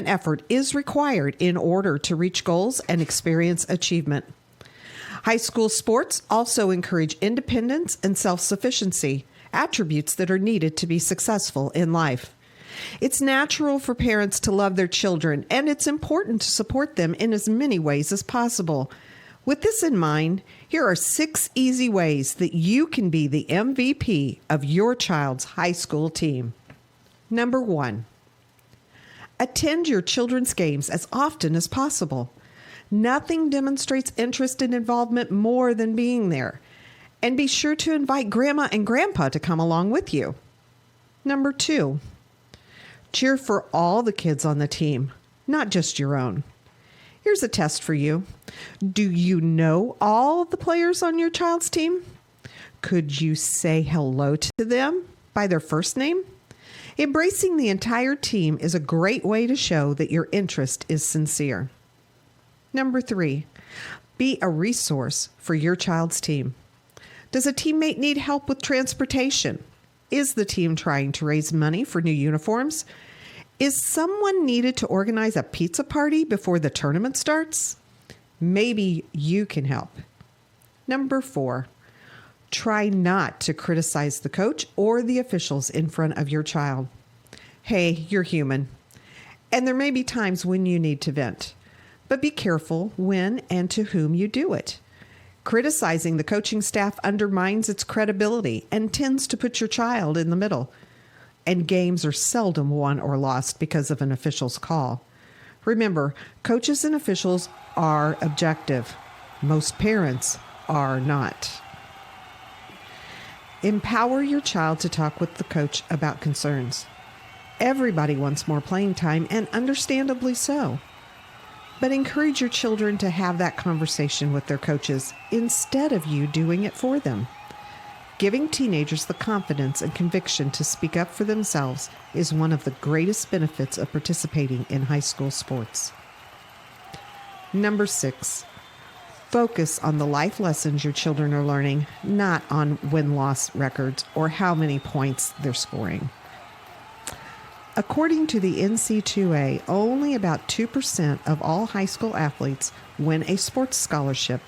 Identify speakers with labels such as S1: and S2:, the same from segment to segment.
S1: effort is required in order to reach goals and experience achievement. High school sports also encourage independence and self-sufficiency, attributes that are needed to be successful in life. It's natural for parents to love their children, and it's important to support them in as many ways as possible. With this in mind, here are 6 easy ways that you can be the MVP of your child's high school team. Number 1, attend your children's games as often as possible. Nothing demonstrates interest and involvement more than being there. And be sure to invite Grandma and Grandpa to come along with you. Number 2, cheer for all the kids on the team, not just your own. Here's a test for you. Do you know all of the players on your child's team? Could you say hello to them by their first name? Embracing the entire team is a great way to show that your interest is sincere. Number 3, be a resource for your child's team. Does a teammate need help with transportation? Is the team trying to raise money for new uniforms? Is someone needed to organize a pizza party before the tournament starts? Maybe you can help. Number 4, try not to criticize the coach or the officials in front of your child. Hey, you're human, and there may be times when you need to vent, but be careful when and to whom you do it. Criticizing the coaching staff undermines its credibility and tends to put your child in the middle. And games are seldom won or lost because of an official's call. Remember, coaches and officials are objective. Most parents are not. Empower your child to talk with the coach about concerns. Everybody wants more playing time, and understandably so. But encourage your children to have that conversation with their coaches instead of you doing it for them. Giving teenagers the confidence and conviction to speak up for themselves is one of the greatest benefits of participating in high school sports. Number 6, focus on the life lessons your children are learning, not on win-loss records or how many points they're scoring. According to the NC2A, only about 2% of all high school athletes win a sports scholarship,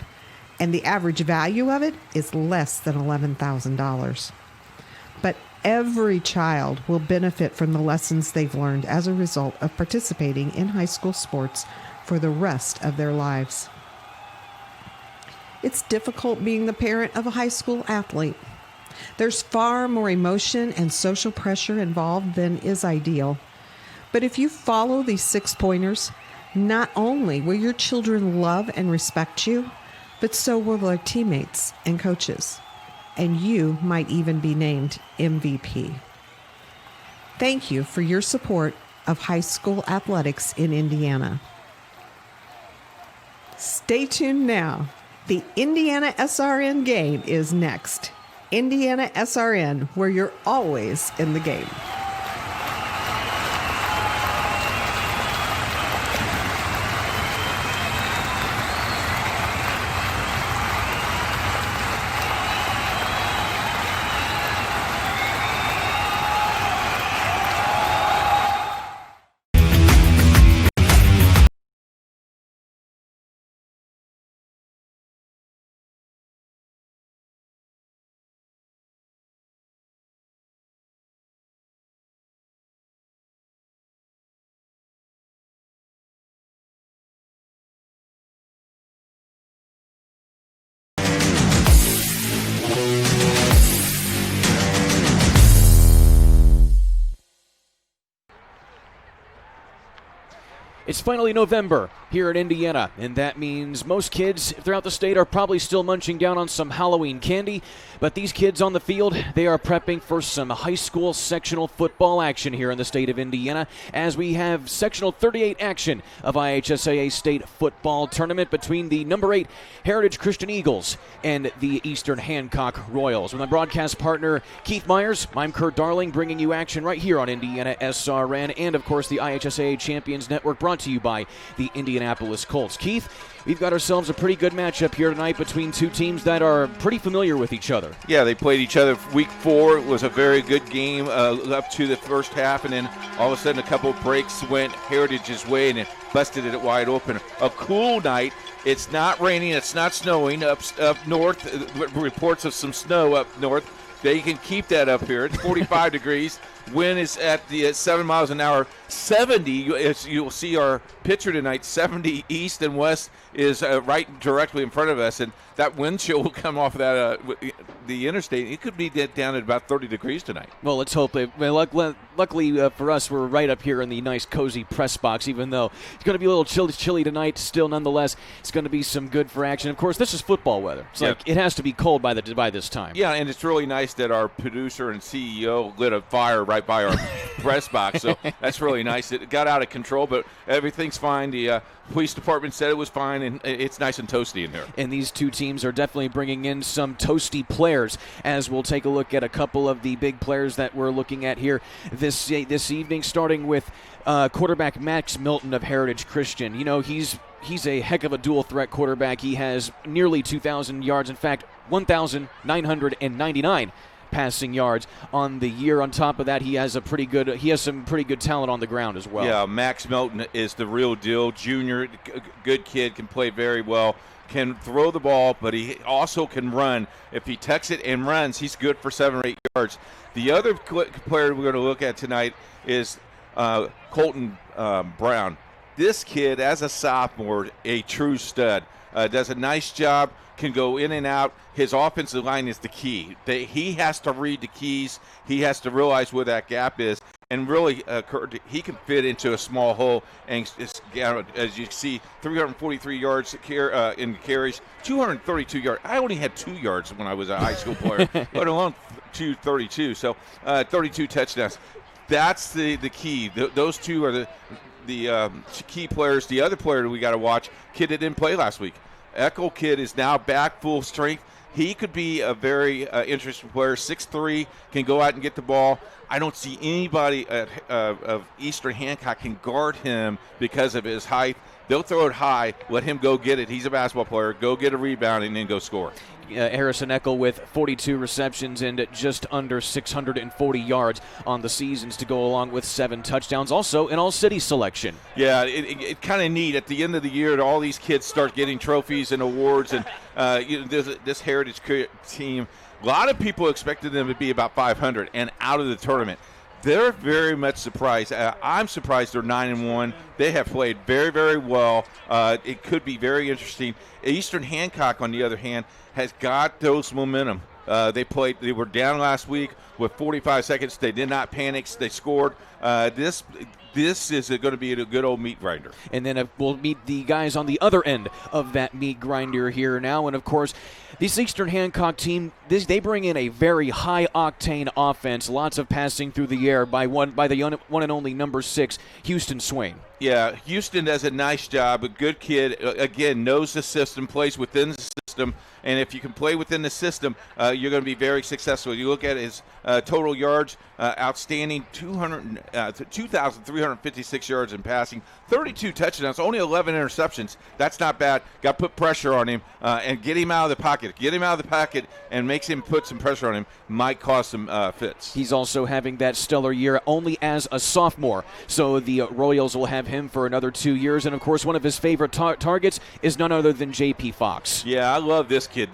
S1: and the average value of it is less than $11,000. But every child will benefit from the lessons they've learned as a result of participating in high school sports for the rest of their lives. It's difficult being the parent of a high school athlete. There's far more emotion and social pressure involved than is ideal. But if you follow these 6 pointers, not only will your children love and respect you, but so will their teammates and coaches. And you might even be named MVP. Thank you for your support of high school athletics in Indiana. Stay tuned now. The Indiana SRN game is next. Indiana SRN, where you're always in the game.
S2: It's finally November here in Indiana, and that means most kids throughout the state are probably still munching down on some Halloween candy, but these kids on the field, they are prepping for some high school sectional football action here in the state of Indiana as we have sectional 38 action of IHSAA state football tournament between the number 8 Heritage Christian Eagles and the Eastern Hancock Royals. With my broadcast partner Keith Myers, I'm Kurt Darling, bringing you action right here on Indiana SRN and of course the IHSAA Champions Network broadcast brought to you by the Indianapolis Colts. Keith, we've got ourselves a pretty good matchup here tonight between two teams that are pretty familiar with each other.
S3: Yeah, they played each other week 4. It was a very good game up to the first half, and then all of a sudden a couple of breaks went Heritage's way and it busted it wide open. A cool night. It's not raining. It's not snowing up north. Reports of some snow up north. They can keep that up here. It's 45 degrees. Wind is at 7 miles an hour. 70, as you'll see our picture tonight, 70 east and west is right directly in front of us. And that wind chill will come off that the interstate. It could be down at about 30 degrees tonight.
S2: Well, let's hope. Luckily for us, we're right up here in the nice, cozy press box, even though it's going to be a little chilly tonight. Still, nonetheless, it's going to be some good for action. Of course, this is football weather. It's like it has to be cold by this time.
S3: Yeah, and it's really nice that our producer and CEO lit a fire right by our press box. So that's really nice. It got out of control, but everything's fine. The police department said it was fine, and it's nice and toasty in there.
S2: And these two teams are definitely bringing in some toasty players, as we'll take a look at a couple of the big players that we're looking at here this evening, starting with quarterback Max Milton of Heritage Christian. You know, he's a heck of a dual-threat quarterback. He has nearly 2,000 yards. In fact, 1,999 passing yards on the year. On top of that, he has some pretty good talent on the ground as well.
S3: Yeah, Max Milton is the real deal. Junior, good kid, can play very well, can throw the ball, but he also can run. If he tucks it and runs, he's good for 7 or 8 yards. The other player we're going to look at tonight is Colton Brown. This kid, as a sophomore, a true stud. Does a nice job, can go in and out. His offensive line is the key. He has to read the keys. He has to realize where that gap is. And really, he can fit into a small hole. And as you see, 343 yards in carries, 232 yards. I only had 2 yards when I was a high school player, let alone 232. So 32 touchdowns. That's the key. Those two are the key players. The other player we got to watch, kid that didn't play last week. Echo kid is now back full strength. He could be a very interesting player. 6'3", can go out and get the ball. I don't see anybody of Eastern Hancock can guard him because of his height. They'll throw it high, let him go get it. He's a basketball player. Go get a rebound and then go score.
S2: Harrison Eckel with 42 receptions and just under 640 yards on the seasons to go along with 7 touchdowns. Also an all-city selection.
S3: Yeah, it kind of neat. At the end of the year, all these kids start getting trophies and awards. And this Heritage team, a lot of people expected them to be about 500 and out of the tournament. They're very much surprised. I'm surprised they're 9-1. They have played very, very well. It could be very interesting. Eastern Hancock, on the other hand, has got those momentum. They were down last week with 45 seconds. They did not panic. They scored. This is going to be a good old meat grinder.
S2: And then we'll meet the guys on the other end of that meat grinder here now. And, of course, this Eastern Hancock team, they bring in a very high-octane offense, lots of passing through the air by the one and only number 6, Houston Swain.
S3: Yeah, Houston does a nice job. A good kid, again, knows the system, plays within the system. And if you can play within the system, you're going to be very successful. You look at his total yards, outstanding, 2,356 yards in passing, 32 touchdowns, only 11 interceptions. That's not bad. Got to put pressure on him and get him out of the pocket. Get him out of the pocket and makes him put some pressure on him. Might cause some fits.
S2: He's also having that stellar year only as a sophomore. So the Royals will have him for another 2 years. And, of course, one of his favorite targets is none other than J.P. Fox.
S3: Yeah, I love this kid.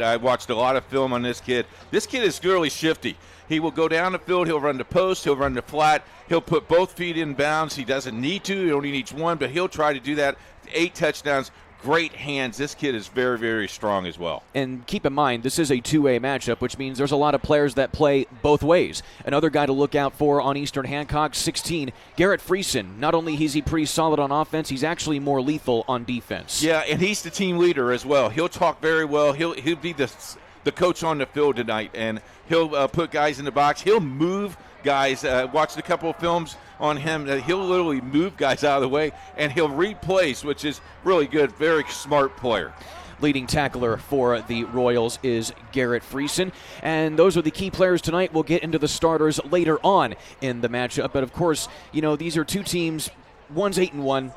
S3: I watched a lot of film on this kid. This kid is really shifty. He will go down the field. He'll run the post. He'll run the flat. He'll put both feet in bounds. He doesn't need to. He only needs one, but he'll try to do that. 8 touchdowns. Great hands. This kid is very, very strong as well.
S2: And keep in mind, this is a two-way matchup, which means there's a lot of players that play both ways. Another guy to look out for on Eastern Hancock, 16, Garrett Friesen. Not only is he pretty solid on offense, he's actually more lethal on defense.
S3: Yeah, and he's the team leader as well. He'll talk very well. He'll be the coach on the field tonight, and he'll put guys in the box. He'll move guys. Watched a couple of films on him. He'll literally move guys out of the way, and he'll read plays, which is really good. Very smart player.
S2: Leading tackler for the Royals is Garrett Friesen. And those are the key players tonight. We'll get into the starters later on in the matchup. But, of course, these are two teams one's 8-1.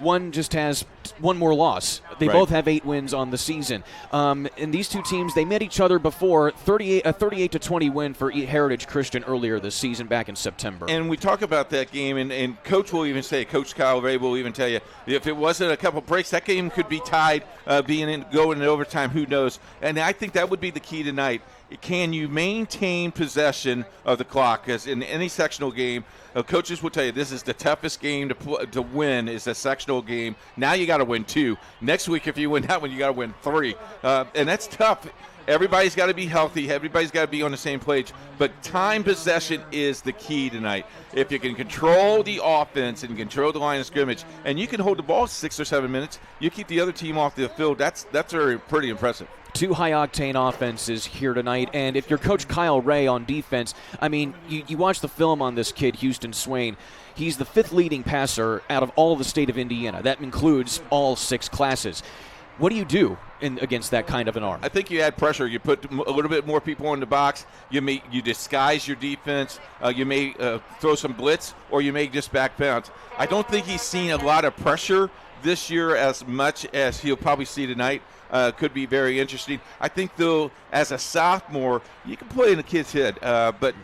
S2: One just has one more loss. They
S3: Right.
S2: both have 8 wins on the season. And these two teams, they met each other before. A 38-20 win for Heritage Christian earlier this season, back in September.
S3: And we talk about that game, and Coach will even say, Coach Kyle Ray will even tell you, if it wasn't a couple breaks, that game could be tied, going in overtime. Who knows? And I think that would be the key tonight. Can you maintain possession of the clock? Because in any sectional game, coaches will tell you this is the toughest game to win. Is a sectional game. Now you got to win 2. Next week, if you win that one, you got to win 3, and that's tough. Everybody's got to be healthy. Everybody's got to be on the same page. But time possession is the key tonight. If you can control the offense and control the line of scrimmage, and you can hold the ball 6 or 7 minutes, you keep the other team off the field. That's pretty impressive.
S2: 2 high-octane offenses here tonight, and if you're Coach Kyle Ray on defense, I mean, you watch the film on this kid, Houston Swain. He's the 5th leading passer out of all the state of Indiana. That includes all 6 classes. What do you do against that kind of an arm?
S3: I think you add pressure. You put a little bit more people in the box. You disguise your defense. You may throw some blitz, or you may just back bounce. I don't think he's seen a lot of pressure this year as much as he'll probably see tonight. Could be very interesting. I think, though, as a sophomore, you can play in the kid's head. But,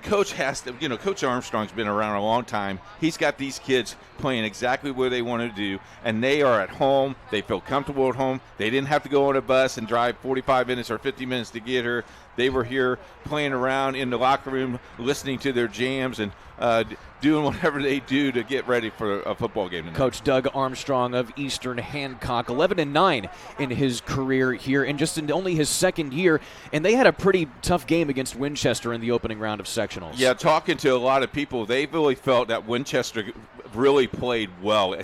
S3: Coach has to, Coach Armstrong's been around a long time. He's got these kids playing exactly what they want to do, and they are at home. They feel comfortable at home. They didn't have to go on a bus and drive 45 minutes or 50 minutes to get here. They were here playing around in the locker room, listening to their jams and doing whatever they do to get ready for a football game tonight.
S2: Coach Doug Armstrong of Eastern Hancock, 11-9 in his career here, and just in only his second year, and they had a pretty tough game against Winchester in the opening round of sectionals.
S3: Yeah, talking to a lot of people, they really felt that Winchester really played well,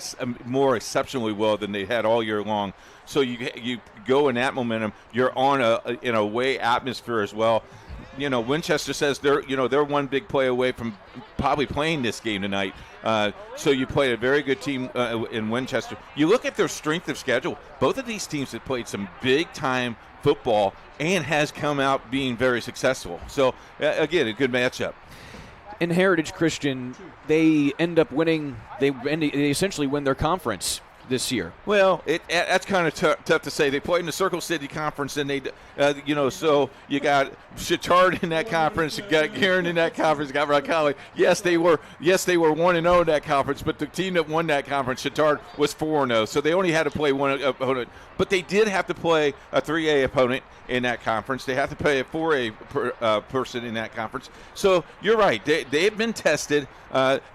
S3: more exceptionally well than they had all year long. So you go in that momentum. You're on in a away atmosphere as well. Winchester says they're one big play away from probably playing this game tonight. So you played a very good team in Winchester. You look at their strength of schedule. Both of these teams have played some big-time football and has come out being very successful. So, again, a good matchup.
S2: In Heritage Christian, they end up winning. They essentially win their conference this year.
S3: Well, that's kind of tough to say. They played in the Circle City Conference, and they, so you got Chittard in that conference, you got Guerin in that conference, you got Rock-Holly. Yes, they were 1-0 in that conference, but the team that won that conference, Chittard, was 4-0. So they only had to play one opponent, but they did have to play a 3A opponent in that conference. They have to play a 4A person in that conference. So you're right. They've been tested.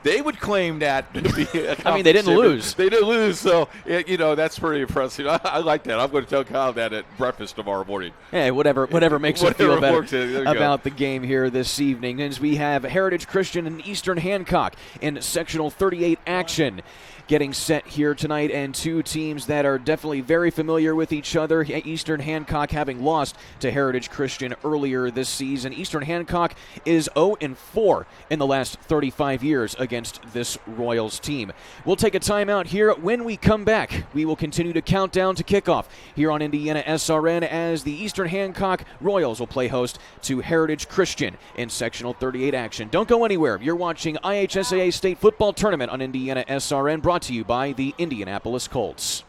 S3: They would claim that to be a
S2: I mean, they didn't lose.
S3: They didn't lose, so that's pretty impressive. I like that. I'm going to tell Kyle that at breakfast tomorrow morning.
S2: Hey, whatever makes you feel better about
S3: the
S2: the game here this evening. As we have Heritage Christian and Eastern Hancock in Sectional 38 action getting set here tonight, and 2 teams that are definitely very familiar with each other. Eastern Hancock having lost to Heritage Christian earlier this season. Eastern Hancock is 0-4 in the last 35 years against this Royals team. We'll take a timeout here. When we come back, we will continue to count down to kickoff here on Indiana SRN as the Eastern Hancock Royals will play host to Heritage Christian in Sectional 38 action. Don't go anywhere. You're watching IHSAA State Football Tournament on Indiana SRN, brought to you by the Indianapolis Colts.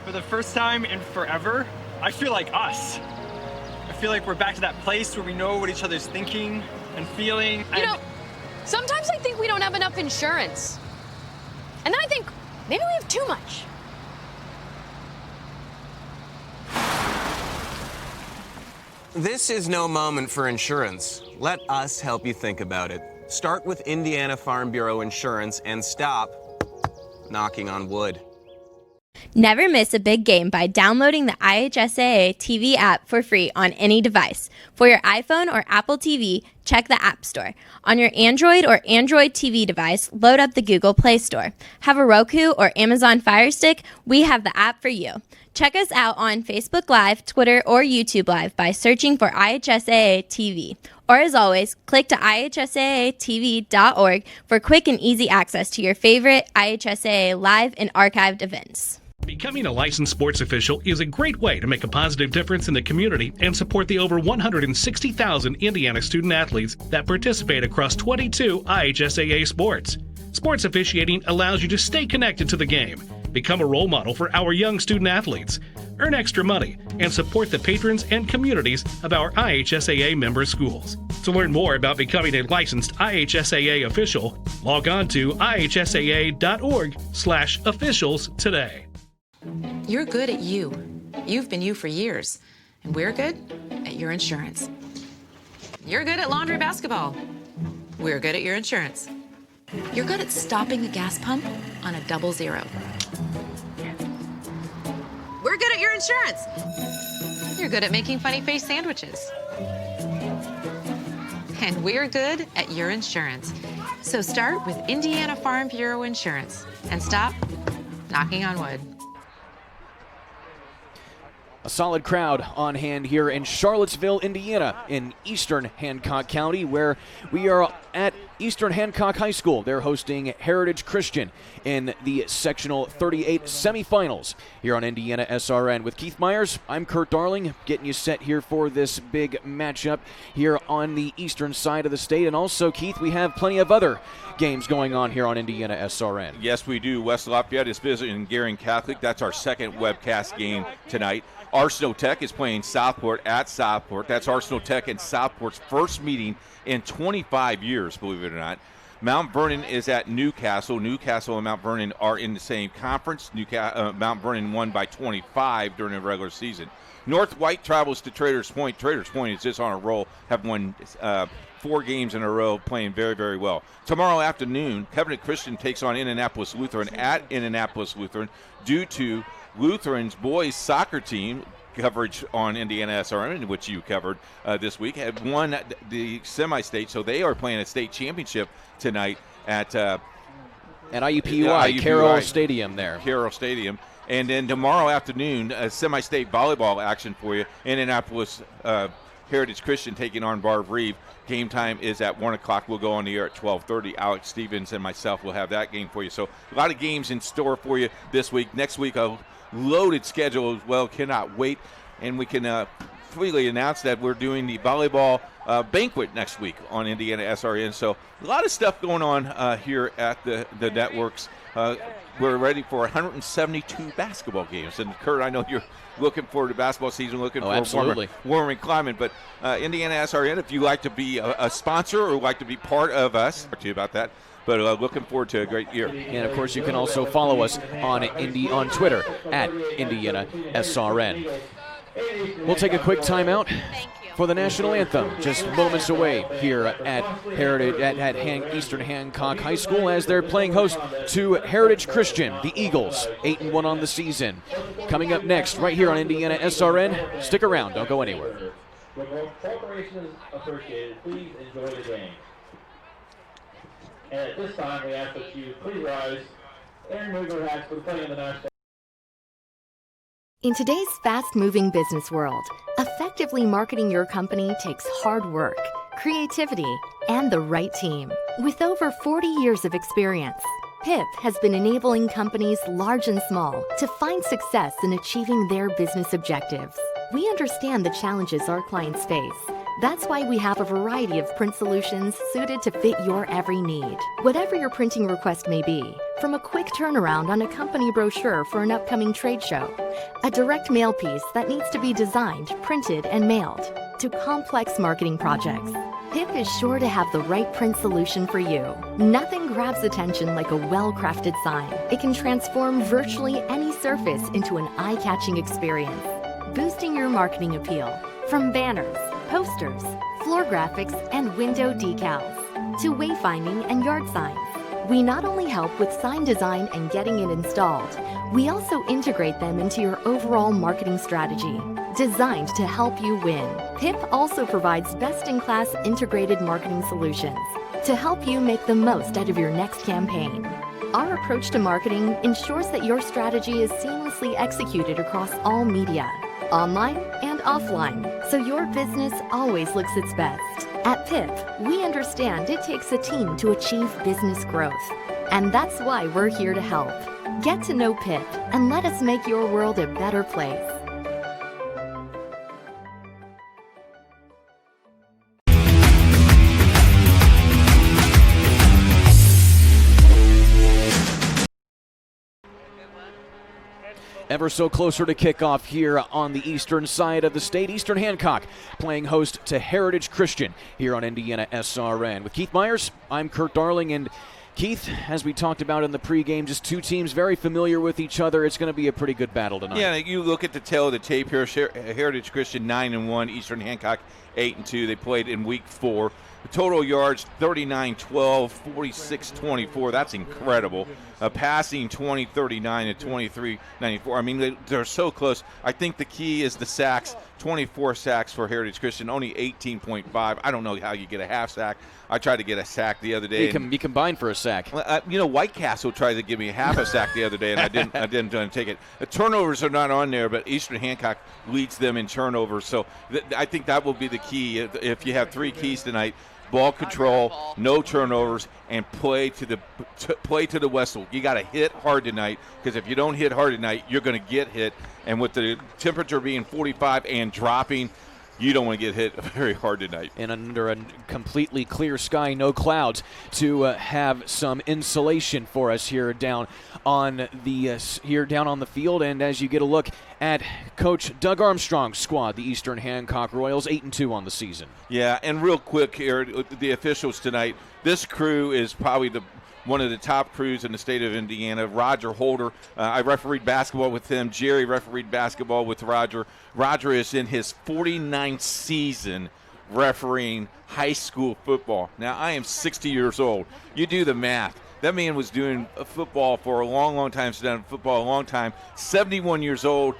S4: For the first time in forever, I feel like us. I feel like we're back to that place where we know what each other's thinking and feeling.
S5: Sometimes I think we don't have enough insurance. And then I think maybe we have too much.
S6: This is no moment for insurance. Let us help you think about it. Start with Indiana Farm Bureau Insurance and stop knocking on wood.
S7: Never miss a big game by downloading the IHSAA TV app for free on any device. For your iPhone or Apple TV, check the App Store. On your Android or Android TV device, load up the Google Play Store. Have a Roku or Amazon Fire Stick? We have the app for you. Check us out on Facebook Live, Twitter, or YouTube Live by searching for IHSAA TV. Or as always, click to IHSAATV.org for quick and easy access to your favorite IHSAA live and archived events.
S8: Becoming a licensed sports official is a great way to make a positive difference in the community and support the over 160,000 Indiana student athletes that participate across 22 IHSAA sports. Sports officiating allows you to stay connected to the game, become a role model for our young student athletes, earn extra money, and support the patrons and communities of our IHSAA member schools. To learn more about becoming a licensed IHSAA official, log on to ihsaa.org/officials today.
S9: You're good at you. You've been you for years. And we're good at your insurance. You're good at laundry basketball. We're good at your insurance. You're good at stopping the gas pump on a 00. We're good at your insurance. You're good at making funny face sandwiches. And we're good at your insurance. So start with Indiana Farm Bureau Insurance and stop knocking on wood.
S2: A solid crowd on hand here in Charlottesville, Indiana, in eastern Hancock County, where we are at Eastern Hancock High School. They're hosting Heritage Christian in the Sectional 38 semifinals here on Indiana SRN. With Keith Myers, I'm Kurt Darling, getting you set here for this big matchup here on the eastern side of the state. And also, Keith, we have plenty of other games going on here on Indiana SRN.
S3: Yes, we do. West Lafayette is visiting Gearing Catholic. That's our second webcast game tonight. Arsenal Tech is playing Southport at Southport. That's Arsenal Tech and Southport's first meeting in 25 years, believe it or not. Mount Vernon is at Newcastle. Newcastle and Mount Vernon are in the same conference. Mount Vernon won by 25 during the regular season. North White travels to Traders Point. Traders Point is just on a roll, have won 4 games in a row, playing very, very well. Tomorrow afternoon, Covenant Christian takes on Indianapolis Lutheran at Indianapolis Lutheran due to Lutheran's boys soccer team coverage on Indiana SRN, which you covered this week, had won the semi-state, so they are playing a state championship tonight at
S2: IUPUI, Carroll Stadium there.
S3: Carroll Stadium. And then tomorrow afternoon, semi-state volleyball action for you. Indianapolis Heritage Christian taking on Bar-Reeve. Game time is at 1 o'clock. We'll go on the air at 12:30. Alex Stevens and myself will have that game for you. So a lot of games in store for you this week. Next week, a loaded schedule as well. Cannot wait. And we can freely announce that we're doing the volleyball banquet next week on Indiana SRN. So a lot of stuff going on here at the networks. We're ready for 172 basketball games. And Kurt, I know you're looking forward to basketball season, looking for a warmer climate. But Indiana SRN, if you like to be a sponsor or like to be part of us, talk to you about that. But looking forward to a great year.
S2: And, of course, you can also follow us on Twitter at Indiana SRN. We'll take a quick timeout for the national anthem, just moments away here at Heritage at Eastern Hancock High School as they're playing host to Heritage Christian, the Eagles, 8-1 on the season. Coming up next, right here on Indiana SRN. Stick around, don't go anywhere.
S10: Corporations Associated, please enjoy the game. And at this time, we ask that you please rise and move your hats for playing in the national.
S11: In today's fast-moving business world, effectively marketing your company takes hard work, creativity, and the right team. With over 40 years of experience, PIP has been enabling companies large and small to find success in achieving their business objectives. We understand the challenges our clients face. That's why we have a variety of print solutions suited to fit your every need. Whatever your printing request may be, from a quick turnaround on a company brochure for an upcoming trade show, a direct mail piece that needs to be designed, printed, and mailed, to complex marketing projects, PIP is sure to have the right print solution for you. Nothing grabs attention like a well-crafted sign. It can transform virtually any surface into an eye-catching experience, boosting your marketing appeal. From banners, posters, floor graphics, and window decals, to wayfinding and yard signs. We not only help with sign design and getting it installed, we also integrate them into your overall marketing strategy, designed to help you win. PIP also provides best-in-class integrated marketing solutions to help you make the most out of your next campaign. Our approach to marketing ensures that your strategy is seamlessly executed across all media, online and offline, so your business always looks its best. At PIP, we understand it takes a team to achieve business growth, and that's why we're here to help. Get to know Pip and let us make your world a better place.
S2: Ever so closer to kickoff here on the eastern side of the state. Eastern Hancock playing host to Heritage Christian here on Indiana SRN. With Keith Myers, I'm Kurt Darling, and Keith, as we talked about in the pregame, just two teams very familiar with each other. It's going to be a pretty good battle tonight.
S3: Yeah, you look at the tail of the tape here. Heritage Christian 9-1, Eastern Hancock 8-2. They played in week 4. The total yards 39-12, 46-24. That's incredible. Passing 20-39 and 23-94. I mean, they're so close. I think the key is the sacks. 24 sacks for Heritage Christian, only 18.5. I don't know how you get a half sack. I tried to get a sack the other day.
S2: You combined for a sack.
S3: White Castle tried to give me half a sack the other day, and I didn't take it. The turnovers are not on there, but Eastern Hancock leads them in turnovers. So I think that will be the key. If you have 3 keys tonight: ball control, no turnovers, and play to the whistle. You got to hit hard tonight, because if you don't hit hard tonight, you're going to get hit. And with the temperature being 45 and dropping, you don't want to get hit very hard tonight.
S2: And under a completely clear sky, no clouds, to have some insulation for us here down on the field. And as you get a look at Coach Doug Armstrong's squad, the Eastern Hancock Royals, 8-2 on the season.
S3: Yeah, and real quick here, the officials tonight. This crew is probably one of the top crews in the state of Indiana. Roger Holder, I refereed basketball with him. Jerry refereed basketball with Roger. Roger is in his 49th season refereeing high school football. Now, I am 60 years old. You do the math. That man was doing football for a long, long time, done football a long time, 71 years old.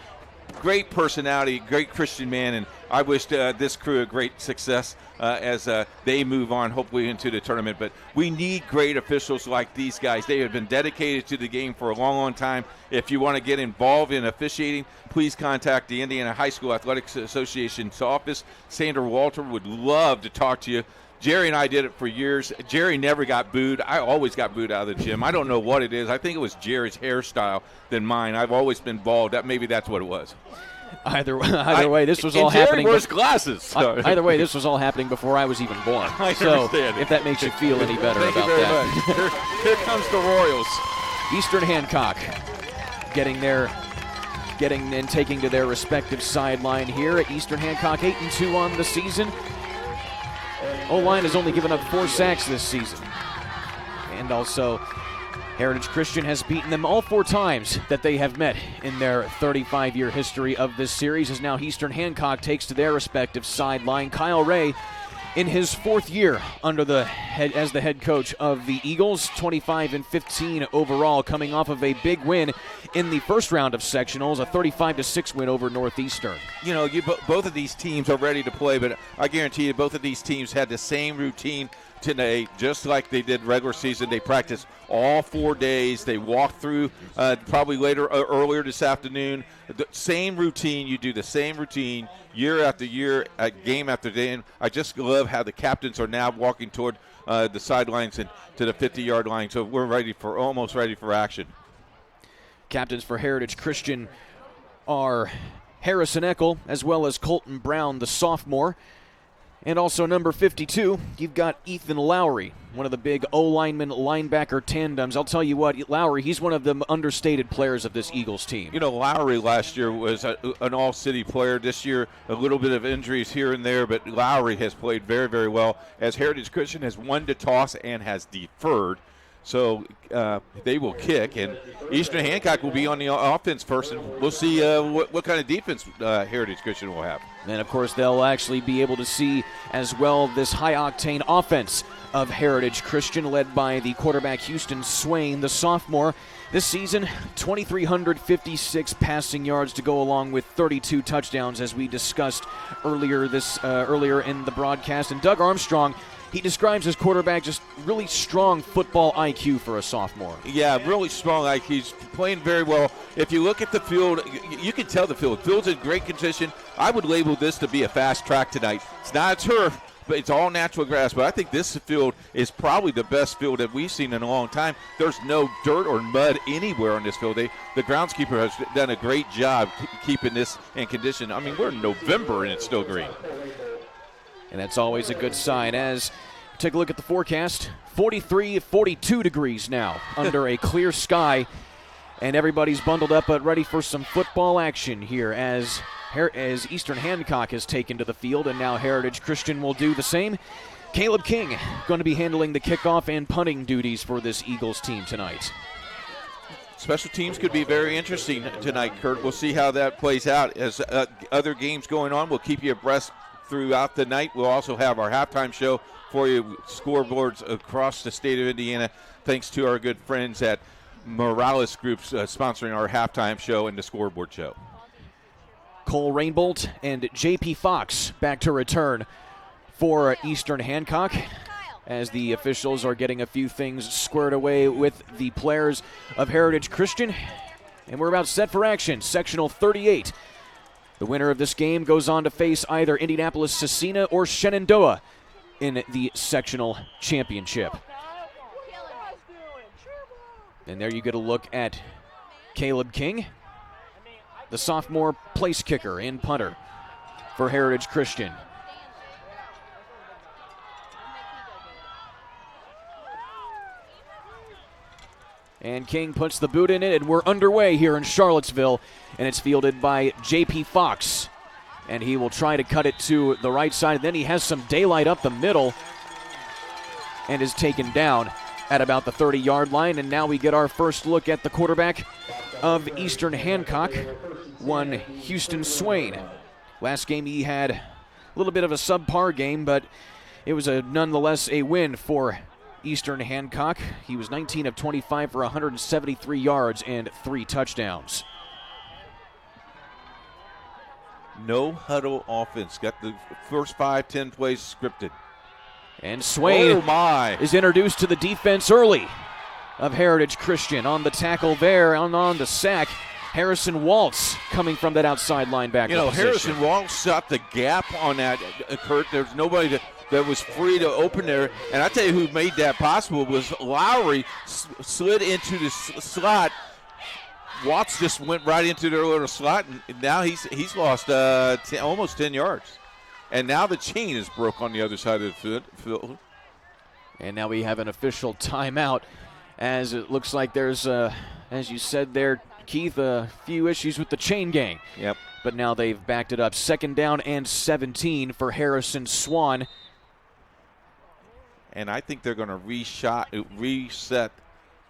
S3: Great personality, great Christian man, and I wish this crew a great success as they move on, hopefully, into the tournament. But we need great officials like these guys. They have been dedicated to the game for a long, long time. If you want to get involved in officiating, please contact the Indiana High School Athletics Association's office. Sandra Walter would love to talk to you. Jerry and I did it for years. Jerry never got booed. I always got booed out of the gym. I don't know what it is. I think it was Jerry's hairstyle than mine. I've always been bald. Maybe that's what it was.
S2: Either way, this was all happening.
S3: Jerry wears glasses.
S2: Either way, this was all happening before I was even born.
S3: I
S2: understand. If that makes you feel any better about
S3: that. Here comes the Royals.
S2: Eastern Hancock taking to their respective sideline here. At Eastern Hancock, 8-2 on the season. O-line has only given up 4 sacks this season. And also, Heritage Christian has beaten them all 4 times that they have met in their 35-year history of this series, as now Eastern Hancock takes to their respective sideline. Kyle Ray, in his 4th year as the head coach of the Eagles, 25-15 overall, coming off of a big win in the first round of sectionals, a 35-6 win over Northeastern.
S3: You know, both of these teams are ready to play, but I guarantee you both of these teams had the same routine today, just like they did regular season. They practiced all 4 days. They walked through probably earlier this afternoon. The same routine. You do the same routine year after year, game after game. I just love how the captains are now walking toward the sidelines and to the 50-yard line. So we're almost ready for action.
S2: Captains for Heritage Christian are Harrison Eckel, as well as Colton Brown, the sophomore. And also number 52, you've got Ethan Lowry, one of the big O-lineman linebacker tandems. I'll tell you what, Lowry, he's one of the understated players of this Eagles team.
S3: You know, Lowry last year was an all-city player. This year, a little bit of injuries here and there, but Lowry has played very, very well, as Heritage Christian has won to toss and has deferred. So they will kick, and Eastern Hancock will be on the offense first, and we'll see what kind of defense Heritage Christian will have.
S2: And, of course, they'll actually be able to see as well this high-octane offense of Heritage Christian, led by the quarterback Houston Swain, the sophomore. This season, 2,356 passing yards to go along with 32 touchdowns, as we discussed earlier in the broadcast. And Doug Armstrong, he describes his quarterback just really strong football IQ for a sophomore.
S3: Yeah, really strong IQ. He's playing very well. If you look at the field, you can tell the field. The field's in great condition. I would label this to be a fast track tonight. It's not a turf, it's all natural grass, but I think this field is probably the best field that we've seen in a long time. There's no dirt or mud anywhere on this field. The groundskeeper has done a great job keeping this in condition. I mean, we're in November and it's still green.
S2: And that's always a good sign. As take a look at the forecast, 43, 42 degrees now under a clear sky. And everybody's bundled up but ready for some football action here as Eastern Hancock has taken to the field, and now Heritage Christian will do the same. Caleb King going to be handling the kickoff and punting duties for this Eagles team tonight.
S3: Special teams could be very interesting tonight, Kurt. We'll see how that plays out as other games going on. We'll keep you abreast throughout the night. We'll also have our halftime show for you, scoreboards across the state of Indiana, thanks to our good friends at Morales Group's sponsoring our halftime show and the scoreboard show.
S2: Cole Rainbolt and J.P. Fox back to return for Eastern Hancock as the officials are getting a few things squared away with the players of Heritage Christian. And we're about set for action. Sectional 38. The winner of this game goes on to face either Indianapolis-Scecina or Shenandoah in the sectional championship. And there you get a look at Caleb King, the sophomore place kicker and punter for Heritage Christian. And King puts the boot in it, and we're underway here in Charlottesville, and it's fielded by J.P. Fox. And he will try to cut it to the right side, and then he has some daylight up the middle and is taken down at about the 30-yard line. And now we get our first look at the quarterback of Eastern Hancock, one Houston Swain. Last game he had a little bit of a subpar game, but it was nonetheless a win for Eastern Hancock. He was 19 of 25 for 173 yards and 3 touchdowns.
S3: No huddle offense. Got the first 5-10 plays scripted.
S2: And Swain is introduced to the defense early of Heritage Christian. On the tackle there, on the sack, Harrison Waltz coming from that outside linebacker position.
S3: Harrison Waltz shot the gap on that, Kurt. There's nobody that was free to open there. And I tell you who made that possible was Lowry. Slid into the slot. Watts just went right into their little slot, and now he's lost almost 10 yards. And now the chain is broke on the other side of the field.
S2: And now we have an official timeout, as it looks like there's, as you said there, Keith, a few issues with the chain gang.
S3: Yep.
S2: But now they've backed it up. 2nd down and 17 for Harrison Swan.
S3: And I think they're going to reset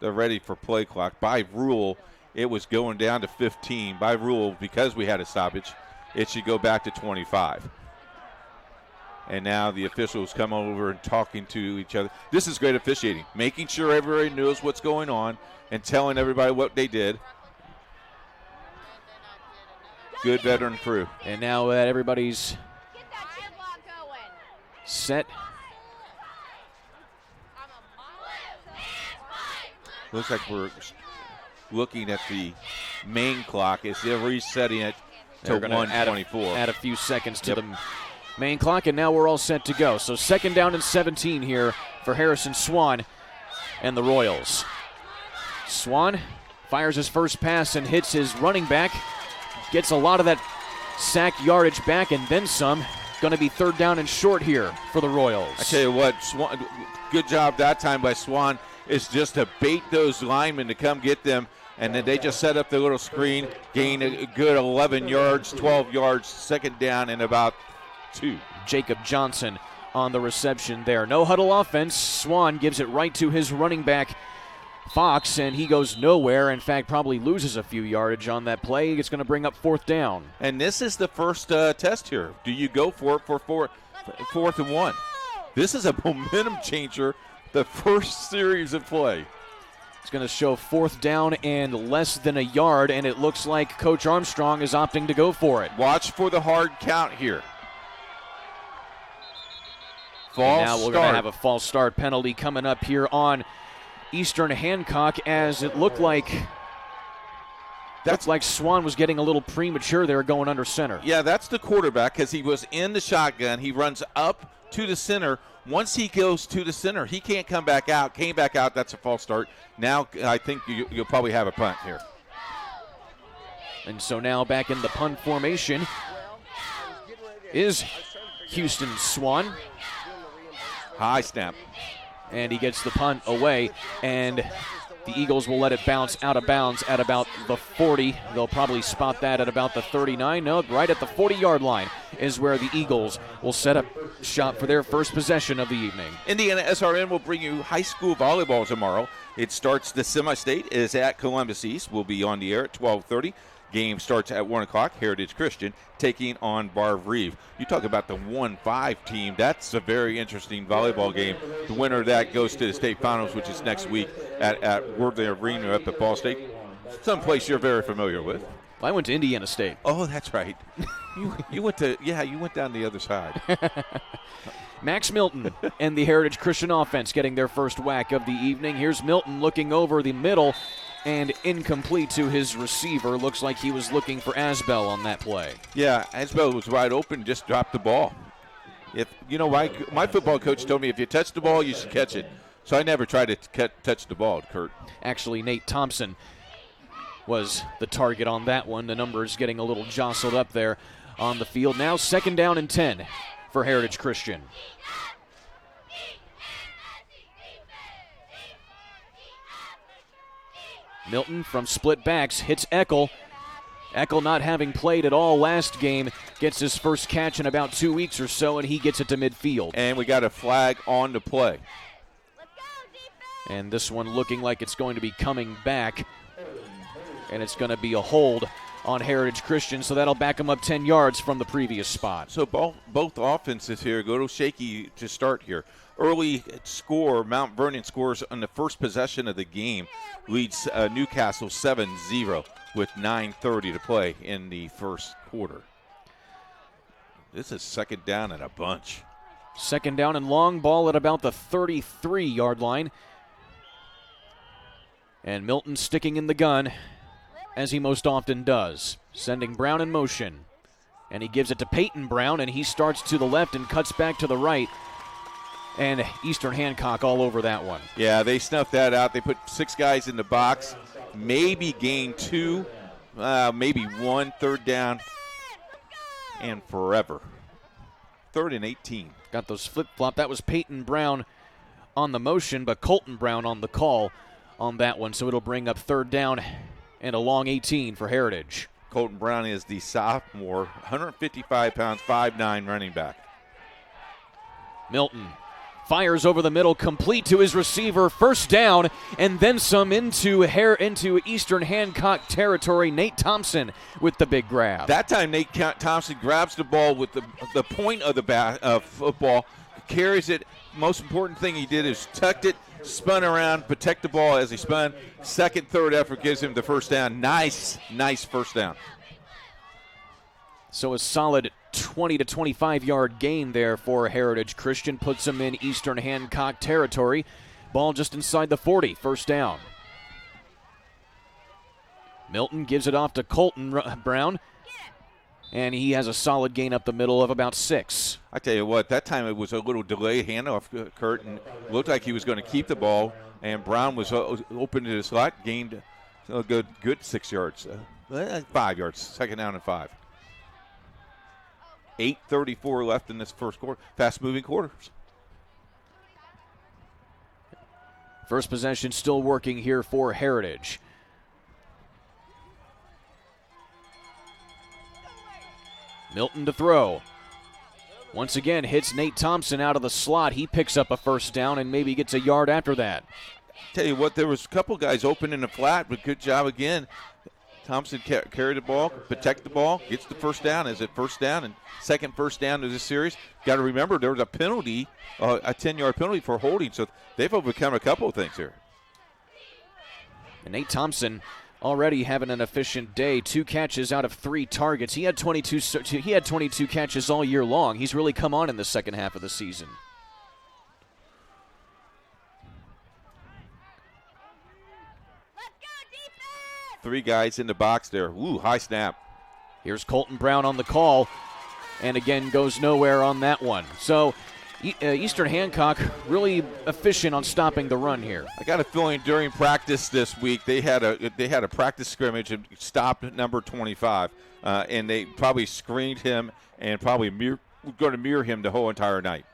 S3: the ready for play clock. By rule, it was going down to 15. By rule, because we had a stoppage, it should go back to 25. And now the officials come over and talking to each other. This is great officiating, making sure everybody knows what's going on and telling everybody what they did. Good veteran crew.
S2: And now that everybody's set.
S3: Looks like we're looking at the main clock as they're resetting it to 1:24.
S2: Add a few seconds to the main clock, and now we're all set to go. So 2nd down and 17 here for Harrison Swan and the Royals. Swan fires his first pass and hits his running back. Gets a lot of that sack yardage back and then some. Going to be 3rd down and short here for the Royals.
S3: I tell you what, Swan, good job that time by Swan, is just to bait those linemen to come get them, and then they just set up the little screen, gain a good 11 yards, 12 yards, 2nd down and about 2.
S2: Jacob Johnson on the reception there. No huddle offense. Swan gives it right to his running back, Fox, and he goes nowhere. In fact, probably loses a few yardage on that play. It's going to bring up 4th down.
S3: And this is the first test here. Do you go for it for 4th and 1? This is a momentum changer, the first series of play.
S2: It's going to show 4th down and less than a yard, and it looks like Coach Armstrong is opting to go for it.
S3: Watch for the hard count here.
S2: Now we're going to have a false start penalty coming up here on Eastern Hancock, as it looked like That's like Swan was getting a little premature there going under center.
S3: Yeah, that's the quarterback because he was in the shotgun. He runs up to the center. Once he goes to the center, he can't come back out. Came back out, that's a false start. Now I think you'll probably have a punt here.
S2: And so now back in the punt formation is Houston Swan.
S3: High snap.
S2: And he gets the punt away, and the Eagles will let it bounce out of bounds at about the 40. They'll probably spot that at about the 39. No, right at the 40-yard line is where the Eagles will set up shop for their first possession of the evening.
S3: Indiana SRN will bring you high school volleyball tomorrow. It starts, the semi-state is at Columbus East. We'll be on the air at 12:30. Game starts at 1 o'clock. Heritage Christian taking on Bar-Reeve. You talk about the 1-5 team. That's a very interesting volleyball game. The winner of that goes to the state finals, which is next week at Worthy Arena up at Ball State. Someplace you're very familiar with.
S2: I went to Indiana State.
S3: Oh, that's right. you went down the other side.
S2: Max Milton and the Heritage Christian offense getting their first whack of the evening. Here's Milton looking over the middle and incomplete to his receiver. Looks like he was looking for Asbell on that play.
S3: Yeah, Asbell was wide open, just dropped the ball. My football coach told me if you touch the ball, you should catch it. So I never tried to touch the ball, Kurt.
S2: Actually, Nate Thompson was the target on that one. The numbers getting a little jostled up there on the field. Now 2nd down and 10 for Heritage Christian. Milton from split backs hits Eckel. Eckel, not having played at all last game, gets his first catch in about 2 weeks or so, and he gets it to midfield.
S3: And we got a flag on the play.
S2: And this one looking like it's going to be coming back, and it's going to be a hold on Heritage Christian, so that'll back them up 10 yards from the previous spot.
S3: So both offenses here go to shaky to start here. Early score, Mount Vernon scores on the first possession of the game, leads Newcastle 7-0 with 9:30 to play in the first quarter. This is 2nd down and a bunch.
S2: 2nd down and long, ball at about the 33-yard line. And Milton sticking in the gun, as he most often does, sending Brown in motion. And he gives it to Peyton Brown, and he starts to the left and cuts back to the right. And Eastern Hancock all over that one.
S3: Yeah, they snuffed that out. They put 6 guys in the box, maybe gain 2, maybe 1, 3rd down, and forever. 3rd and 18.
S2: Got those flip-flop. That was Peyton Brown on the motion, but Colton Brown on the call on that one. So it'll bring up 3rd down and a long 18 for Heritage.
S3: Colton Brown is the sophomore, 155 pounds, 5'9" running back.
S2: Milton fires over the middle, complete to his receiver, 1st down, and then some into Eastern Hancock territory. Nate Thompson with the big grab.
S3: That time Nate Thompson grabs the ball with the point of the football, carries it. Most important thing he did is tucked it, spun around, protect the ball as he spun. 2nd, 3rd effort gives him the 1st down. Nice 1st down.
S2: So a solid 20 to 25-yard gain there for Heritage Christian. Puts them in Eastern Hancock territory. Ball just inside the 40, 1st down. Milton gives it off to Colton Brown, and he has a solid gain up the middle of about 6.
S3: I tell you what, that time it was a little delay handoff, Kurt, and looked like he was going to keep the ball, and Brown was open to the slot, gained a good 6 yards, 5 yards, 2nd down and 5. 8:34 left in this first quarter. Fast-moving quarters.
S2: First possession still working here for Heritage. Milton to throw. Once again, hits Nate Thompson out of the slot. He picks up a 1st down and maybe gets a yard after that.
S3: Tell you what, there was a couple guys open in the flat, but good job again. Thompson carried the ball, protect the ball, gets the 1st down. Is it 1st down and 2nd 1st down of this series? Got to remember there was a penalty, a 10-yard penalty for holding, so they've overcome a couple of things here.
S2: And Nate Thompson already having an efficient day. 2 catches out of 3 targets. He had 22 catches all year long. He's really come on in the second half of the season.
S3: Three guys in the box there. Ooh, high snap.
S2: Here's Colton Brown on the call, and again goes nowhere on that one. So Eastern Hancock really efficient on stopping the run here.
S3: I got a feeling during practice this week they had a practice scrimmage and stopped number 25, and they probably screened him and probably going to mirror him the whole entire night.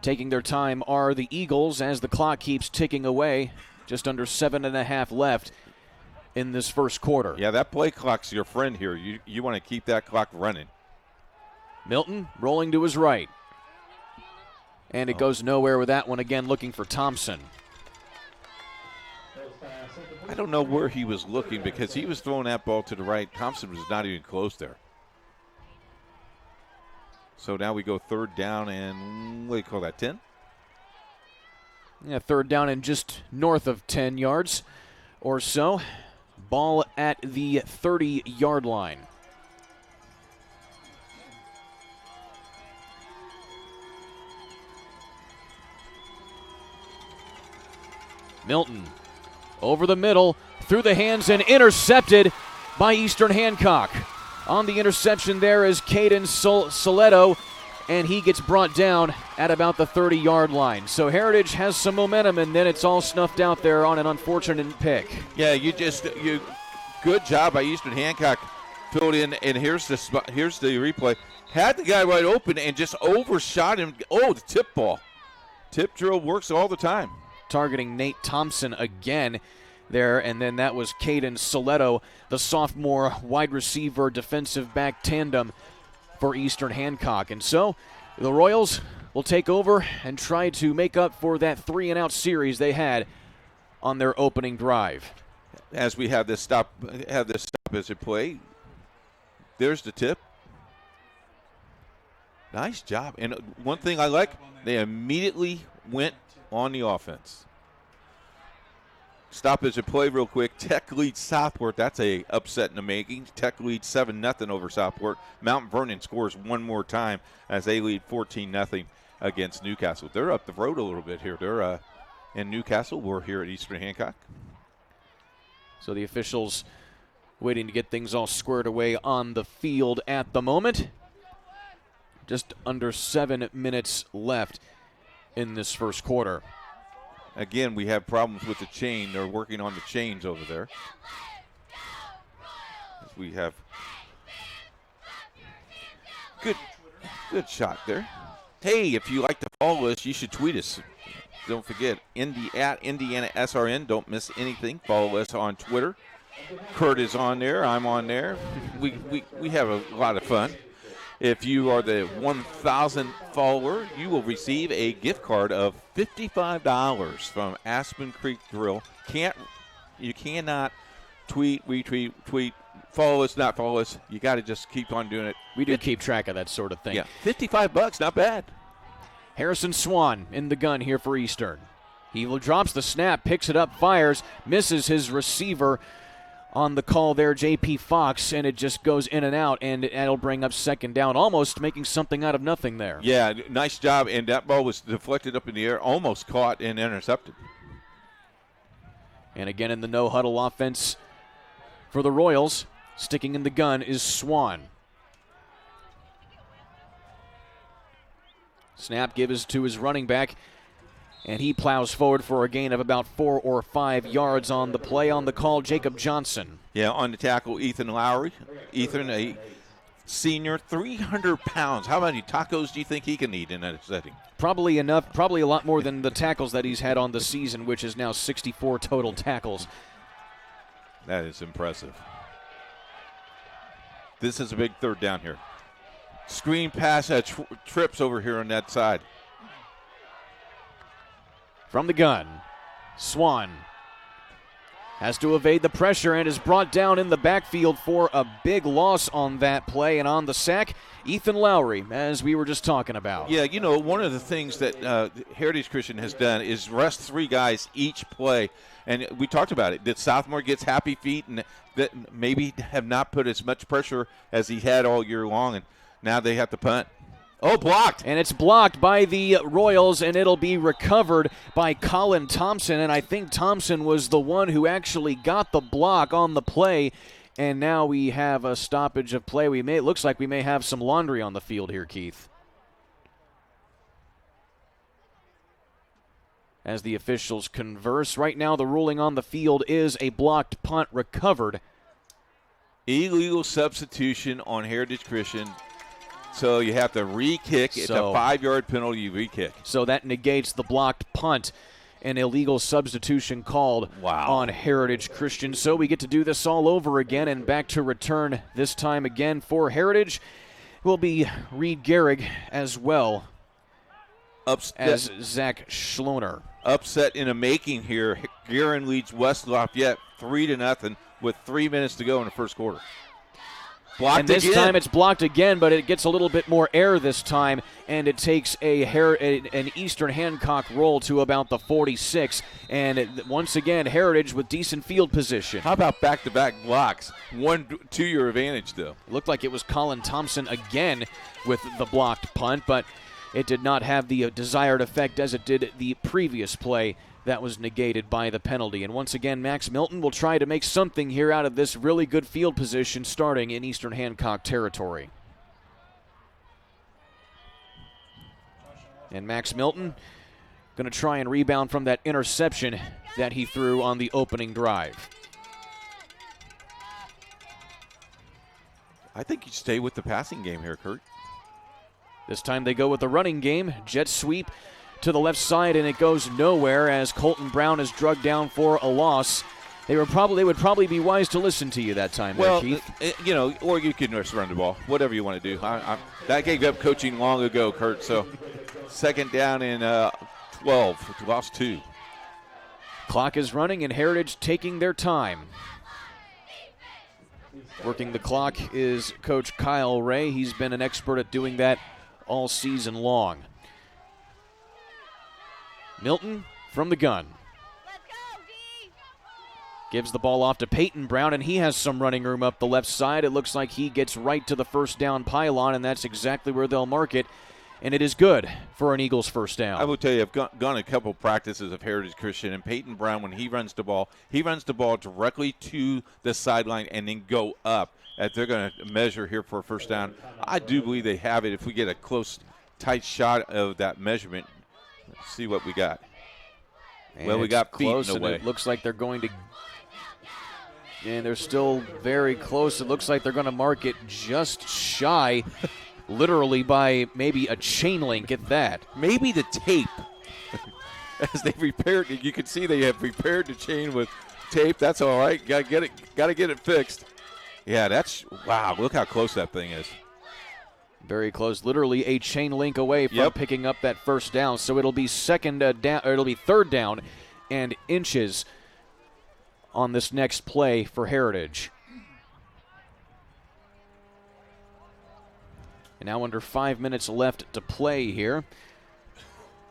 S2: Taking their time are the Eagles as the clock keeps ticking away. Just under 7.5 left in this first quarter.
S3: Yeah, that play clock's your friend here. You want to keep that clock running.
S2: Milton rolling to his right. And it goes nowhere with that one again, looking for Thompson.
S3: I don't know where he was looking because he was throwing that ball to the right. Thompson was not even close there. So now we go third down and what do you call that, 10?
S2: Yeah, third down and just north of 10 yards or so. Ball at the 30-yard line. Milton over the middle, through the hands and intercepted by Eastern Hancock. On the interception there is Caden Soletto, and he gets brought down at about the 30-yard line. So Heritage has some momentum, and then it's all snuffed out there on an unfortunate pick.
S3: Yeah, good job by Eastern Hancock. Filled in, and here's the replay. Had the guy wide open and just overshot him. Oh, the tip ball. Tip drill works all the time.
S2: Targeting Nate Thompson again there, and then that was Caden Soletto, the sophomore wide receiver defensive back tandem for Eastern Hancock. And so the Royals will take over and try to make up for that 3-and-out series they had on their opening drive.
S3: As we have this stop as a play, there's the tip. Nice job. And one thing I like, they immediately went on the offense. Stop as a play real quick. Tech leads Southport. That's a upset in the making. Tech leads 7-0 over Southport. Mount Vernon scores one more time as they lead 14-0 against Newcastle. They're up the road a little bit here. They're in Newcastle. We're here at Eastern Hancock.
S2: So the officials waiting to get things all squared away on the field at the moment. Just under 7 minutes left in this first quarter.
S3: Again, we have problems with the chain. They're working on the chains over there. We have good shot there. Hey, if you like to follow us, you should tweet us. Don't forget, at Indiana SRN. Don't miss anything. Follow us on Twitter. Kurt is on there. I'm on there. We have a lot of fun. If you are the 1,000th follower, you will receive a gift card of $55 from Aspen Creek Grill. You cannot tweet, retweet, tweet, follow us, not follow us. You got to just keep on doing it.
S2: We do keep track of that sort of thing.
S3: Yeah, $55, not bad.
S2: Harrison Swan in the gun here for Eastern. He drops the snap, picks it up, fires, misses his receiver on the call there, J.P. Fox, and it just goes in and out, and it'll bring up second down, almost making something out of nothing there.
S3: Yeah, nice job, and that ball was deflected up in the air, almost caught and intercepted.
S2: And again in the no-huddle offense for the Royals, sticking in the gun is Swan. Snap gives to his running back, and he plows forward for a gain of about 4 or 5 yards on the play. On the call, Jacob Johnson.
S3: Yeah, on the tackle, Ethan Lowry. Ethan, a senior, 300 pounds. How many tacos do you think he can eat in that setting?
S2: Probably enough, probably a lot more than the tackles that he's had on the season, which is now 64 total tackles.
S3: That is impressive. This is a big third down here. Screen pass trips over here on that side.
S2: From the gun, Swan has to evade the pressure and is brought down in the backfield for a big loss on that play. And on the sack, Ethan Lowry, as we were just talking about.
S3: Yeah, you know, one of the things that Heritage Christian has done is rest 3 guys each play. And we talked about it, that Sophomore gets happy feet and that maybe have not put as much pressure as he had all year long. And now they have to punt. Oh, blocked.
S2: And it's blocked by the Royals, and it'll be recovered by Colin Thompson. And I think Thompson was the one who actually got the block on the play. And now we have a stoppage of play. It looks like we may have some laundry on the field here, Keith. As the officials converse, right now the ruling on the field is a blocked punt recovered.
S3: Illegal substitution on Heritage Christian. So you have to re-kick. It's a 5-yard penalty, you re-kick.
S2: So that negates the blocked punt. An illegal substitution called on Heritage Christian. So we get to do this all over again, and back to return this time again for Heritage will be Reed Gehrig as well as Zach Schloner.
S3: Upset in a making here. Guerin leads West Lafayette 3-0 with 3 minutes to go in the first quarter. Blocked
S2: and this
S3: again.
S2: time it's blocked again, but it gets a little bit more air this time, and it takes an Eastern Hancock roll to about the 46. And once again, Heritage with decent field position.
S3: How about back-to-back blocks? 1 to your advantage, though.
S2: It looked like it was Colin Thompson again with the blocked punt, but it did not have the desired effect as it did the previous play. That was negated by the penalty. And once again, Max Milton will try to make something here out of this really good field position starting in Eastern Hancock territory. And Max Milton going to try and rebound from that interception that he threw on the opening drive.
S3: I think you stay with the passing game here, Kurt.
S2: This time they go with the running game. Jet sweep to the left side, and it goes nowhere as Colton Brown is drugged down for a loss. They would probably be wise to listen to you that time,
S3: well,
S2: there, Keith.
S3: Or you can just run the ball, whatever you want to do. That gave up coaching long ago, Kurt. So, second down in 12, lost 2.
S2: Clock is running, and Heritage taking their time. Working the clock is Coach Kyle Ray. He's been an expert at doing that all season long. Milton from the gun. Gives the ball off to Peyton Brown, and he has some running room up the left side. It looks like he gets right to the first down pylon, and that's exactly where they'll mark it. And it is good for an Eagles first down.
S3: I will tell you, I've gone a couple practices of Heritage Christian, and Peyton Brown, when he runs the ball directly to the sideline and then go up as they're going to measure here for a first down. I do believe they have it if we get a close, tight shot of that measurement. Let's see what we got.
S2: And
S3: well, we got
S2: close,
S3: feet in the way.
S2: It looks like they're going to, and they're still very close. It looks like they're going to mark it just shy, literally by maybe a chain link at that.
S3: Maybe the tape. As they repaired it, you can see they have repaired the chain with tape. That's all right. Got to get it fixed. Yeah, wow. Look how close that thing is.
S2: Very close, literally a chain link away from picking up that first down. So it'll be third down and inches on this next play for Heritage. And now under 5 minutes left to play here.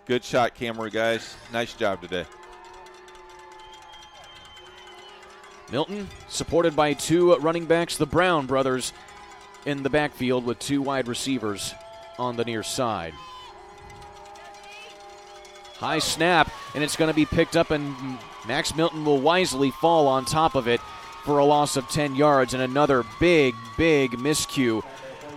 S3: Good shot, camera guys. Nice job today.
S2: Milton, supported by 2 running backs, the Brown brothers, in the backfield with 2 wide receivers on the near side. High snap, and it's going to be picked up, and Max Milton will wisely fall on top of it for a loss of 10 yards, and another big miscue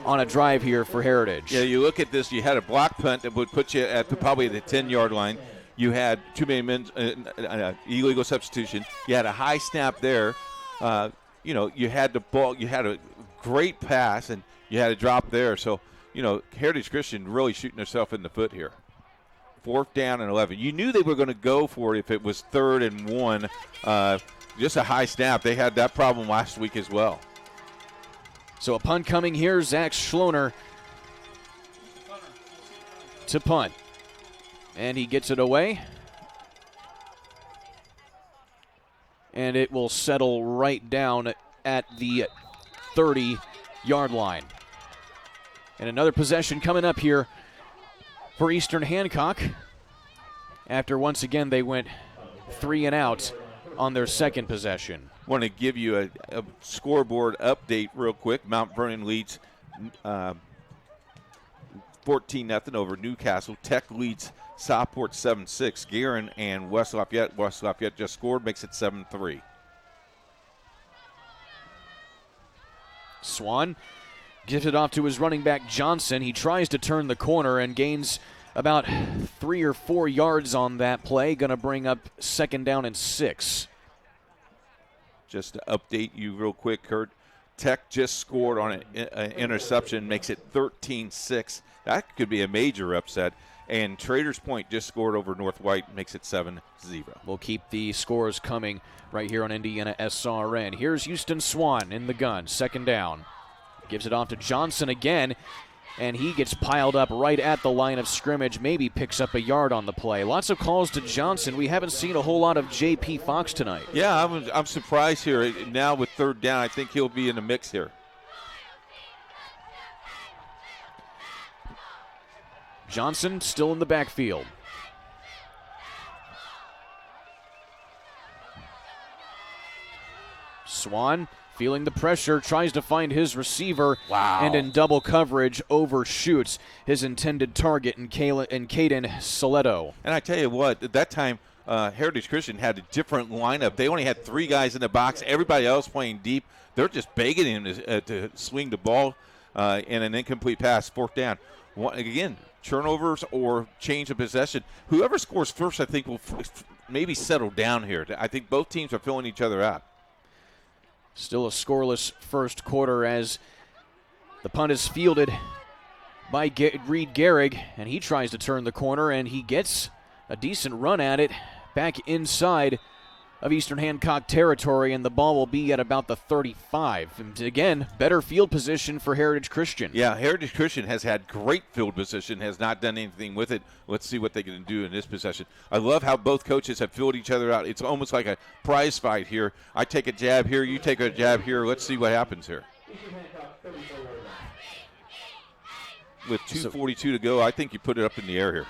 S2: on a drive here for Heritage.
S3: Yeah, you look at this, you had a block punt that would put you at probably the 10-yard line. You had too many men, illegal substitution. You had a high snap there. You had the ball, you had a great pass, and you had a drop there. So, Heritage Christian really shooting herself in the foot here. 4th down and 11. You knew they were going to go for it if it was 3rd and 1. Just a high snap. They had that problem last week as well.
S2: So a punt coming here. Zach Schloner to punt. And he gets it away. And it will settle right down at the 30-yard line. And another possession coming up here for Eastern Hancock after once again they went 3 and out on their second possession.
S3: Want to give you a scoreboard update real quick. Mount Vernon leads 14-0 over Newcastle. Tech leads Southport 7-6. Guerin and West Lafayette. West Lafayette just scored, makes it 7-3.
S2: Swan gives it off to his running back Johnson. He tries to turn the corner and gains about 3 or 4 yards on that play. Going to bring up 2nd down and 6.
S3: Just to update you real quick, Kurt, Tech just scored on an interception, makes it 13-6. That could be a major upset. And Traders Point just scored over North White, makes it 7-0.
S2: We'll keep the scores coming right here on Indiana SRN. Here's Houston Swan in the gun, 2nd down. Gives it off to Johnson again, and he gets piled up right at the line of scrimmage, maybe picks up a yard on the play. Lots of calls to Johnson. We haven't seen a whole lot of J.P. Fox tonight.
S3: Yeah, I'm surprised here. Now with 3rd down, I think he'll be in the mix here.
S2: Johnson still in the backfield. Swan feeling the pressure, tries to find his receiver, and in double coverage overshoots his intended target in Caden Soletto.
S3: And I tell you what, at that time, Heritage Christian had a different lineup. They only had 3 guys in the box. Everybody else playing deep. They're just begging him to swing the ball in an incomplete pass, 4th down. Again, turnovers or change of possession. Whoever scores first, I think, will maybe settle down here. I think both teams are filling each other out.
S2: Still a scoreless first quarter as the punt is fielded by Reed Gehrig, and he tries to turn the corner, and he gets a decent run at it back inside of Eastern Hancock territory, and the ball will be at about the 35. And again, better field position for Heritage Christian.
S3: Yeah, Heritage Christian has had great field position, has not done anything with it. Let's see what they can do in this possession. I love how both coaches have filled each other out. It's almost like a prize fight here. I take a jab here, you take a jab here. Let's see what happens here. With 2:42 to go, I think you put it up in the air here.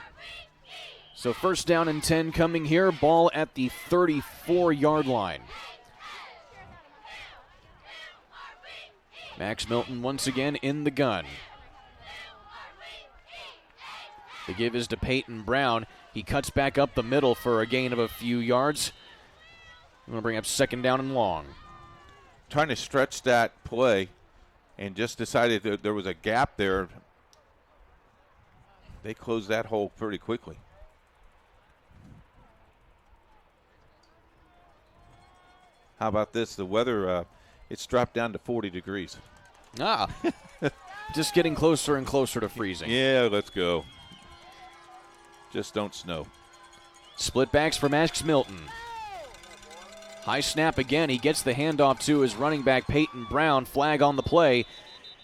S2: So 1st down and 10 coming here. Ball at the 34-yard line. Max Milton once again in the gun. The give is to Peyton Brown. He cuts back up the middle for a gain of a few yards. I'm going to bring up 2nd down and long.
S3: Trying to stretch that play and just decided that there was a gap there. They closed that hole pretty quickly. How about this? The weather, it's dropped down to 40 degrees.
S2: Just getting closer and closer to freezing.
S3: Yeah, let's go. Just don't snow.
S2: Split backs for Max Milton. High snap again. He gets the handoff to his running back, Peyton Brown. Flag on the play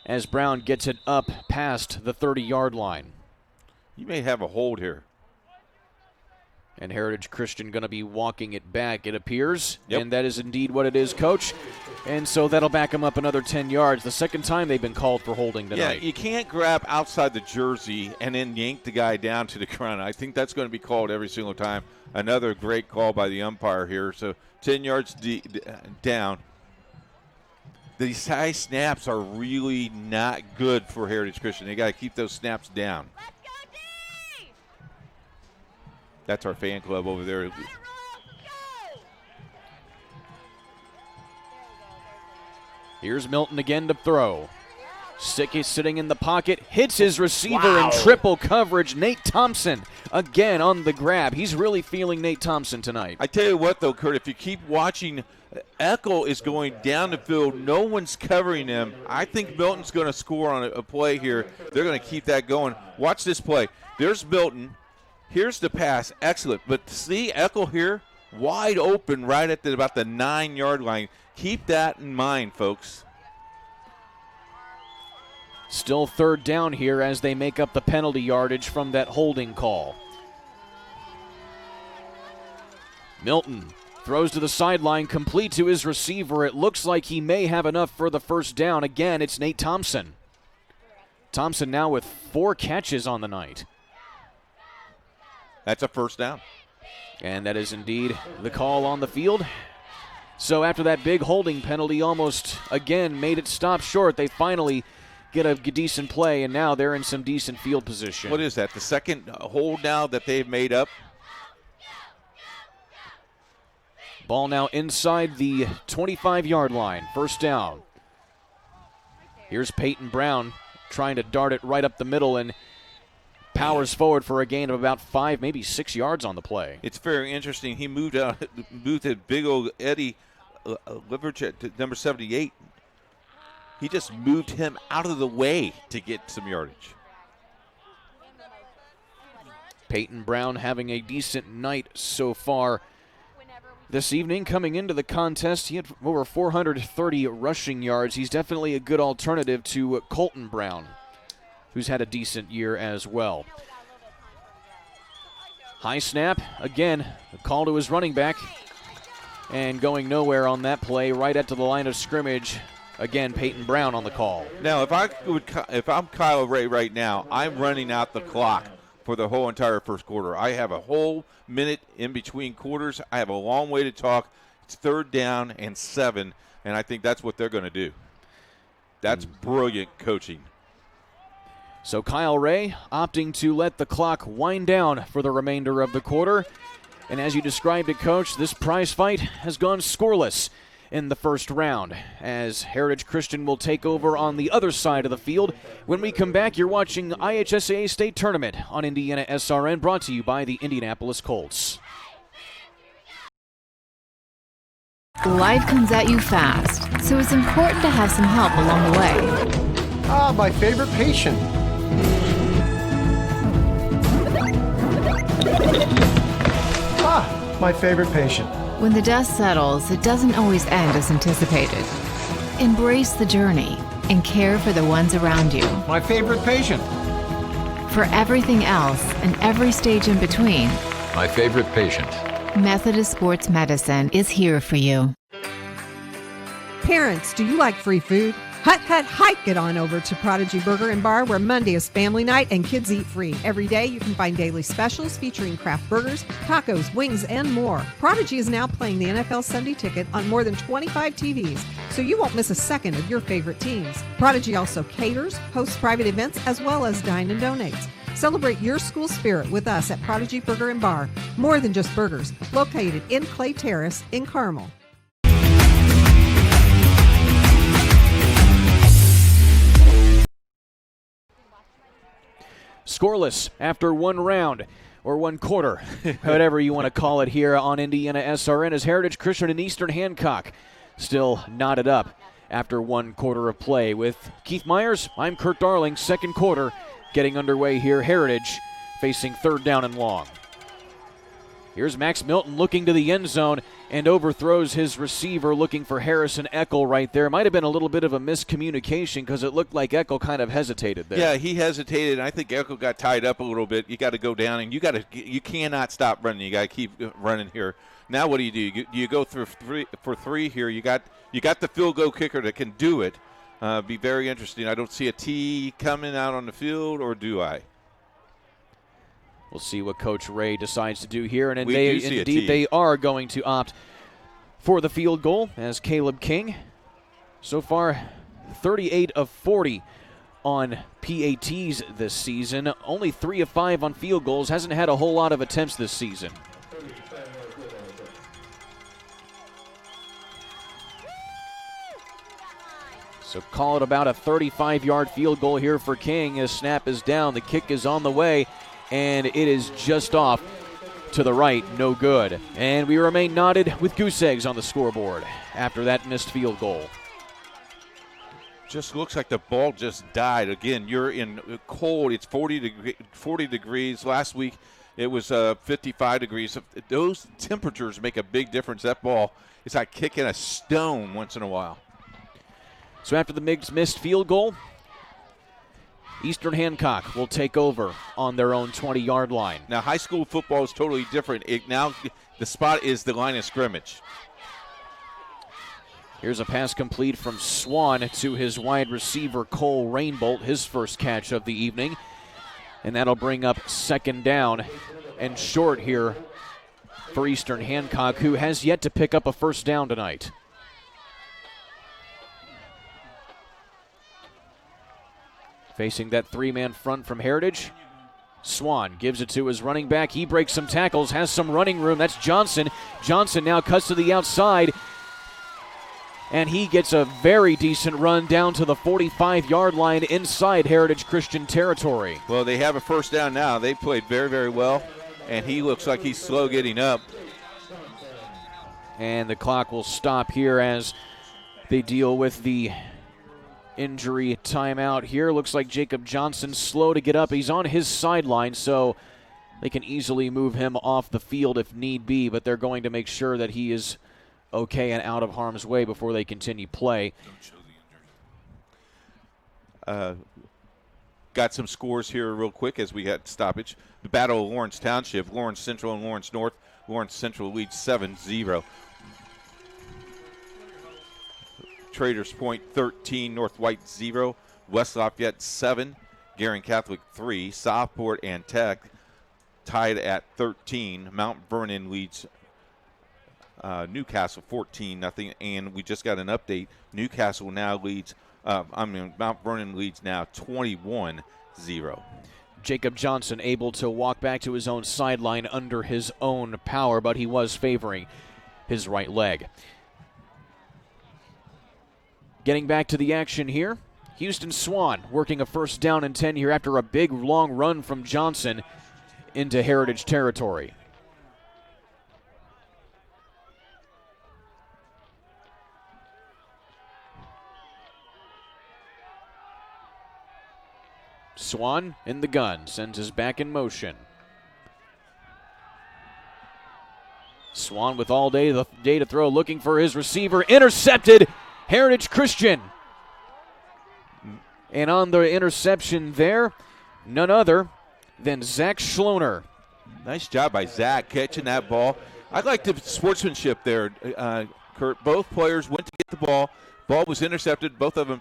S2: as Brown gets it up past the 30-yard line.
S3: You may have a hold here.
S2: And Heritage Christian going to be walking it back, it appears.
S3: Yep.
S2: And that is indeed what it is, Coach. And so that'll back him up another 10 yards. The second time they've been called for holding tonight.
S3: Yeah, you can't grab outside the jersey and then yank the guy down to the ground. I think that's going to be called every single time. Another great call by the umpire here. So 10 yards down. These high snaps are really not good for Heritage Christian. They got to keep those snaps down. That's our fan club over there.
S2: Here's Milton again to throw. Sick is sitting in the pocket, hits his receiver in triple coverage. Nate Thompson again on the grab. He's really feeling Nate Thompson tonight.
S3: I tell you what, though, Kurt, if you keep watching, Eckel is going down the field. No one's covering him. I think Milton's going to score on a play here. They're going to keep that going. Watch this play. There's Milton. Here's the pass. Excellent. But see Eckel here? Wide open right at about the 9-yard line. Keep that in mind, folks.
S2: Still 3rd down here as they make up the penalty yardage from that holding call. Milton throws to the sideline, complete to his receiver. It looks like he may have enough for the 1st down. Again, it's Nate Thompson. Thompson now with 4 catches on the night.
S3: That's a 1st down.
S2: And that is indeed the call on the field. So after that big holding penalty almost again made it stop short, they finally get a decent play, and now they're in some decent field position.
S3: What is that, the second hold now that they've made up?
S2: Ball now inside the 25-yard line. First down. Here's Peyton Brown trying to dart it right up the middle and powers forward for a gain of about 5, maybe 6 yards on the play.
S3: It's very interesting. He moved at big old Eddie Liverchett to number 78. He just moved him out of the way to get some yardage.
S2: Peyton Brown having a decent night so far this evening. Coming into the contest, he had over 430 rushing yards. He's definitely a good alternative to Colton Brown, who's had a decent year as well. High snap, again, a call to his running back, and going nowhere on that play, right at to the line of scrimmage. Again, Peyton Brown on the call.
S3: Now, if I'm Kyle Ray right now, I'm running out the clock for the whole entire first quarter. I have a whole minute in between quarters. I have a long way to talk. It's 3rd down and 7, and I think that's what they're going to do. That's brilliant coaching.
S2: So Kyle Ray opting to let the clock wind down for the remainder of the quarter. And as you described it, Coach, this prize fight has gone scoreless in the first round, as Heritage Christian will take over on the other side of the field. When we come back, you're watching IHSAA State Tournament on Indiana SRN, brought to you by the Indianapolis Colts.
S12: Life comes at you fast, so it's important to have some help along the way.
S13: Ah, my favorite patient. Ah, my favorite patient.
S12: When the dust settles, it doesn't always end as anticipated. Embrace the journey and care for the ones around you.
S13: My favorite patient.
S12: For everything else and every stage in between,
S14: my favorite patient.
S12: Methodist Sports Medicine is here for you.
S1: Parents, do you like free food? Hike it on over to Prodigy Burger and Bar, where Monday is family night and kids eat free. Every day you can find daily specials featuring craft burgers, tacos, wings, and more. Prodigy is now playing the NFL Sunday Ticket on more than 25 TVs, so you won't miss a second of your favorite teams. Prodigy also caters, hosts private events, as well as dine and donates. Celebrate your school spirit with us at Prodigy Burger and Bar. More than just burgers, located in Clay Terrace in Carmel.
S2: Scoreless after one round, or one quarter, whatever you want to call it here on Indiana SRN, as Heritage Christian and Eastern Hancock still knotted up after one quarter of play. With Keith Myers, I'm Kurt Darling. Second quarter getting underway here. Heritage facing 3rd down and long. Here's Max Milton looking to the end zone and overthrows his receiver, looking for Harrison Eckel right there. Might have been a little bit of a miscommunication because it looked like Eckel kind of hesitated there.
S3: Yeah, he hesitated, and I think Eckel got tied up a little bit. You got to go down, and you cannot stop running. You got to keep running here. Now what do? You go through for three here. You got the field goal kicker that can do it. Be very interesting. I don't see a T coming out on the field, or do I?
S2: We'll see what Coach Ray decides to do here, and indeed they are going to opt for the field goal, as Caleb King, so far 38 of 40 on PATs this season, only 3 of 5 on field goals, hasn't had a whole lot of attempts this season. So call it about a 35-yard field goal here for King. His snap is down, the kick is on the way, and it is just off to the right, no good. And we remain knotted with goose eggs on the scoreboard after that missed field goal.
S3: Just looks like the ball just died. Again, you're in cold. It's 40 degrees. Last week it was 55 degrees. Those temperatures make a big difference. That ball is like kicking a stone once in a while.
S2: So after the missed field goal, Eastern Hancock will take over on their own 20-yard line.
S3: Now, high school football is totally different. Now the spot is the line of scrimmage.
S2: Here's a pass complete from Swan to his wide receiver, Cole Rainbolt, his first catch of the evening. And that'll bring up 2nd down and short here for Eastern Hancock, who has yet to pick up a first down tonight. Facing that three-man front from Heritage. Swan gives it to his running back. He breaks some tackles, has some running room. That's Johnson. Johnson now cuts to the outside. And he gets a very decent run down to the 45-yard line inside Heritage Christian territory.
S3: Well, they have a first down now. They played very, very well, and he looks like he's slow getting up.
S2: And the clock will stop here as they deal with the injury timeout here. Looks like Jacob Johnson slow to get up. He's on his sideline, so they can easily move him off the field if need be, but they're going to make sure that he is okay and out of harm's way before they continue play.
S3: Got some scores here real quick as we had stoppage. The Battle of Lawrence Township, Lawrence Central and Lawrence North. Lawrence Central leads 7-0. Traders Point 13, North White 0, West Lafayette 7, Garin Catholic 3, Southport and Tech tied at 13. Mount Vernon leads Newcastle 14-0, and we just got an update. Newcastle now leads, Mount Vernon leads now 21-0.
S2: Jacob Johnson able to walk back to his own sideline under his own power, but he was favoring his right leg. Getting back to the action here, Houston Swan working a first down and 10 here after a big long run from Johnson into Heritage territory. Swan in the gun, sends his back in motion. Swan with all day to throw, looking for his receiver, intercepted. Heritage Christian. And on the interception there, none other than Zach Schloner.
S3: Nice job by Zach catching that ball. I like the sportsmanship there, Kurt. Both players went to get the ball. Ball was intercepted. Both of them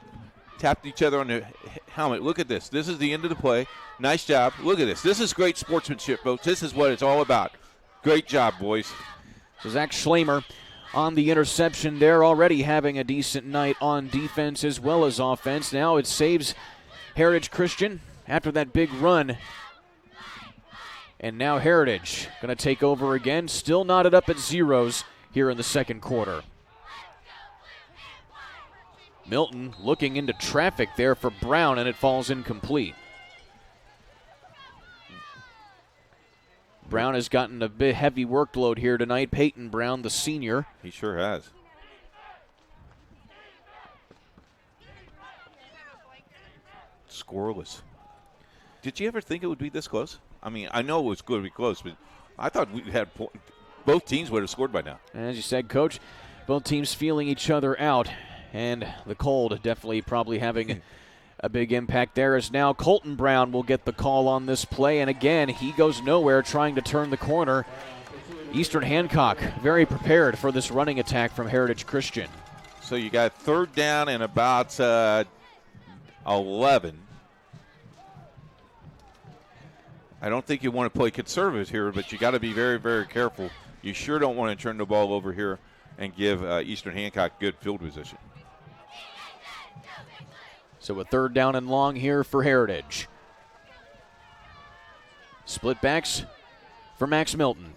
S3: tapped each other on the helmet. Look at this. This is the end of the play. Nice job. Look at this. This is great sportsmanship, folks. This is what it's all about. Great job, boys.
S2: So Zach Schloner on the interception there, already having a decent night on defense as well as offense. Now it saves Heritage Christian after that big run. And now Heritage going to take over again, still knotted up at zeros here in the second quarter. Milton looking into traffic there for Brown, and it falls incomplete. Brown has gotten a bit heavy workload here tonight. Peyton Brown, the senior.
S3: He sure has. Scoreless. Did you ever think it would be this close? I mean, I know it was going to be close, but I thought we had both teams would have scored by now.
S2: As you said, Coach, both teams feeling each other out, and the cold definitely probably having a big impact there, as now Colton Brown will get the call on this play, and again, he goes nowhere trying to turn the corner. Eastern Hancock very prepared for this running attack from Heritage Christian.
S3: So you got third down and about 11. I don't think you want to play conservative here, but you got to be very, very careful. You sure don't want to turn the ball over here and give Eastern Hancock good field position.
S2: So a third down and long here for Heritage. Split backs for Max Milton.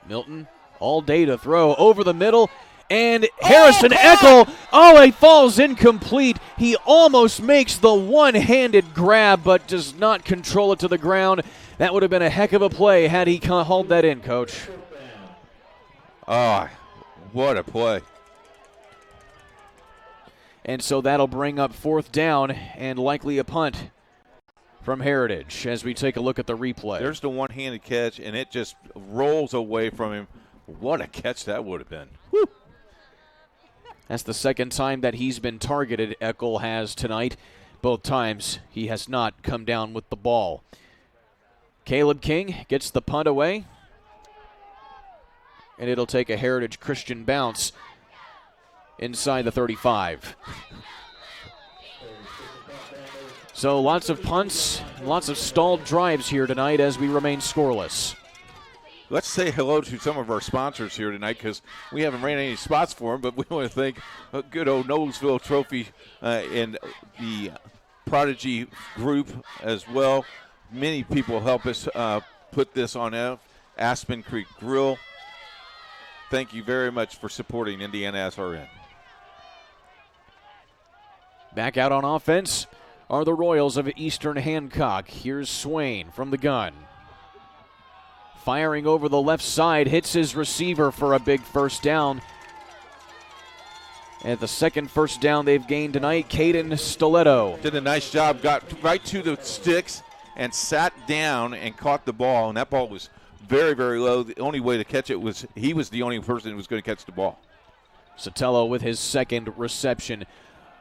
S2: Milton all day to throw over the middle. And Harrison Eckel, he falls incomplete. He almost makes the one-handed grab, but does not control it to the ground. That would have been a heck of a play had he hauled that in, Coach.
S3: Oh, what a play.
S2: And so that'll bring up fourth down and likely a punt from Heritage as we take a look at the replay.
S3: There's the one-handed catch, and it just rolls away from him. What a catch that would have been. Woo.
S2: That's the second time that he's been targeted, Eckel has tonight. Both times he has not come down with the ball. Caleb King gets the punt away, and it'll take a Heritage Christian bounce inside the 35. So lots of punts, lots of stalled drives here tonight as we remain scoreless.
S3: let's say hello to some of our sponsors here tonight because we haven't ran any spots for them, but we want to thank good old Noblesville Trophy and the Prodigy Group as well. Many people help us put this on Aspen Creek Grill. Thank you very much for supporting Indiana SRN.
S2: Back out on offense are the Royals of Eastern Hancock. Here's Swain from the gun. Firing over the left side, hits his receiver for a big first down. And the second first down they've gained tonight, Caden Stiletto.
S3: Did a nice job, got right to the sticks and sat down and caught the ball. And that ball was very, very low. The only way to catch it was he was the only person who was going to catch the ball.
S2: Sotelo with his second reception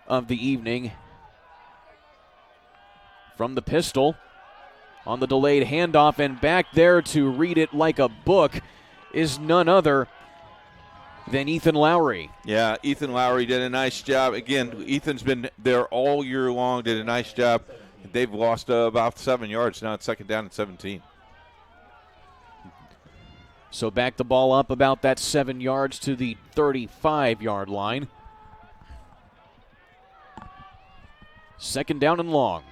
S2: of the evening. From the pistol on the delayed handoff, and back there to read it like a book is none other than Ethan Lowry.
S3: Yeah, Ethan Lowry did a nice job. Again, Ethan's been there all year long, did a nice job. They've lost about 7 yards. Now it's second down and 17.
S2: So back the ball up about that 7 yards to the 35-yard line. Second down and long.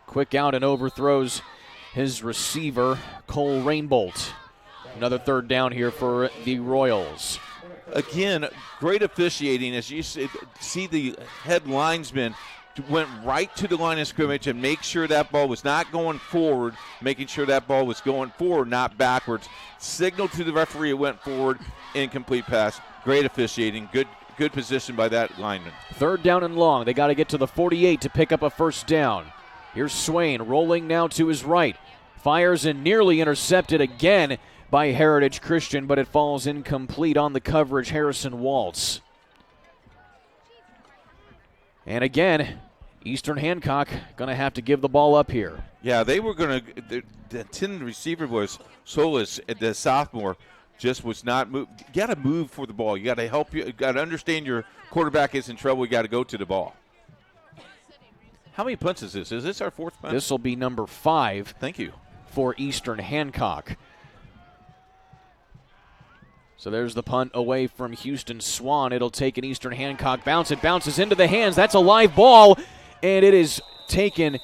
S2: Quick out and overthrows his receiver, Cole Rainbolt. Another third down here for the Royals.
S3: Again, great officiating as you see the head linesman went right to the line of scrimmage and make sure that ball was not going forward, making sure that ball was going forward, not backwards. Signal to the referee it went forward, incomplete pass. Great officiating, good position by that lineman.
S2: Third down and long. They got to get to the 48 to pick up a first down. Here's Swain rolling now to his right. Fires and nearly intercepted again by Heritage Christian, but it falls incomplete on the coverage. Harrison Waltz. And again, Eastern Hancock going to have to give the ball up here.
S3: Yeah, they were going to. The intended receiver was Solis, the sophomore, just was not move. You got to move for the ball. You got to help. You got to understand your quarterback is in trouble. You got to go to the ball. How many punts is this? Is this our fourth punt?
S2: This will be number 5.
S3: Thank you.
S2: For Eastern Hancock. So there's the punt away from Houston Swan. It'll take an Eastern Hancock bounce. It bounces into the hands. That's a live ball, and it is taken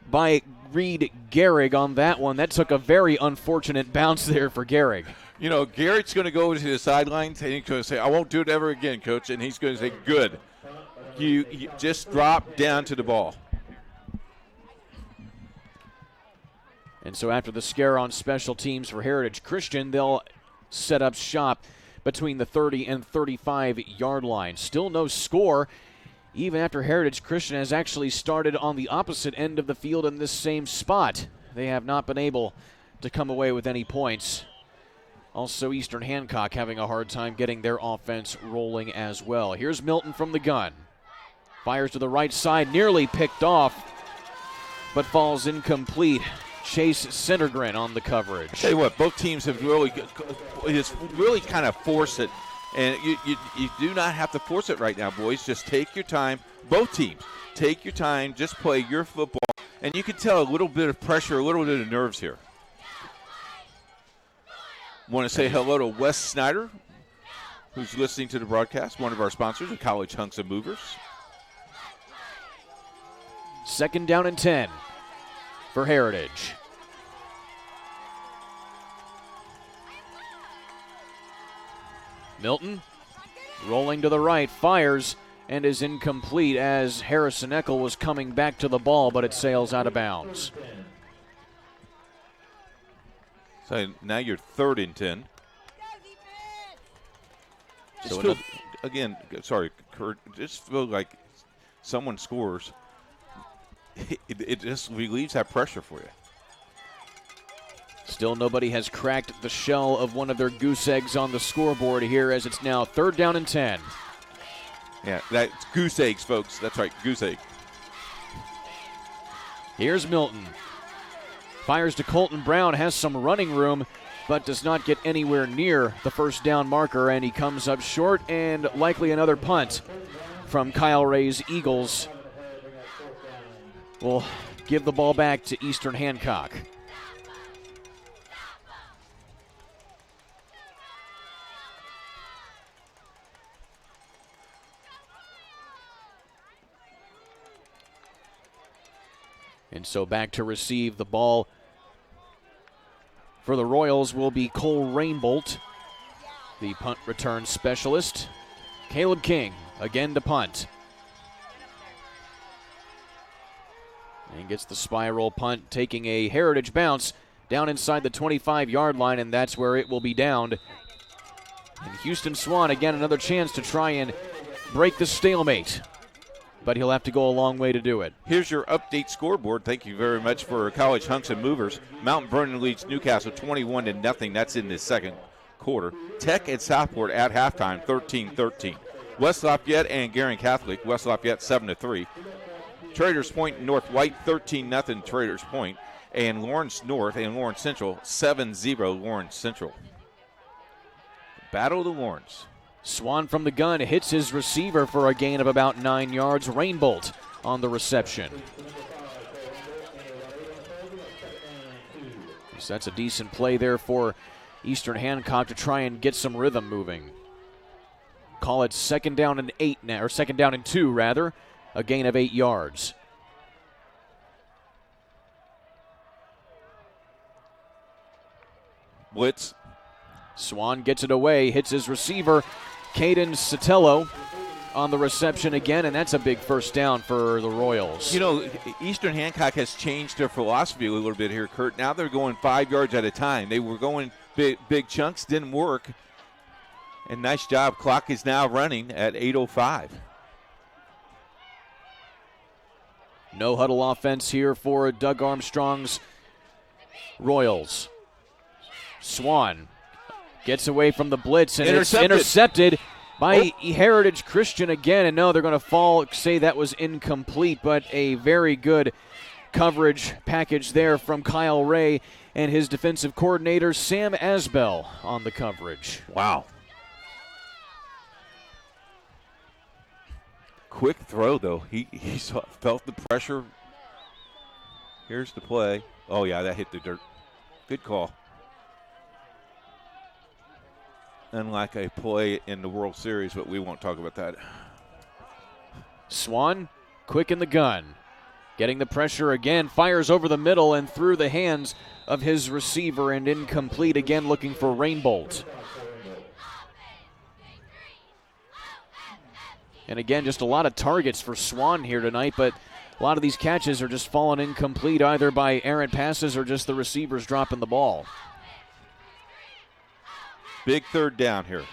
S2: by Reed Gehrig on that one. That took a very unfortunate bounce there for Gehrig.
S3: You know, Garrett's going to go to the sidelines, and he's going to say, I won't do it ever again, Coach, and he's going to say, good. You just drop down to the ball.
S2: And so after the scare on special teams for Heritage Christian, they'll set up shop between the 30 and 35-yard line. Still no score, even after Heritage Christian has actually started on the opposite end of the field in this same spot. They have not been able to come away with any points. Also, Eastern Hancock having a hard time getting their offense rolling as well. Here's Milton from the gun. Fires to the right side, nearly picked off, but falls incomplete. Chase Centergren on the coverage.
S3: Tell you what, both teams have really kind of forced it, and you do not have to force it right now, boys. Just take your time. Both teams, take your time. Just play your football, and you can tell a little bit of pressure, a little bit of nerves here. Want to say hello to Wes Snyder, who's listening to the broadcast, one of our sponsors, the College Hunks and Movers.
S2: Second down and 10 for Heritage. Milton rolling to the right, fires, and is incomplete as Harrison Eckel was coming back to the ball, but it sails out of bounds.
S3: So now you're 3rd and 10. Just feel, again, sorry, Kurt, just feel like someone scores. It just relieves that pressure for you.
S2: Still nobody has cracked the shell of one of their goose eggs on the scoreboard here as it's now 3rd down and 10.
S3: Yeah, that's goose eggs, folks. That's right, goose egg.
S2: Here's Milton. Fires to Colton Brown, has some running room, but does not get anywhere near the first down marker, and he comes up short, and likely another punt from Kyle Ray's Eagles will give the ball back to Eastern Hancock. And so back to receive the ball for the Royals will be Cole Rainbolt, the punt return specialist. Caleb King again to punt. And gets the spiral punt, taking a Heritage bounce down inside the 25-yard line, and that's where it will be downed. And Houston Swan, again, another chance to try and break the stalemate. But he'll have to go a long way to do it.
S3: Here's your update scoreboard. Thank you very much for College Hunks and Movers. Mount Vernon leads Newcastle 21-0. That's in the second quarter. Tech and Southport at halftime, 13-13. West Lafayette and Guerin Catholic. West Lafayette 7-3. Traders Point and North White 13-0 Traders Point. And Lawrence North and Lawrence Central 7-0 Lawrence Central. Battle of the Lawrence.
S2: Swan from the gun hits his receiver for a gain of about 9 yards. Rainbolt on the reception. So that's a decent play there for Eastern Hancock to try and get some rhythm moving. Call it second down and 8 now, or second down and 2 rather. A gain of 8 yards.
S3: Blitz.
S2: Swan gets it away, hits his receiver, Caden Sotelo, on the reception again, and that's a big first down for the Royals.
S3: You know, Eastern Hancock has changed their philosophy a little bit here, Kurt. Now they're going 5 yards at a time. They were going big chunks, didn't work. And nice job. Clock is now running at 8:05.
S2: No huddle offense here for Doug Armstrong's Royals. Swan gets away from the blitz, and it's intercepted by Heritage Christian again. And no, they're going to say that was incomplete, but a very good coverage package there from Kyle Ray and his defensive coordinator, Sam Asbell, on the coverage.
S3: Wow. Quick throw, though. He felt the pressure. Here's the play. Oh, yeah, that hit the dirt. Good call. Unlike a play in the World Series, but we won't talk about that.
S2: Swan, quick in the gun. Getting the pressure again, fires over the middle and through the hands of his receiver and incomplete again, looking for Rainbolt. And again, just a lot of targets for Swan here tonight, but a lot of these catches are just falling incomplete either by errant passes or just the receivers dropping the ball.
S3: Big third down here.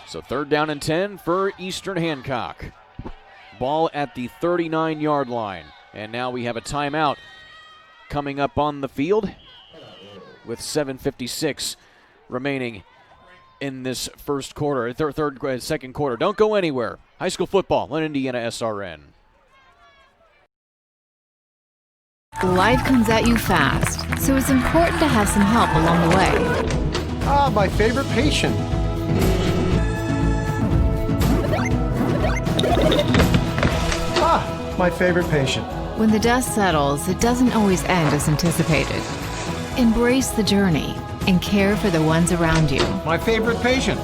S2: So third down and 10 for Eastern Hancock. Ball at the 39-yard line. And now we have a timeout coming up on the field with 7:56 remaining in this first quarter, second quarter. Don't go anywhere. High school football on Indiana SRN.
S12: Life comes at you fast, so it's important to have some help along the way.
S13: Ah, my favorite patient. Ah, my favorite patient.
S12: When the dust settles, it doesn't always end as anticipated. Embrace the journey and care for the ones around you.
S13: My favorite patient.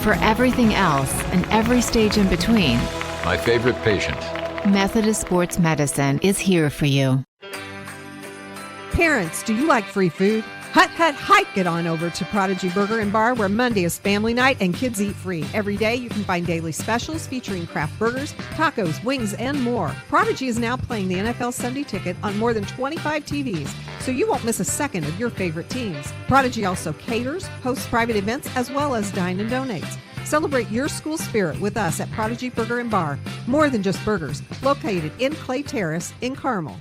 S12: For everything else and every stage in between,
S14: my favorite patient.
S12: Methodist Sports Medicine is here for you.
S1: Parents, do you like free food? Hike it on over to Prodigy Burger and Bar, where Monday is family night and kids eat free. Every day you can find daily specials featuring craft burgers, tacos, wings, and more. Prodigy is now playing the NFL Sunday Ticket on more than 25 TVs, so you won't miss a second of your favorite teams. Prodigy also caters, hosts private events, as well as dine and donates. Celebrate your school spirit with us at Prodigy Burger and Bar. More than just burgers. Located in Clay Terrace in Carmel.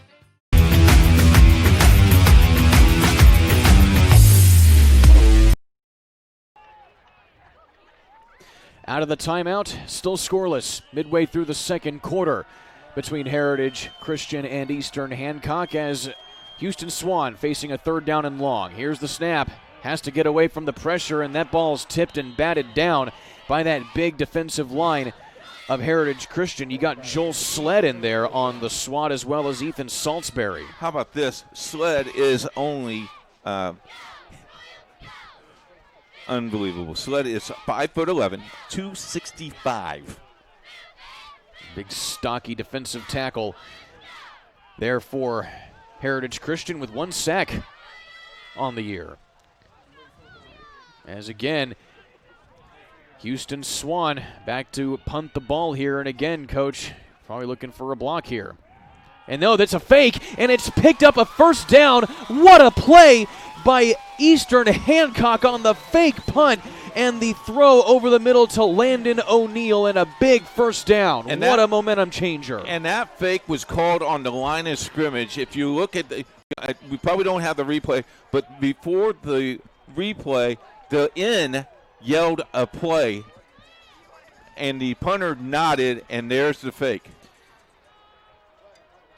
S2: Out of the timeout, still scoreless midway through the second quarter between Heritage Christian and Eastern Hancock as Houston Swan facing a third down and long. Here's the snap. Has to get away from the pressure, and that ball's tipped and batted down by that big defensive line of Heritage Christian. You got Joel Sled in there on the SWAT as well as Ethan Saltzberry.
S3: How about this? Sled is only unbelievable. Sled is 5'11", 265.
S2: Big stocky defensive tackle there for Heritage Christian with 1 sack on the year. As again, Houston Swan back to punt the ball here. And again, Coach, probably looking for a block here. And no, that's a fake, and it's picked up a first down. What a play by Eastern Hancock on the fake punt and the throw over the middle to Landon O'Neill and a big first down. And what a momentum changer.
S3: And that fake was called on the line of scrimmage. If you look at we probably don't have the replay, but before the replay, the end yelled a play, and the punter nodded, and there's the fake.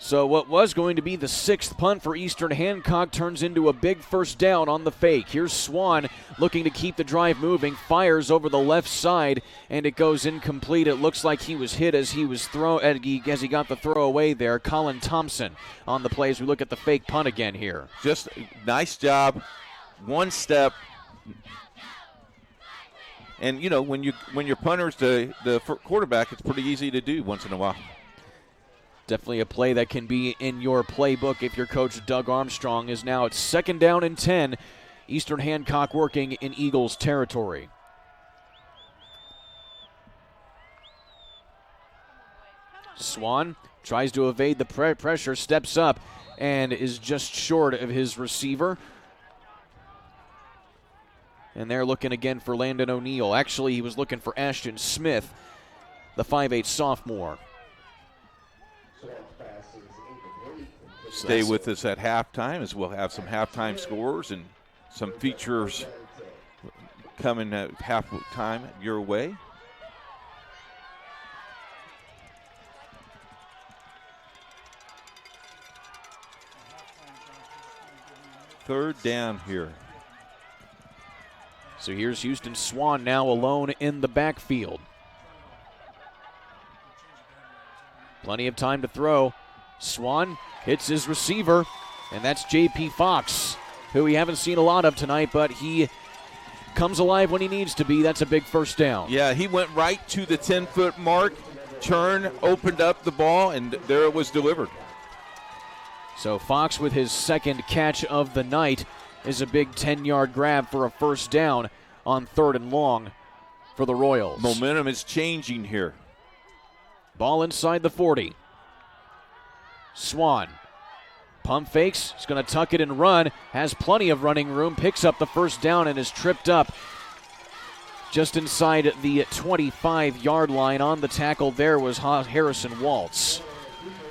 S2: So what was going to be the 6th punt for Eastern Hancock turns into a big first down on the fake. Here's Swan looking to keep the drive moving, fires over the left side, and it goes incomplete. It looks like he was hit as he got the throw away there. Colin Thompson on the play as we look at the fake punt again here.
S3: Just nice job, 1 step. And, you know, when your punter's the quarterback, it's pretty easy to do once in a while.
S2: Definitely a play that can be in your playbook if your coach Doug Armstrong is now at 2nd down and 10. Eastern Hancock working in Eagles territory. Swan tries to evade the pressure, steps up, and is just short of his receiver. And they're looking again for Landon O'Neill. Actually, he was looking for Ashton Smith, the 5'8 sophomore.
S3: Stay with us at halftime as we'll have some halftime scores and some features coming at halftime your way. Third down here.
S2: So here's Houston Swan now alone in the backfield. Plenty of time to throw. Swan hits his receiver, and that's J.P. Fox, who we haven't seen a lot of tonight, but he comes alive when he needs to be. That's a big first down.
S3: Yeah, he went right to the 10-foot mark, turned, opened up the ball, and there it was delivered.
S2: So Fox with his 2nd catch of the night is a big 10-yard grab for a first down on 3rd and long for the Royals.
S3: Momentum is changing here.
S2: Ball inside the 40. Swan. Pump fakes. He's going to tuck it and run. Has plenty of running room. Picks up the first down and is tripped up just inside the 25-yard line. On the tackle there was Harrison Waltz.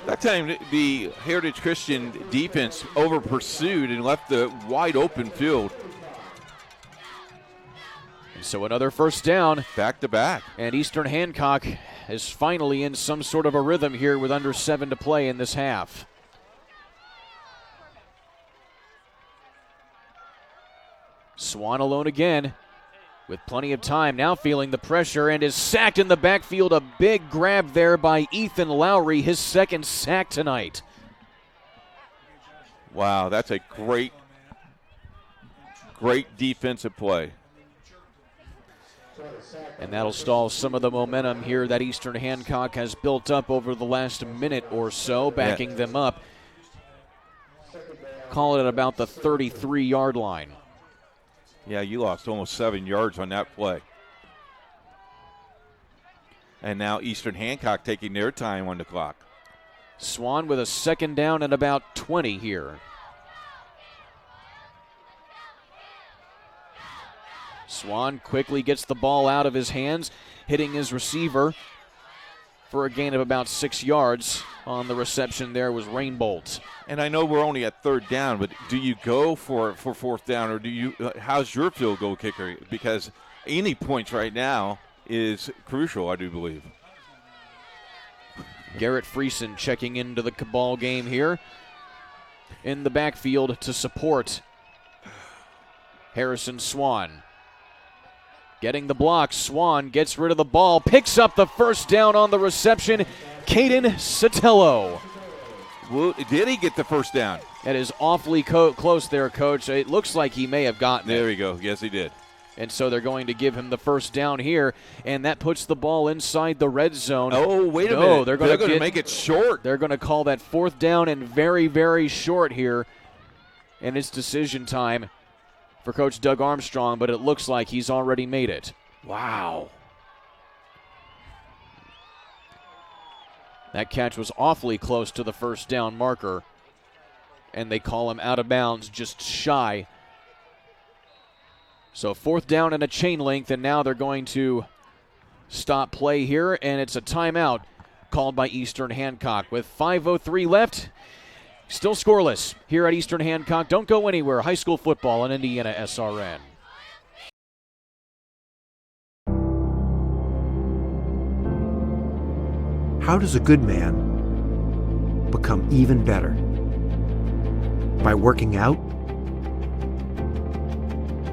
S3: That time the Heritage Christian defense over-pursued and left the wide open field.
S2: And so another first down.
S3: Back to back.
S2: And Eastern Hancock is finally in some sort of a rhythm here with under 7 to play in this half. Swan alone again with plenty of time, now feeling the pressure and is sacked in the backfield. A big grab there by Ethan Lowry, his 2nd sack tonight.
S3: Wow, that's a great defensive play.
S2: And that'll stall some of the momentum here that Eastern Hancock has built up over the last minute or so, backing them up. Call it at about the 33-yard line.
S3: Yeah, you lost almost 7 yards on that play. And now Eastern Hancock taking their time on the clock.
S2: Swan with a 2nd down and about 20 here. Swan quickly gets the ball out of his hands, hitting his receiver for a gain of about 6 yards. On the reception there was Rainbolt.
S3: And I know we're only at 3rd down, but do you go for 4th down, or do you? How's your field goal kicker? Because any points right now is crucial, I do believe.
S2: Garrett Friesen checking into the ball game here in the backfield to support Harrison Swan. getting the block. Swan gets rid of the ball, picks up the first down on the reception. Caden Sotelo.
S3: Did he get the first down?
S2: That is awfully close there, Coach. It looks like he may have gotten it.
S3: There we go. Yes, he did.
S2: And so they're going to give him the first down here, and that puts the ball inside the red zone.
S3: Oh, wait a minute.
S2: They're going to
S3: make it short.
S2: They're going to call that fourth down and very, very short here. And it's decision time for Coach Doug Armstrong, but it looks like he's already made it. Wow. That catch was awfully close to the first down marker, and they call him out of bounds just shy. So fourth down and a chain length, and now they're going to stop play here, and it's a timeout called by Eastern Hancock. With 5:03 left, still scoreless here at Eastern Hancock. Don't go anywhere. High school football on Indiana SRN.
S14: How does a good man become even better? By working out?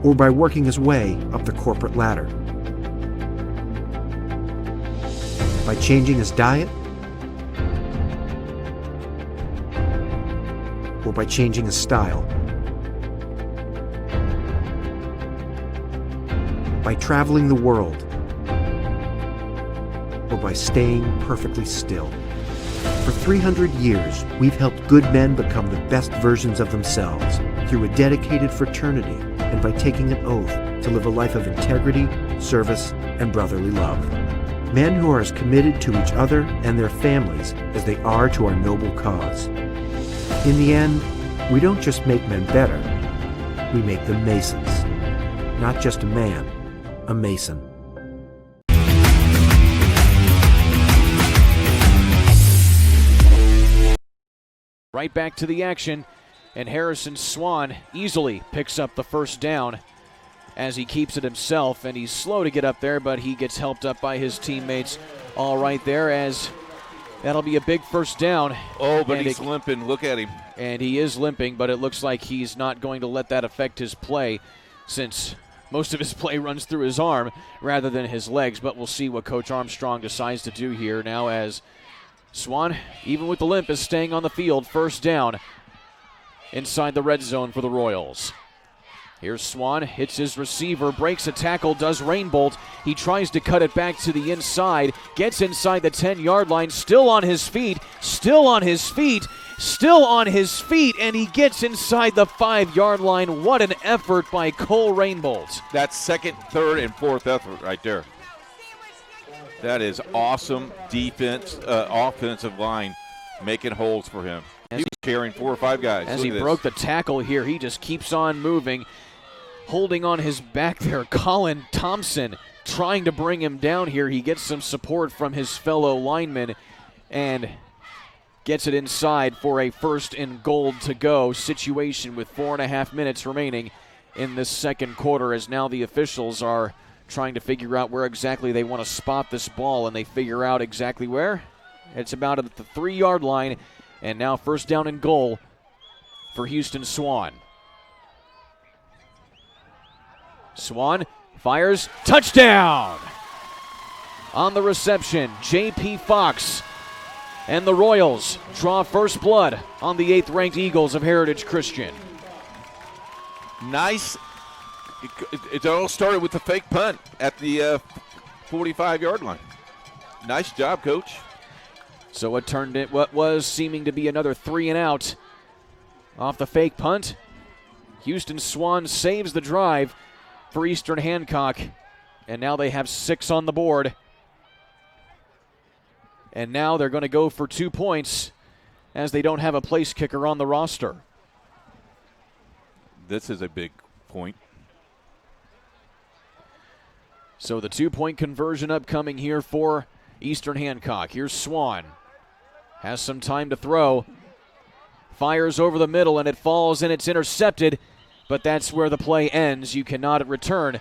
S14: Or by working his way up the corporate ladder? By changing his diet? Or by changing his style? By traveling the world? Or by staying perfectly still? For 300 years, we've helped good men become the best versions of themselves through a dedicated fraternity and by taking an oath to live a life of integrity, service, and brotherly love. Men who are as committed to each other and their families as they are to our noble cause. In the end, we don't just make men better, we make them Masons. Not just a man, a Mason.
S2: Right back to the action, and Harrison Swan easily picks up the first down as he keeps it himself, and he's slow to get up there, but he gets helped up by his teammates all right there, as that'll be a big first down.
S3: Oh, but he's limping. Look at him.
S2: And he is limping, but it looks like he's not going to let that affect his play, since most of his play runs through his arm rather than his legs. But we'll see what Coach Armstrong decides to do here now, as Swan, even with the limp, is staying on the field. First down inside the red zone for the Royals. Here's Swan, hits his receiver, breaks a tackle, does Rainbolt. He tries to cut it back to the inside, gets inside the 10-yard line, still on his feet, and he gets inside the 5-yard line. What an effort by Cole Rainbolt.
S3: That's second, third, and fourth effort right there. That is awesome defense, offensive line making holes for him. He was carrying 4 or 5 guys.
S2: As he broke the tackle here, he just keeps on moving, holding on his back there. Colin Thompson trying to bring him down here. He gets some support from his fellow linemen and gets it inside for a first and goal to go situation with 4.5 minutes remaining in this second quarter, as now the officials are trying to figure out where exactly they want to spot this ball, and they figure out exactly where. It's about at the 3-yard line, and now first down and goal for Houston Swan. Swan fires, touchdown! On the reception, J.P. Fox, and the Royals draw first blood on the 8th-ranked Eagles of Heritage Christian.
S3: Nice. It all started with the fake punt at the 45-yard line. Nice job, Coach.
S2: So it turned it what was seeming to be another 3-and-out off the fake punt. Houston Swan saves the drive for Eastern Hancock, and now they have 6 on the board. And now they're going to go for 2 points, as they don't have a place kicker on the roster.
S3: This is a big point.
S2: So the 2-point conversion upcoming here for Eastern Hancock. Here's Swan. Has some time to throw. Fires over the middle, and it falls, and it's intercepted. But that's where the play ends. You cannot return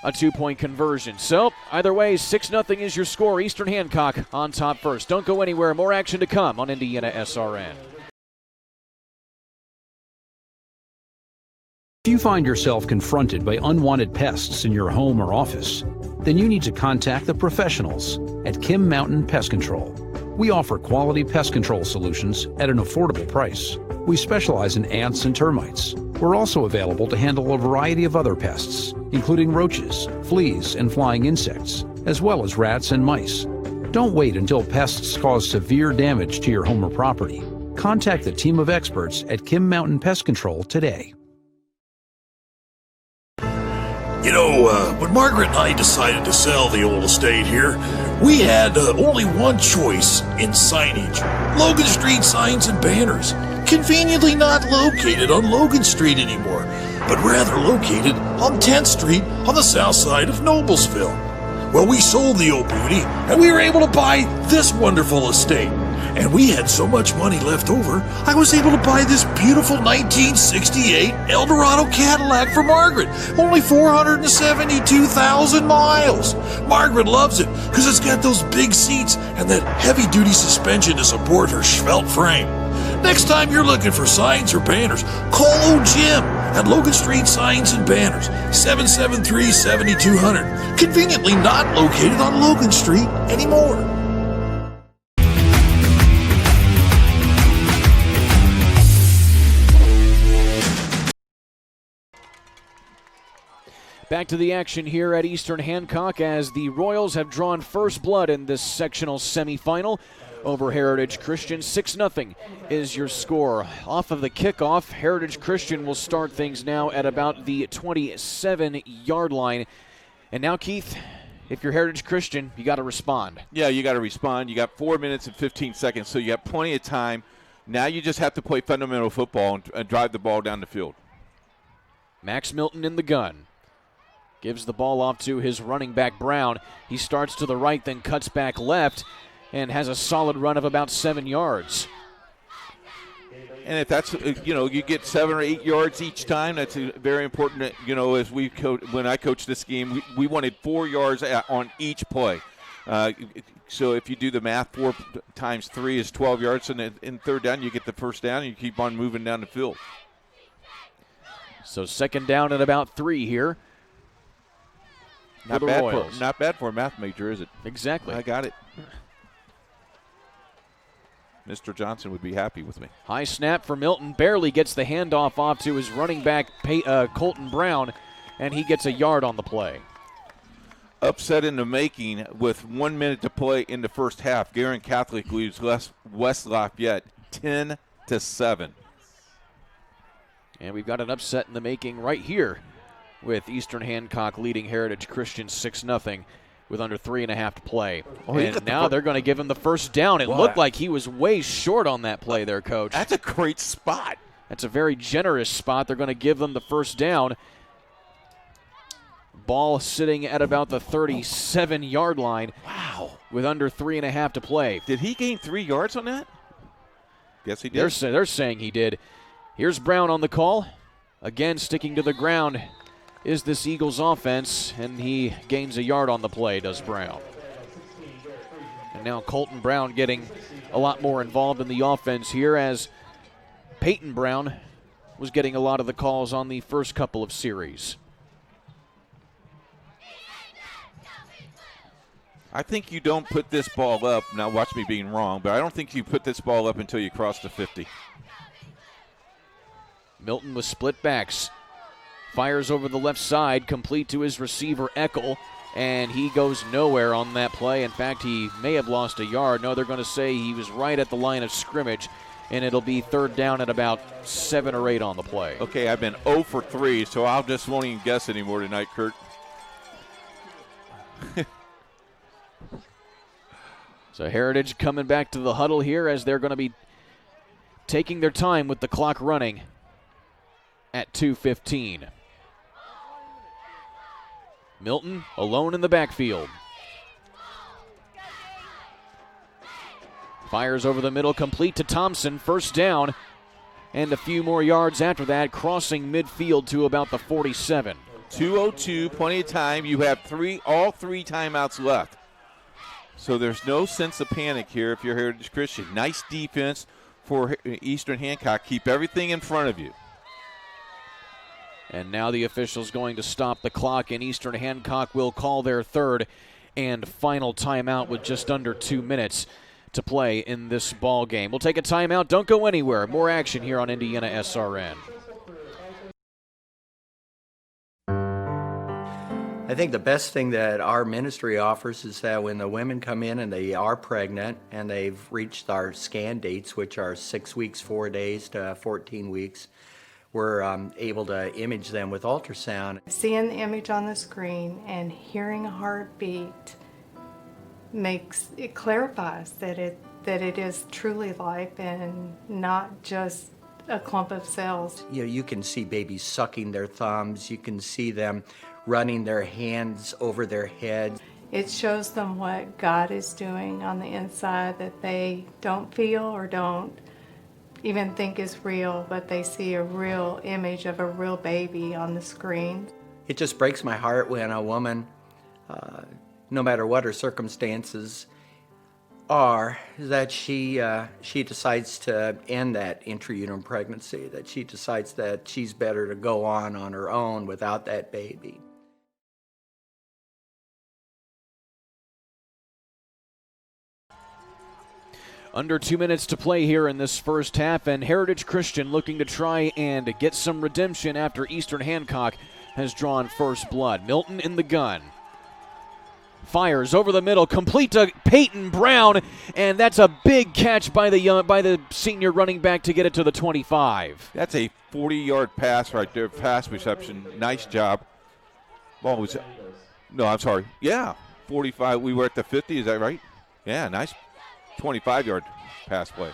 S2: a 2-point conversion. So either way, 6-0 is your score. Eastern Hancock on top first. Don't go anywhere. More action to come on Indiana SRN.
S15: If you find yourself confronted by unwanted pests in your home or office, then you need to contact the professionals at Kim Mountain Pest Control. We offer quality pest control solutions at an affordable price. We specialize in ants and termites. We're also available to handle a variety of other pests, including roaches, fleas, and flying insects, as well as rats and mice. Don't wait until pests cause severe damage to your home or property. Contact the team of experts at Kim Mountain Pest Control today.
S16: You know, when Margaret and I decided to sell the old estate here, we had only one choice in signage. Logan Street signs and banners. Conveniently not located on Logan Street anymore, but rather located on 10th Street on the south side of Noblesville. Well, we sold the old beauty, and we were able to buy this wonderful estate. And we had so much money left over, I was able to buy this beautiful 1968 Eldorado Cadillac for Margaret. Only 472,000 miles. Margaret loves it because it's got those big seats and that heavy-duty suspension to support her svelte frame. Next time you're looking for signs or banners, call old Jim at Logan Street Signs and Banners, 773-7200. Conveniently not located on Logan Street anymore.
S2: Back to the action here at Eastern Hancock as the Royals have drawn first blood in this sectional semifinal over Heritage Christian. 6-0 is your score. Off of the kickoff, Heritage Christian will start things now at about the 27-yard line. And now, Keith, if you're Heritage Christian, you got to respond.
S3: Yeah, you got to respond. You got 4 minutes and 15 seconds, so you have plenty of time. Now you just have to play fundamental football and drive the ball down the field.
S2: Max Milton in the gun. Gives the ball off to his running back, Brown. He starts to the right, then cuts back left, and has a solid run of about 7 yards.
S3: And if that's, you get 7 or 8 yards each time, that's very important. As when I coached this game, we wanted 4 yards on each play. So if you do the math, 4 times 3 is 12 yards, and in third down, you get the first down, and you keep on moving down the field.
S2: So second down at about 3 here.
S3: Not bad for a math major, is it?
S2: Exactly.
S3: I got it. Mr. Johnson would be happy with me.
S2: High snap for Milton. Barely gets the handoff off to his running back, Colton Brown, and he gets a yard on the play.
S3: Upset in the making with 1 minute to play in the first half. Guerin Catholic leads West Lafayette 10-7.
S2: And we've got an upset in the making right here, with Eastern Hancock leading Heritage Christian 6-0 with under 3.5 to play. And now they're going to give him the first down. It looked like he was way short on that play there, Coach.
S3: That's a great spot.
S2: That's a very generous spot. They're going to give them the first down. Ball sitting at about the 37-yard line.
S3: Wow.
S2: With under 3.5 to play.
S3: Did he gain 3 yards on that? Yes, he did.
S2: They're saying he did. Here's Brown on the call. Again, sticking to the ground is this Eagles offense, and he gains a yard on the play, does Brown. And now Colton Brown getting a lot more involved in the offense here, as Peyton Brown was getting a lot of the calls on the first couple of series.
S3: I think you don't put this ball up. Now watch me being wrong, but I don't think you put this ball up until you cross the 50.
S2: Milton with split backs. Fires over the left side, complete to his receiver, Eckel, and he goes nowhere on that play. In fact, he may have lost a yard. No, they're going to say he was right at the line of scrimmage, and it'll be third down at about 7 or 8 on the play.
S3: Okay, I've been 0 for 3, so I just won't even guess anymore tonight, Kurt.
S2: So Heritage coming back to the huddle here as they're going to be taking their time with the clock running at 2:15. Milton alone in the backfield. Fires over the middle, complete to Thompson. First down, and a few more yards after that, crossing midfield to about the 47.
S3: 2:02, plenty of time. You have all three timeouts left. So there's no sense of panic here if you're Heritage Christian. Nice defense for Eastern Hancock. Keep everything in front of you.
S2: And now the official's going to stop the clock, and Eastern Hancock will call their third and final timeout with just under 2 minutes to play in this ball game. We'll take a timeout. Don't go anywhere. More action here on Indiana SRN.
S17: I think the best thing that our ministry offers is that when the women come in and they are pregnant and they've reached our scan dates, which are 6 weeks, 4 days to 14 weeks, we're able to image them with ultrasound.
S18: Seeing the image on the screen and hearing a heartbeat clarifies that it is truly life and not just a clump of cells.
S17: You know, you can see babies sucking their thumbs. You can see them running their hands over their heads.
S18: It shows them what God is doing on the inside that they don't feel or don't even think is real, but they see a real image of a real baby on the screen.
S17: It just breaks my heart when a woman, no matter what her circumstances are, that she decides to end that intrauterine pregnancy, that she decides that she's better to go on her own without that baby.
S2: Under 2 minutes to play here in this first half, and Heritage Christian looking to try and get some redemption after Eastern Hancock has drawn first blood. Milton in the gun. Fires over the middle, complete to Peyton Brown, and that's a big catch by the senior running back to get it to the 25.
S3: That's a 40-yard pass right there, pass reception. Nice job. Ball was, no, I'm sorry. Yeah, 45. We were at the 50, is that right? Yeah, nice 25-yard pass play.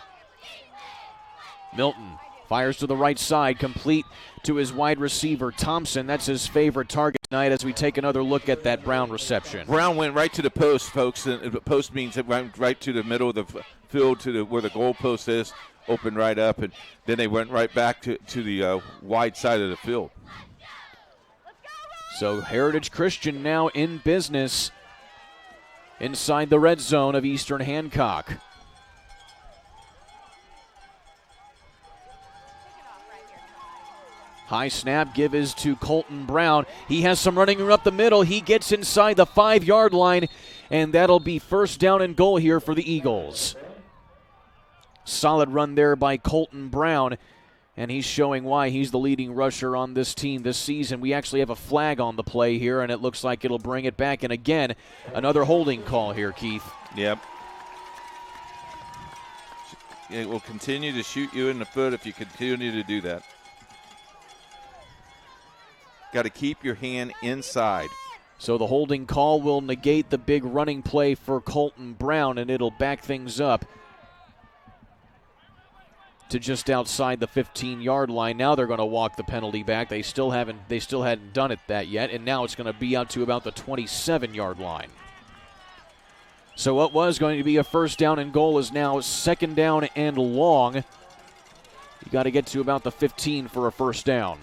S2: Milton fires to the right side, complete to his wide receiver, Thompson. That's his favorite target tonight as we take another look at that Brown reception.
S3: Brown went right to the post, folks. The post means it went right to the middle of the field to where the goal post is, opened right up, and then they went right back to the wide side of the field.
S2: So Heritage Christian now in business inside the red zone of Eastern Hancock. High snap, give is to Colton Brown. He has some running room up the middle. He gets inside the 5-yard line, and that'll be first down and goal here for the Eagles. Solid run there by Colton Brown, and he's showing why he's the leading rusher on this team this season. We actually have a flag on the play here, and it looks like it'll bring it back. And again, another holding call here, Keith.
S3: Yep. It will continue to shoot you in the foot if you continue to do that. Got to keep your hand inside.
S2: So the holding call will negate the big running play for Colton Brown, and it'll back things up to just outside the 15-yard line. Now they're going to walk the penalty back. They still hadn't done it that yet, and now it's going to be out to about the 27-yard line. So what was going to be a first down and goal is now second down and long. You got to get to about the 15 for a first down.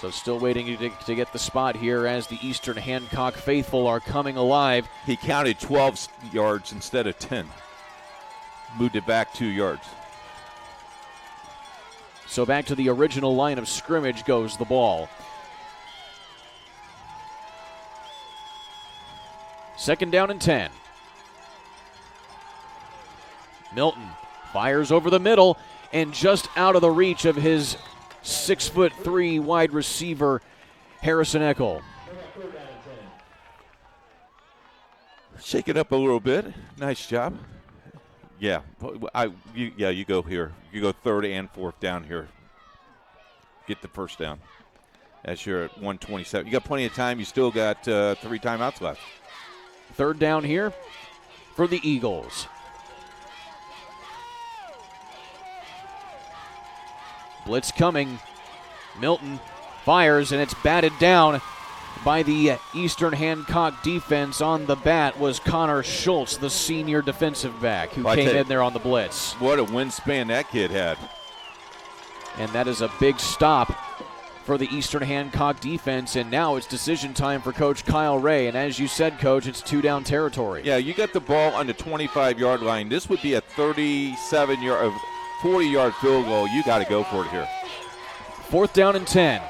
S2: So still waiting to get the spot here as the Eastern Hancock faithful are coming alive.
S3: He counted 12 yards instead of 10. Moved it back 2 yards.
S2: So back to the original line of scrimmage goes the ball. Second down and 10. Milton fires over the middle and just out of the reach of his 6'3" wide receiver, Harrison Eckel.
S3: Shake it up a little bit. Nice job. Yeah, you go here. You go third and fourth down here. Get the first down as you're at 127. You got plenty of time. You still got 3 timeouts left.
S2: Third down here for the Eagles. Blitz coming. Milton fires, and it's batted down by the Eastern Hancock defense. On the bat was Connor Schultz, the senior defensive back, who came in there on the blitz.
S3: What a wingspan that kid had.
S2: And that is a big stop for the Eastern Hancock defense, and now it's decision time for Coach Kyle Ray. And as you said, Coach, it's 2-down territory.
S3: Yeah, you got the ball on the 25-yard line. This would be a 37-yard, 40-yard field goal. You got to go for it here.
S2: 4th down and 10.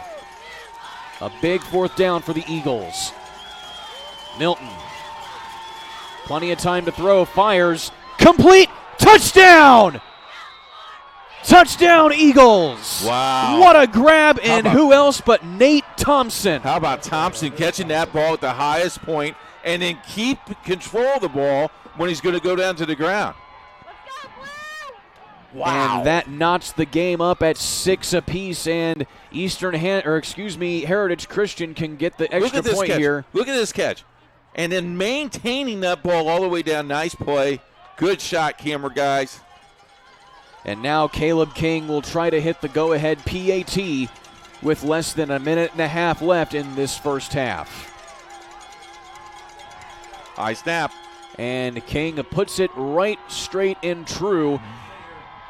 S2: A big 4th down for the Eagles. Milton. Plenty of time to throw. Fires. Complete. Touchdown! Touchdown, Eagles!
S3: Wow.
S2: What a grab, and who else but Nate Thompson.
S3: How about Thompson catching that ball at the highest point and then keep control of the ball when he's going to go down to the ground?
S2: Wow. And that notched the game up at 6 apiece, and Heritage Christian can get the extra point
S3: catch.
S2: here.
S3: Look at this catch. And then maintaining that ball all the way down. Nice play. Good shot, camera guys.
S2: And now Caleb King will try to hit the go-ahead PAT with less than a minute and a half left in this first half.
S3: High snap.
S2: And King puts it right straight and true.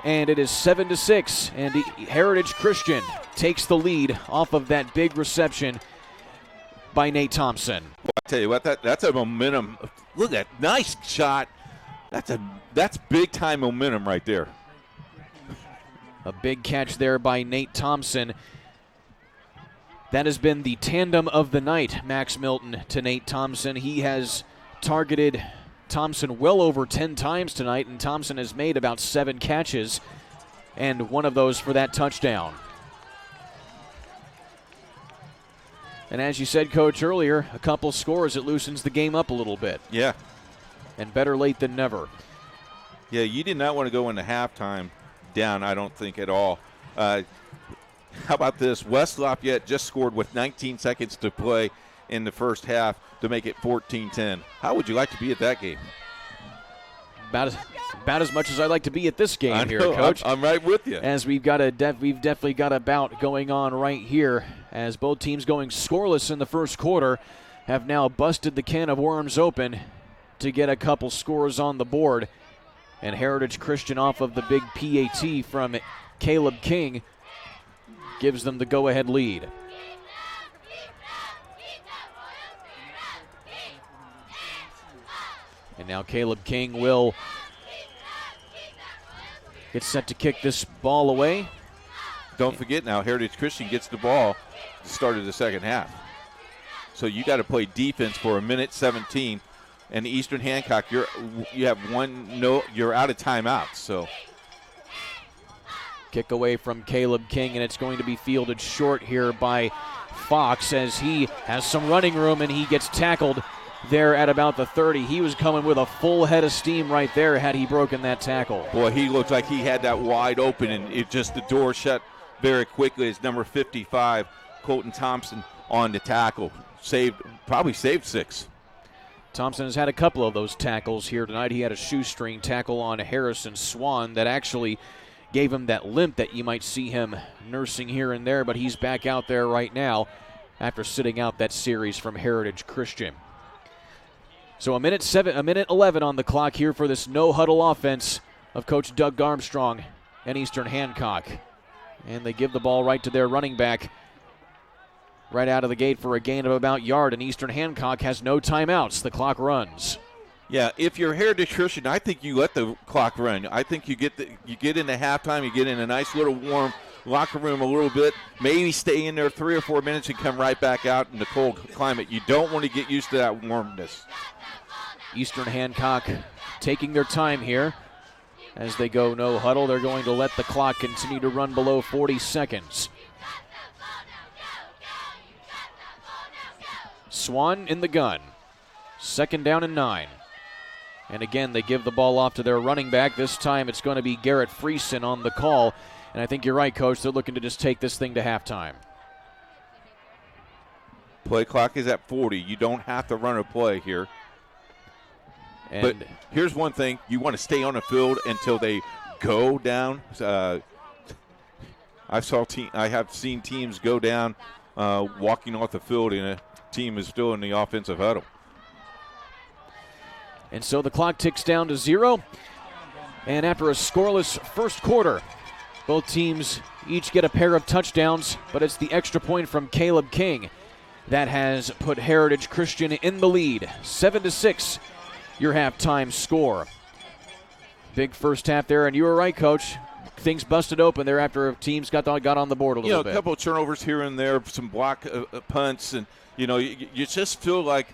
S2: And it is 7-6. And Heritage Christian takes the lead off of that big reception by Nate Thompson.
S3: Well, I tell you what, that's a momentum. Look at that. Nice shot. That's big-time momentum right there.
S2: A big catch there by Nate Thompson. That has been the tandem of the night, Max Milton to Nate Thompson. He has targeted Thompson well over 10 times tonight, and Thompson has made about 7 catches, and one of those for that touchdown. And as you said, Coach, earlier, a couple scores, it loosens the game up a little bit.
S3: Yeah.
S2: And better late than never.
S3: Yeah, you did not want to go into halftime down, I don't think, at all. How about this? West Lafayette just scored with 19 seconds to play in the first half to make it 14-10. How would you like to be at that game?
S2: About as much as I'd like to be at this game here, Coach.
S3: I'm right with you.
S2: As we've definitely got a bout going on right here, as both teams going scoreless in the first quarter have now busted the can of worms open to get a couple scores on the board. And Heritage Christian, off of the big PAT from Caleb King, gives them the go-ahead lead. And now Caleb King will get set to kick this ball away.
S3: Don't forget now, Heritage Christian gets the ball to start of the second half. So you got to play defense for 1:17. And Eastern Hancock, you're out of timeouts. So
S2: kick away from Caleb King, and it's going to be fielded short here by Fox as he has some running room, and he gets tackled there at about the 30. He was coming with a full head of steam right there had he broken that tackle.
S3: Boy, he looked like he had that wide open, and the door shut very quickly. It's number 55, Colton Thompson, on the tackle. Probably saved 6.
S2: Thompson has had a couple of those tackles here tonight. He had a shoestring tackle on Harrison Swan that actually gave him that limp that you might see him nursing here and there, but he's back out there right now after sitting out that series from Heritage Christian. So a minute 11 on the clock here for this no-huddle offense of Coach Doug Armstrong and Eastern Hancock. And they give the ball right to their running back right out of the gate for a gain of about a yard, and Eastern Hancock has no timeouts. The clock runs.
S3: Yeah, if you're Heritage Christian, I think you let the clock run. I think you get into halftime, you get in a nice little warm locker room a little bit, maybe stay in there 3 or 4 minutes and come right back out in the cold climate. You don't want to get used to that warmness.
S2: Eastern Hancock taking their time here as they go no huddle. They're going to let the clock continue to run below 40 seconds. Swan in the gun. 2nd down and 9. And again, they give the ball off to their running back. This time it's going to be Garrett Friesen on the call. And I think you're right, Coach. They're looking to just take this thing to halftime.
S3: Play clock is at 40. You don't have to run a play here. But here's one thing. You want to stay on the field until they go down. I have seen teams go down walking off the field, and a team is still in the offensive huddle.
S2: And so the clock ticks down to 0. And after a scoreless first quarter, Both teams each get a pair of touchdowns, but it's the extra point from Caleb King that has put Heritage Christian in the lead. 7-6, your halftime score. Big first half there, and you were right, Coach. Things busted open there after teams got on the board a little bit.
S3: A couple of turnovers here and there, some block punts, and you just feel like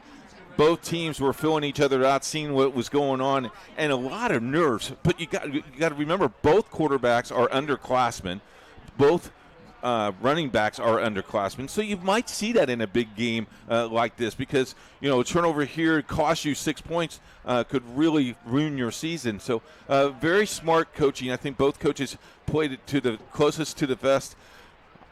S3: both teams were filling each other out, seeing what was going on, and a lot of nerves. But you got to remember, both quarterbacks are underclassmen. Both running backs are underclassmen. So you might see that in a big game like this because, a turnover here costs you 6 points, could really ruin your season. So very smart coaching. I think both coaches played it to the closest to the vest.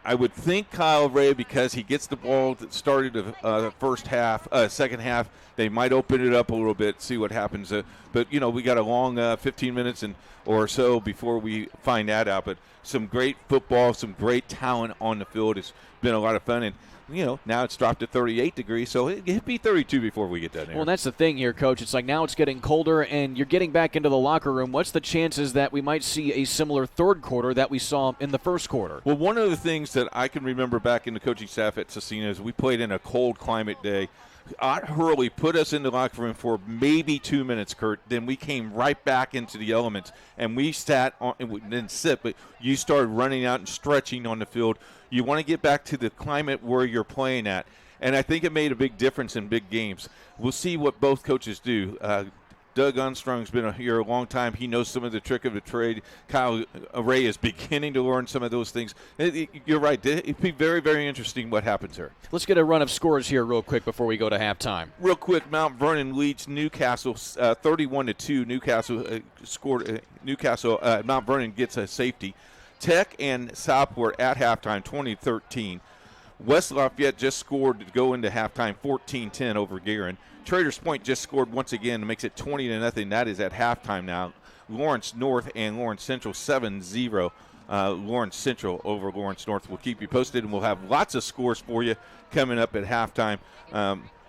S3: I would think Kyle Ray, because he gets the ball that started the first half, second half, they might open it up a little bit, see what happens. But we got a long 15 minutes or so before we find that out. But some great football, some great talent on the field. It's been a lot of fun. And, now it's dropped to 38 degrees, so it'd be 32 before we get done here.
S2: Well, that's the thing here, Coach. It's like now it's getting colder, and you're getting back into the locker room. What's the chances that we might see a similar third quarter that we saw in the first quarter?
S3: Well, one of the things that I can remember back in the coaching staff at Cecina is we played in a cold climate day. Ott Hurley put us in the locker room for maybe 2 minutes, Kurt. Then we came right back into the elements, and we sat on and we didn't sit, but you started running out and stretching on the field. You want to get back to the climate where you're playing at, and I think it made a big difference in big games. We'll see what both coaches do. Doug Armstrong's been here a long time. He knows some of the trick of the trade. Kyle Ray is beginning to learn some of those things. You're right. It'd be very, very interesting what happens here.
S2: Let's get a run of scores here real quick before we go to halftime.
S3: Real quick, Mount Vernon leads Newcastle 31-2. Newcastle scored. Mount Vernon gets a safety. Tech and Southport at halftime 20-13. West Lafayette just scored to go into halftime 14-10 over Guerin. Traders Point just scored once again, makes it 20-0. That is at halftime now. Lawrence North and Lawrence Central 7-0. Lawrence Central over Lawrence North. We'll keep you posted, and we'll have lots of scores for you coming up at halftime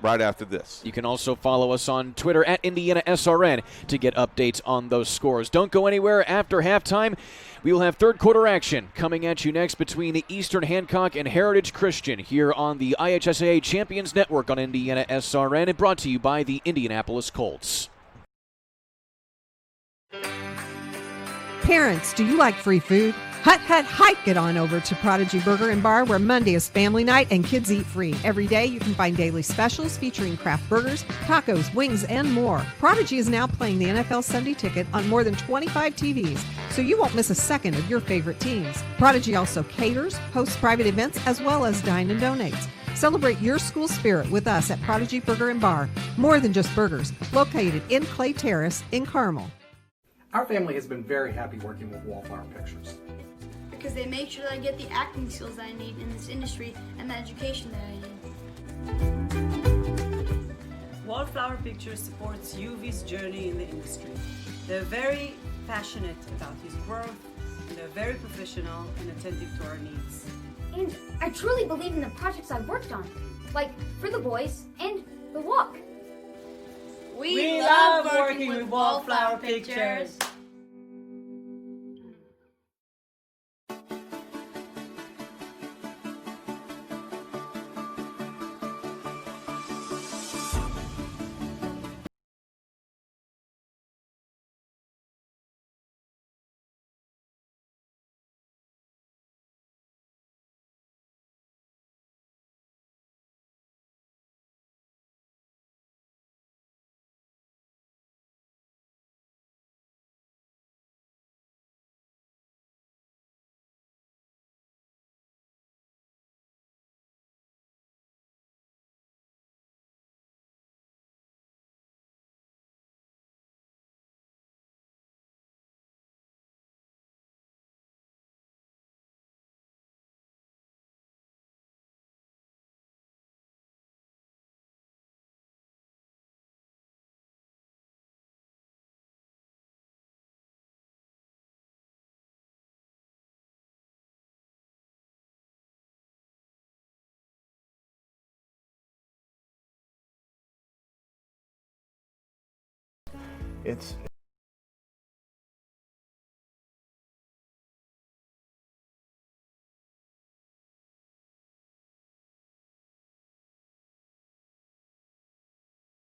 S3: right after this.
S2: You can also follow us on Twitter at IndianaSRN to get updates on those scores. Don't go anywhere. After halftime, we will have third quarter action coming at you next between Eastern Hancock and Heritage Christian here on the IHSAA Champions Network on Indiana SRN, and brought to you by the Indianapolis Colts.
S1: Parents, do you like free food? Hike it on over to Prodigy Burger and Bar, where Monday is family night and kids eat free. Every day you can find daily specials featuring craft burgers, tacos, wings, and more. Prodigy is now playing the NFL Sunday Ticket on more than 25 TVs, so you won't miss a second of your favorite teams. Prodigy also caters, hosts private events, as well as dine and donates. Celebrate your school spirit with us at Prodigy Burger and Bar. More than just burgers, located in Clay Terrace in Carmel.
S19: Our family has been very happy working with Wallflower Pictures,
S20: because they make sure that I get the acting skills that I need in this industry and the education that I need.
S21: Wallflower Pictures supports UV's journey in the industry. They're very passionate about his growth, and they're very professional and attentive to our needs.
S20: And I truly believe in the projects I've worked on, like For the Boys and The Walk.
S21: We love working with Wallflower Pictures.
S22: It's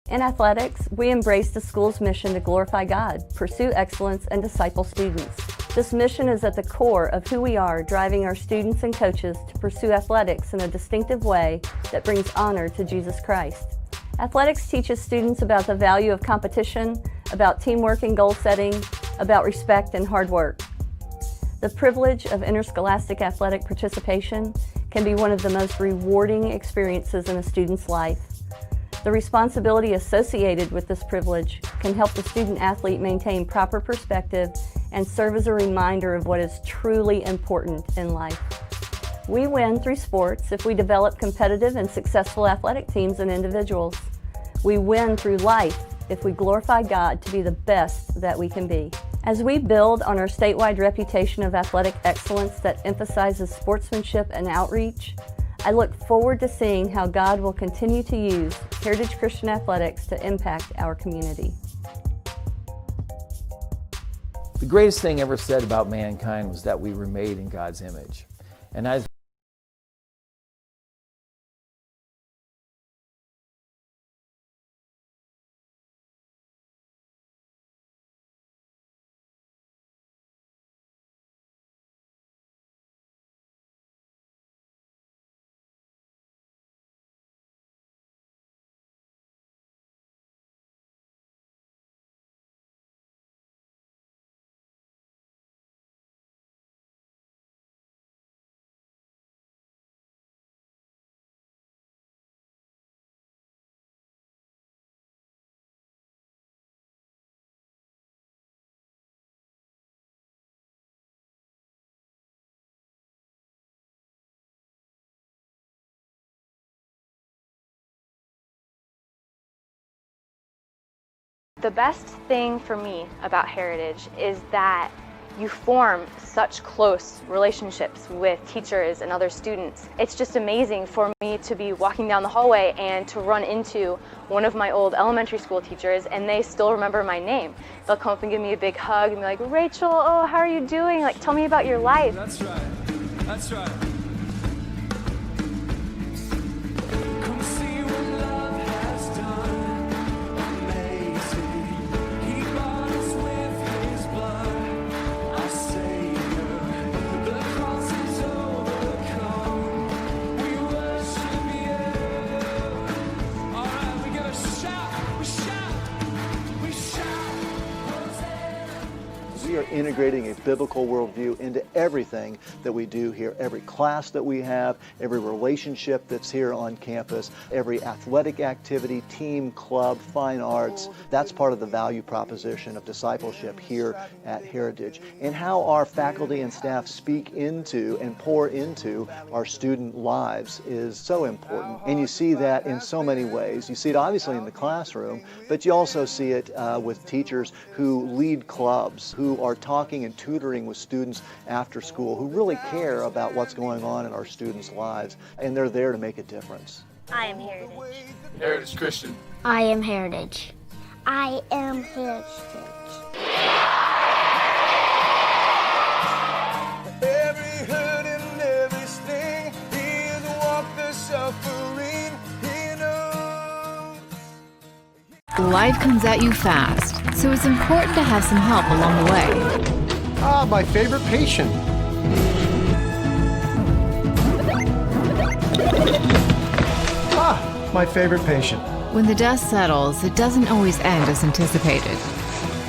S4: In athletics, we embrace the school's mission to glorify God, pursue excellence, and disciple students. This mission is at the core of who we are, driving our students and coaches to pursue athletics in a distinctive way that brings honor to Jesus Christ. Athletics teaches students about the value of competition, about teamwork and goal setting, about respect and hard work. The privilege of interscholastic athletic participation can be one of the most rewarding experiences in a student's life. The responsibility associated with this privilege can help the student athlete maintain proper perspective and serve as a reminder of what is truly important in life. We win through sports if we develop competitive and successful athletic teams and individuals. We win through life if we glorify God to be the best that we can be. As we build on our statewide reputation of athletic excellence that emphasizes sportsmanship and outreach, I look forward to seeing how God will continue to use Heritage Christian Athletics to impact our community.
S22: The greatest thing ever said about mankind was that we were made in God's image. And I
S23: The best thing for me about Heritage is that you form such close relationships with teachers and other students. It's just amazing for me to be walking down the hallway and to run into one of my old elementary school teachers, and they still remember my name. They'll come up and give me a big hug and be like, "Rachel, oh, how are you doing? Like, tell me about your life."
S24: That's right. That's right.
S25: We are integrating a biblical worldview into everything that we do here. Every class that we have, every relationship that's here on campus, every athletic activity, team, club, fine arts, that's part of the value proposition of discipleship here at Heritage. And how our faculty and staff speak into and pour into our student lives is so important. And you see that in so many ways. You see it obviously in the classroom, but you also see it with teachers who lead clubs, who are talking and tutoring with students after school, who really care about what's going on in our students' lives, and they're there to make a difference.
S26: I am Heritage.
S16: Heritage Christian.
S26: I am Heritage. I am Heritage.
S24: Every hurt and every sting, he has walked the suffering, he knows.
S12: Life comes at you fast, so it's important to have some help along the way.
S13: Ah, my favorite patient. Ah, my favorite patient.
S12: When the dust settles, it doesn't always end as anticipated.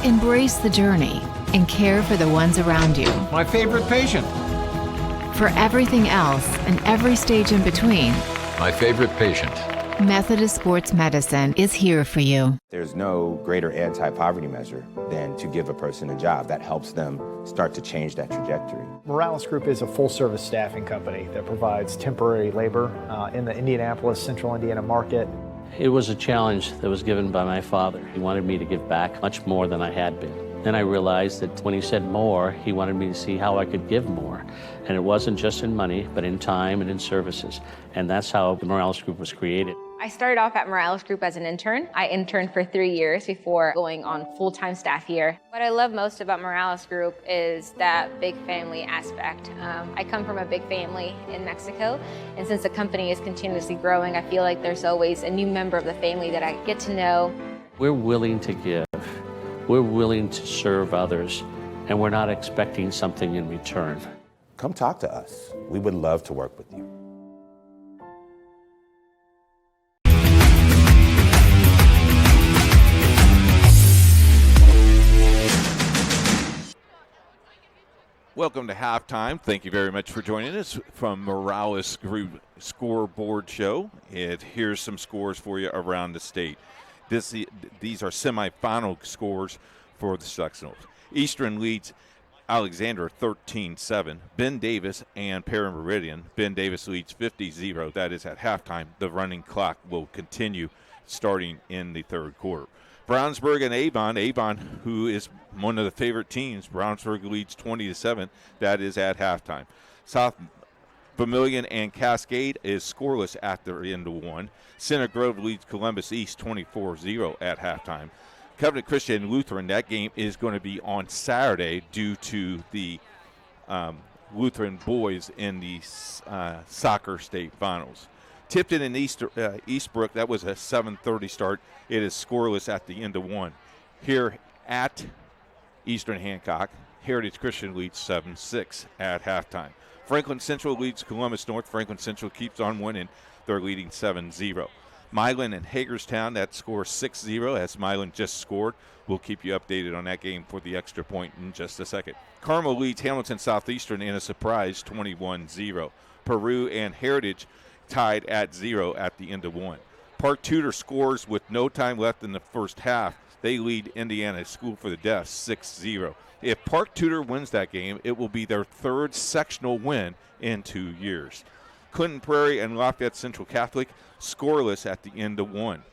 S12: Embrace the journey and care for the ones around you.
S13: My favorite patient.
S12: For everything else and every stage in between,
S27: My favorite patient.
S12: Methodist Sports Medicine is here for you.
S28: There's no greater anti-poverty measure than to give a person a job. That helps them start to change that trajectory.
S29: Morales Group is a full-service staffing company that provides temporary labor in the Indianapolis, Central Indiana market.
S30: It was a challenge that was given by my father. He wanted me to give back much more than I had been. Then I realized that when he said more, he wanted me to see how I could give more. And it wasn't just in money, but in time and in services. And that's how the Morales Group was created.
S5: I started off at Morales Group as an intern. I interned for 3 years before going on full-time staff here. What I love most about Morales Group is that big family aspect. I come from a big family in Mexico, and since the company is continuously growing, I feel like there's always a new member of the family that I get to know.
S30: We're willing to give. We're willing to serve others, and we're not expecting something in return.
S28: Come talk to us. We would love to work with you.
S3: Welcome to halftime. Thank you very much for joining us from Morales Group Scoreboard Show. And here's some scores for you around the state. These are semifinal scores for the sectionals. Eastern leads Alexander 13-7. Ben Davis and Perry Meridian. Ben Davis leads 50-0. That is at halftime. The running clock will continue starting in the third quarter. Brownsburg and Avon, who is one of the favorite teams, Brownsburg leads 20-7. That is at halftime. South Vermilion and Cascade is scoreless at the end of one. Center Grove leads Columbus East 24-0 at halftime. Covenant Christian and Lutheran, that game is going to be on Saturday due to the Lutheran boys in the soccer state finals. Tipton and Eastbrook, that was a 7:30 start. It is scoreless at the end of one. Here at Eastern Hancock, Heritage Christian leads 7-6 at halftime. Franklin Central leads Columbus North. Franklin Central keeps on winning. They're leading 7-0. Milan and Hagerstown, that score 6-0 as Milan just scored. We'll keep you updated on that game for the extra point in just a second. Carmel leads Hamilton Southeastern in a surprise 21-0. Peru and Heritage tied at 0 at the end of one. Park Tudor scores with no time left in the first half. They lead Indiana School for the Deaf 6-0. If Park Tudor wins that game, it will be their third sectional win in 2 years. Clinton Prairie and Lafayette Central Catholic scoreless at the end of one.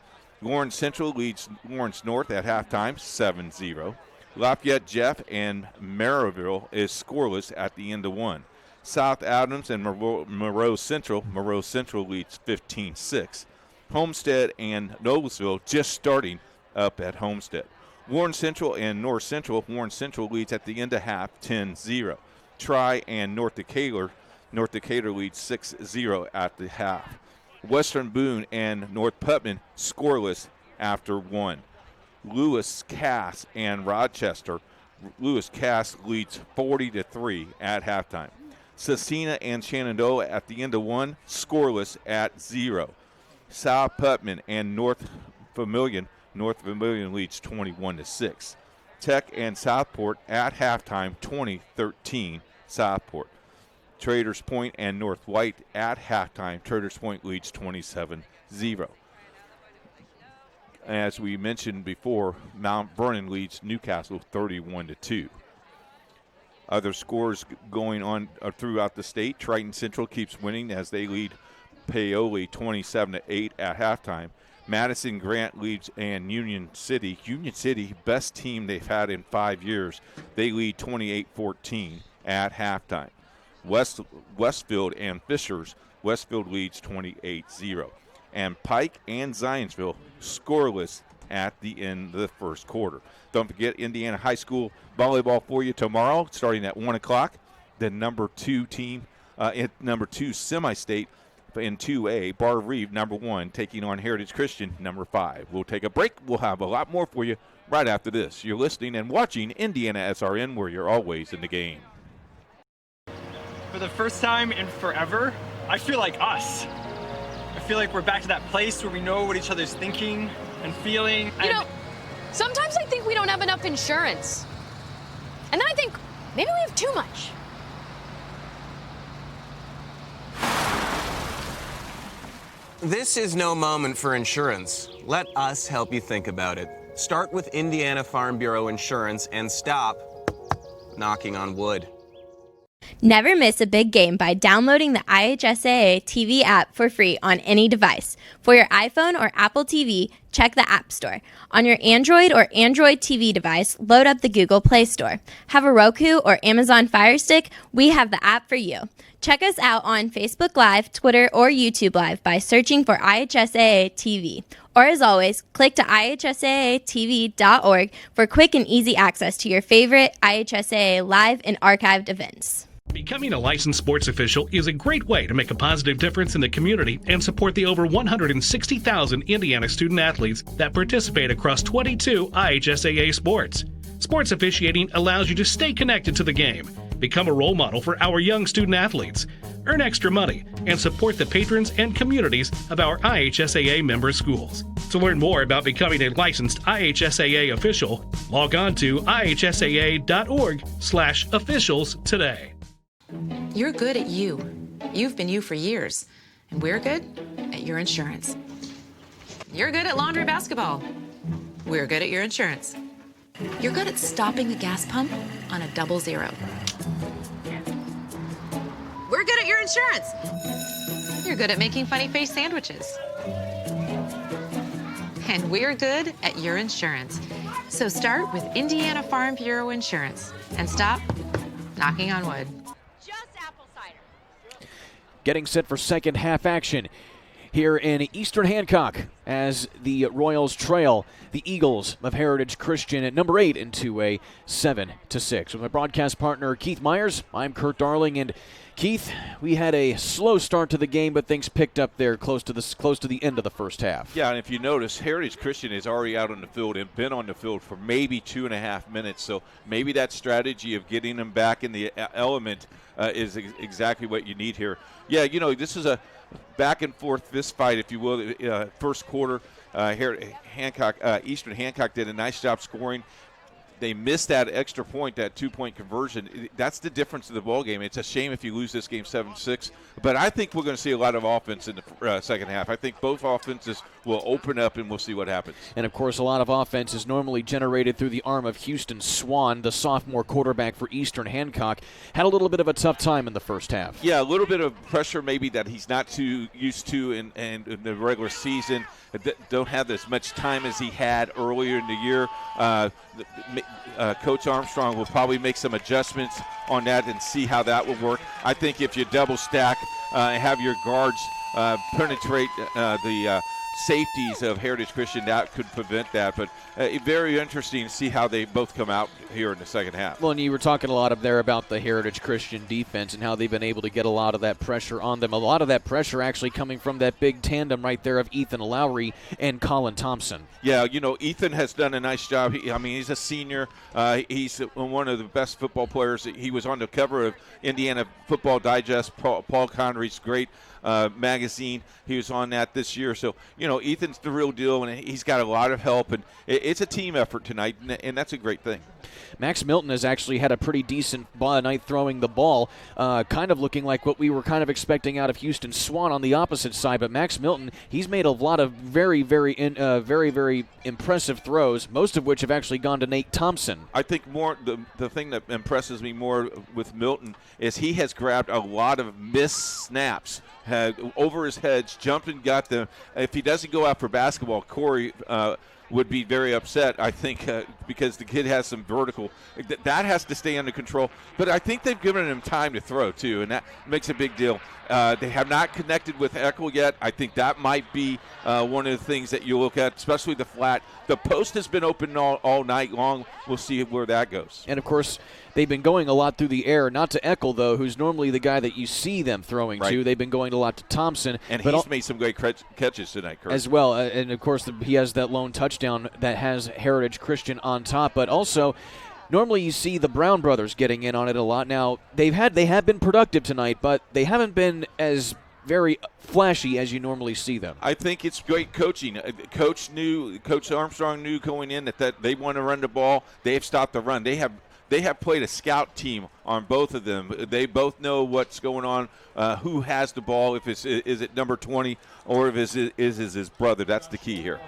S3: Lawrence Central leads Lawrence North at halftime 7-0. Lafayette Jeff and Maryville is scoreless at the end of one. South Adams and Monroe Central leads 15-6. Homestead and Noblesville just starting up at Homestead. Warren Central and North Central, Warren Central leads at the end of half 10-0. Tri and North Decatur leads 6-0 at the half. Western Boone and North Putnam scoreless after one. Lewis Cass and Rochester, Lewis Cass leads 40-3 at halftime. Cecina and Shenandoah at the end of one, scoreless at 0. South Putnam and North Vermilion leads 21-6. Tech and Southport at halftime 20-13 Southport. Traders Point and North White at halftime. Traders Point leads 27-0. As we mentioned before, Mount Vernon leads Newcastle 31-2. Other scores going on throughout the state. Triton Central keeps winning as they lead Paoli 27-8 at halftime. Madison Grant leads and Union City, best team they've had in 5 years. They lead 28-14 at halftime. Westfield and Fishers, Westfield leads 28-0. And Pike and Zionsville scoreless at the end of the first quarter. Don't forget Indiana High School volleyball for you tomorrow, starting at 1 o'clock. The number 2 team, number 2 semi-state in 2A, Bar Reeve, number 1, taking on Heritage Christian, number 5. We'll take a break. We'll have a lot more for you right after this. You're listening and watching Indiana SRN, where you're always in the game.
S6: For the first time in forever, I feel like us. I feel like we're back to that place where we know what each other's thinking and feeling.
S7: You know, sometimes I think we don't have enough insurance. And then I think maybe we have too much.
S8: This is no moment for insurance. Let us help you think about it. Start with Indiana Farm Bureau Insurance and stop knocking on wood.
S1: Never miss a big game by downloading the IHSAA TV app for free on any device. For your iPhone or Apple TV, check the App Store. On your Android or Android TV device, load up the Google Play Store. Have a Roku or Amazon Fire Stick? We have the app for you. Check us out on Facebook Live, Twitter, or YouTube Live by searching for IHSAA TV. Or as always, click to IHSAATV.org for quick and easy access to your favorite IHSAA live and archived events.
S2: Becoming a licensed sports official is a great way to make a positive difference in the community and support the over 160,000 Indiana student athletes that participate across 22 IHSAA sports. Sports officiating allows you to stay connected to the game, become a role model for our young student athletes, earn extra money, and support the patrons and communities of our IHSAA member schools. To learn more about becoming a licensed IHSAA official, log on to ihsaa.org/officials today.
S9: You're good at you. You've been you for years. And we're good at your insurance. You're good at laundry basketball. We're good at your insurance. You're good at stopping the gas pump on a 00. We're good at your insurance. You're good at making funny face sandwiches. And we're good at your insurance. So start with Indiana Farm Bureau Insurance and stop knocking on wood.
S10: Getting set for second half action here in Eastern Hancock as the Royals trail the Eagles of Heritage Christian at number 8 in 2A, 7-6. With my broadcast partner Keith Myers, I'm Kurt Darling, and Keith, we had a slow start to the game, but things picked up there close to the end of the first half.
S3: Yeah, and if you notice, Heritage Christian is already out on the field and been on the field for maybe 2.5 minutes. So maybe that strategy of getting them back in the element is exactly what you need here. Yeah, you know, this is a back and forth fist fight, if you will. First quarter, Eastern Hancock did a nice job scoring. They missed that extra point, that 2-point conversion. That's the difference of the ball game. It's a shame if you lose this game 7-6. But I think we're going to see a lot of offense in the second half. I think both offenses will open up, and we'll see what happens.
S10: And, of course, a lot of offense is normally generated through the arm of Houston Swan, the sophomore quarterback for Eastern Hancock. Had a little bit of a tough time in the first half.
S3: Yeah, a little bit of pressure maybe that he's not too used to in the regular season. Don't have as much time as he had earlier in the year. Coach Armstrong will probably make some adjustments on that and see how that will work. I think if you double stack and have your guards penetrate the safeties of Heritage Christian, that could prevent that. But very interesting to see how they both come out here in the second half.
S10: Well, and you were talking a lot up there about the Heritage Christian defense and how they've been able to get a lot of that pressure on them. A lot of that pressure actually coming from that big tandem right there of Ethan Lowry and Colin Thompson.
S3: Yeah, you know, Ethan has done a nice job. He's a senior. He's one of the best football players. He was on the cover of Indiana Football Digest, Paul Connery's great magazine. He was on that this year. So, you know, Ethan's the real deal, and he's got a lot of help. And it's a team effort tonight, and that's a great thing.
S10: Max Milton has actually had a pretty decent night throwing the ball, kind of looking like what we were kind of expecting out of Houston Swan on the opposite side. But Max Milton, he's made a lot of very, very impressive throws, most of which have actually gone to Nate Thompson.
S3: I think more the thing that impresses me more with Milton is he has grabbed a lot of missed snaps, had over his heads, jumped and got them. If he doesn't go out for basketball, Corey would be very upset, I think, because the kid has some vertical. That has to stay under control. But I think they've given him time to throw, too, and that makes a big deal. They have not connected with Eckel yet. I think that might be one of the things that you look at, especially the flat. The post has been open all night long. We'll see where that goes.
S10: And, of course, they've been going a lot through the air, not to Eckel, though, who's normally the guy that you see them throwing to. They've been going a lot to Thompson.
S3: And he's made some great catches tonight, Kurt.
S10: As well. And, of course, he has that lone touchdown that has Heritage Christian on top. But also, normally you see the Brown brothers getting in on it a lot. Now, they have been productive tonight, but they haven't been as very flashy as you normally see them.
S3: I think it's great coaching. Coach Armstrong knew going in that they want to run the ball. They have stopped the run. They have played a scout team on both of them. They both know what's going on, who has the ball, is it number 20 or if it is his brother. That's the key here.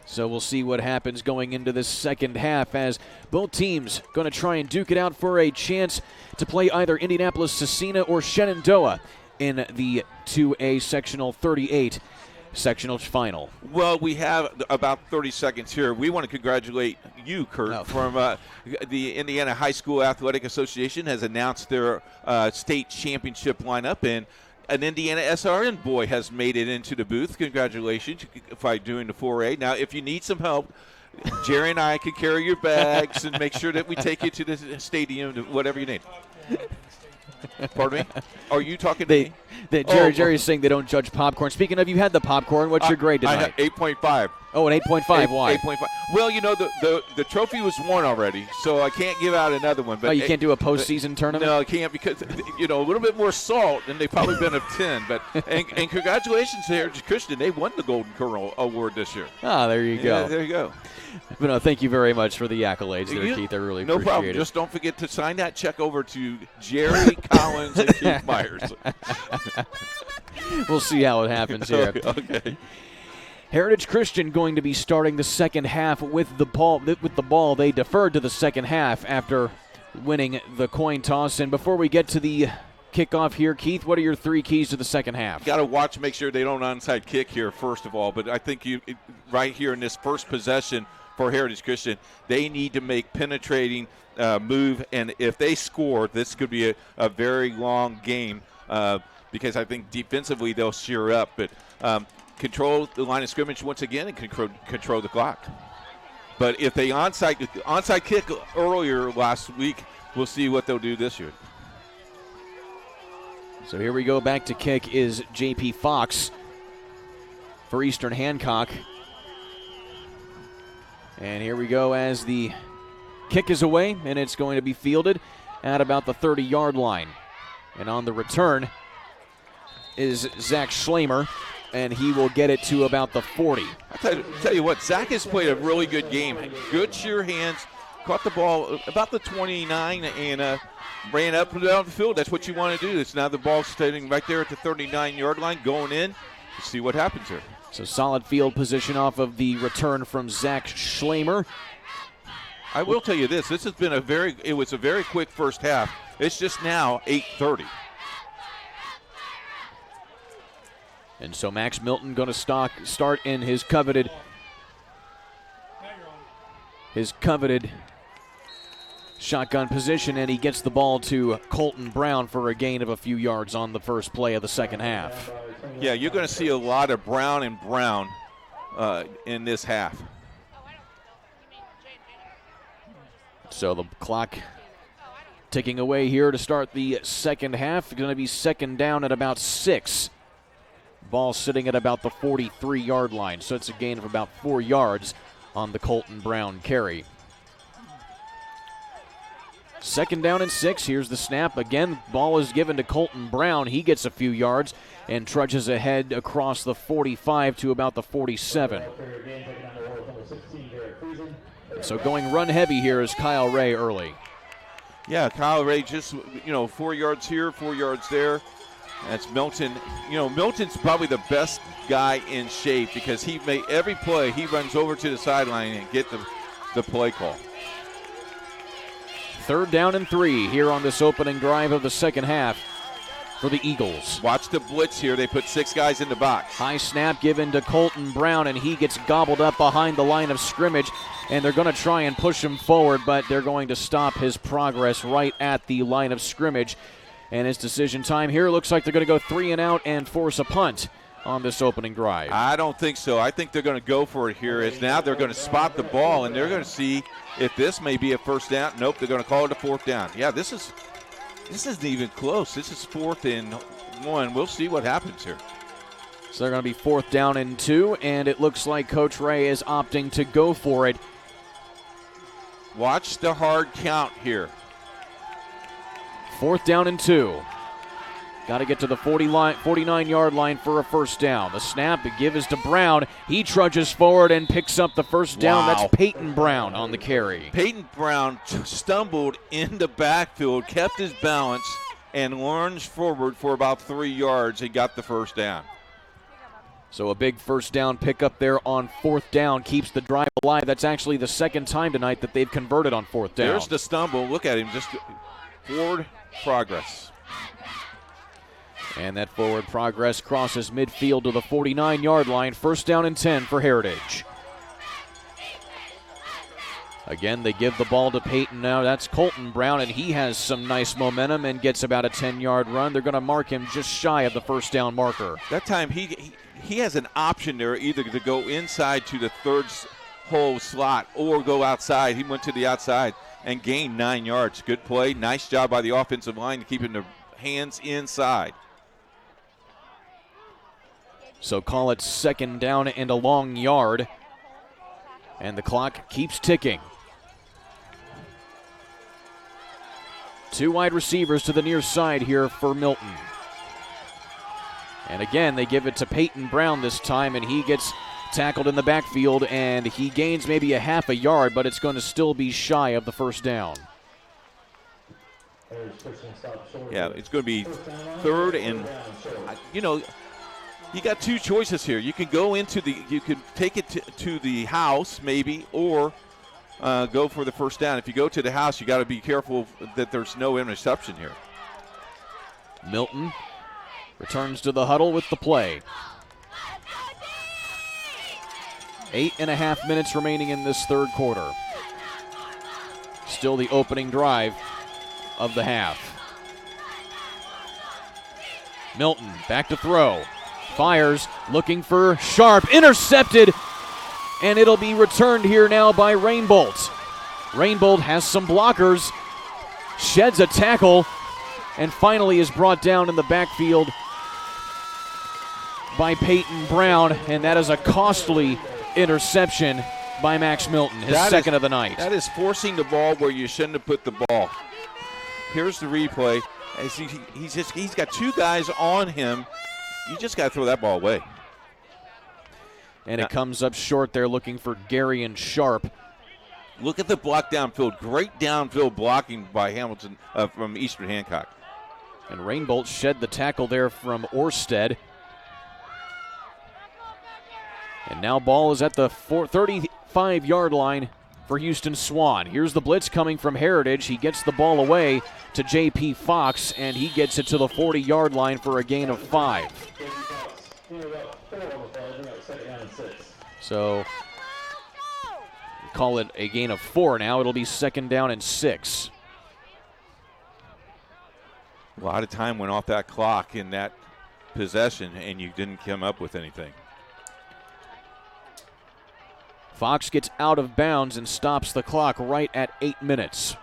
S10: So we'll see what happens going into this second half as both teams going to try and duke it out for a chance to play either Indianapolis-Scecina or Shenandoah in the 2A Sectional 38 sectional final.
S3: Well, we have about 30 seconds here. We want to congratulate you, Kurt, from the Indiana High School Athletic Association has announced their state championship lineup, and an Indiana SRN boy has made it into the booth. Congratulations by doing the 4A. Now, if you need some help, Jerry and I can carry your bags and make sure that we take you to the stadium, whatever you need. Pardon me? Are you talking to me?
S10: Jerry's saying they don't judge popcorn. Speaking of, you had the popcorn. What's your grade tonight?
S3: I have 8.5.
S10: Oh, an 8.5. Why?
S3: 8.5. Well, you know, the trophy was won already, so I can't give out another one. But
S10: you can't do a postseason tournament?
S3: No, I can't because, you know, a little bit more salt, and they probably been a 10. But and congratulations to Heritage Christian. They won the Golden Kernel Award this year.
S10: Ah, there you go.
S3: Yeah, there you go.
S10: But no, thank you very much for the accolades there, Keith. I really appreciate it.
S3: No problem. Just don't forget to sign that check over to Jerry Collins and Keith Myers.
S10: We'll see how it happens here.
S3: Okay.
S10: Heritage Christian going to be starting the second half with the ball. They deferred to the second half after winning the coin toss. And before we get to the kickoff here, Keith, what are your 3 keys to the second half?
S3: Got to watch, make sure they don't onside kick here, first of all. But I think right here in this first possession for Heritage Christian, they need to make penetrating move. And if they score, this could be a very long game because I think defensively they'll sheer up. But control the line of scrimmage once again and control the clock. But if they onside kick earlier last week, we'll see what they'll do this year.
S10: So here we go. Back to kick is J.P. Fox for Eastern Hancock. And here we go as the kick is away, and it's going to be fielded at about the 30-yard line. And on the return is Zach Schlamer, and he will get it to about the 40.
S3: I'll tell you what, Zach has played a really good game. Good, sure hands, caught the ball about the 29 and ran up and down the field. That's what you want to do. It's now the ball standing right there at the 39-yard line, going in. Let's see what happens here.
S10: So solid field position off of the return from Zach Schlamer.
S3: I will tell you this. This has been it was a very quick first half. It's just now 8:30.
S10: And so Max Milton going to start in his coveted shotgun position, and he gets the ball to Colton Brown for a gain of a few yards on the first play of the second half.
S3: Yeah, you're going to see a lot of Brown and Brown in this half.
S10: So the clock ticking away here to start the second half. Going to be second down at about 6. Ball sitting at about the 43-yard line, so it's a gain of about 4 yards on the Colton Brown carry. Second down and 6. Here's the snap. Again, ball is given to Colton Brown. He gets a few yards and trudges ahead across the 45 to about the 47. So going run heavy here is Kyle Ray early.
S3: Yeah, Kyle Ray just, 4 yards here, 4 yards there. That's Milton. Milton's probably the best guy in shape because he made every play. He runs over to the sideline and get the play call.
S10: Third down and 3 here on this opening drive of the second half for the Eagles.
S3: Watch the blitz here. They put 6 guys in the box.
S10: High snap given to Colton Brown, and he gets gobbled up behind the line of scrimmage, and they're going to try and push him forward, but they're going to stop his progress right at the line of scrimmage. And it's decision time here. Looks like they're going to go 3 and out and force a punt on this opening drive.
S3: I don't think so. I think they're going to go for it here. As now they're going to spot the ball, and they're going to see if this may be a first down. Nope, they're going to call it a fourth down. Yeah, this isn't even close. This is 4th and 1. We'll see what happens here.
S10: So they're going to be 4th down and 2, and it looks like Coach Ray is opting to go for it.
S3: Watch the hard count here.
S10: 4th down and 2. Got to get to the 49-yard line for a first down. The snap, the give is to Brown. He trudges forward and picks up the first down.
S3: Wow.
S10: That's Peyton Brown on the carry.
S3: Peyton Brown stumbled in the backfield, kept his balance, and lunged forward for about 3 yards and got the first down.
S10: So a big first down pickup there on 4th down keeps the drive alive. That's actually the second time tonight that they've converted on 4th down.
S3: There's the stumble. Look at him, just forward progress.
S10: And that forward progress crosses midfield to the 49-yard line. First down and 10 for Heritage. Again, they give the ball to Peyton now. That's Colton Brown, and he has some nice momentum and gets about a 10-yard run. They're going to mark him just shy of the first down marker.
S3: That time he has an option there either to go inside to the third hole slot or go outside. He went to the outside and gained 9 yards. Good play. Nice job by the offensive line to keeping the hands inside.
S10: So call it second down and a long yard. And the clock keeps ticking. 2 wide receivers to the near side here for Milton. And again, they give it to Peyton Brown this time, and he gets tackled in the backfield, and he gains maybe a half a yard, but it's going to still be shy of the first down.
S3: Yeah, it's going to be third and, you got 2 choices here. You can go you can take it to the house maybe, or go for the first down. If you go to the house, you got to be careful that there's no interception here.
S10: Milton returns to the huddle with the play. 8.5 minutes remaining in this third quarter. Still the opening drive of the half. Milton back to throw. Fires, looking for Sharp. Intercepted, and it'll be returned here now by Rainbolt. Rainbolt has some blockers, sheds a tackle, and finally is brought down in the backfield by Peyton Brown, and that is a costly interception by Max Milton, his second of the night.
S3: That is forcing the ball where you shouldn't have put the ball. Here's the replay. He's got 2 guys on him. You just got to throw that ball away.
S10: And it comes up short there, looking for Gary and Sharp.
S3: Look at the block downfield. Great downfield blocking by Hamilton from Eastern Hancock.
S10: And Rainbolt shed the tackle there from Orsted. And now ball is at the 35-yard line for Houston Swan. Here's the blitz coming from Heritage. He gets the ball away to J.P. Fox, and he gets it to the 40-yard line for a gain of 5. So call it a gain of 4 now. It'll be second down and 6.
S3: A lot of time went off that clock in that possession, and you didn't come up with anything.
S10: Fox gets out of bounds and stops the clock right at 8 minutes.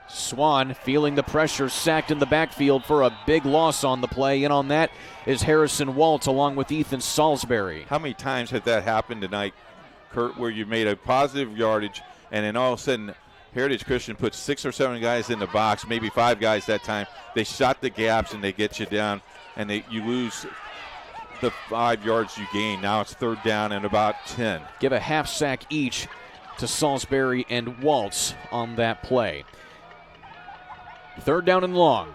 S10: Swan feeling the pressure, sacked in the backfield for a big loss on the play. In on that is Harrison Waltz along with Ethan Salisbury.
S3: How many times has that happened tonight, Kurt, where you made a positive yardage and then all of a sudden Heritage Christian puts 6 or 7 guys in the box, maybe 5 guys that time. They shot the gaps and they get you down, and you lose the 5 yards you gain. Now it's third down and about 10.
S10: Give a half sack each to Salisbury and Waltz on that play. Third down and long.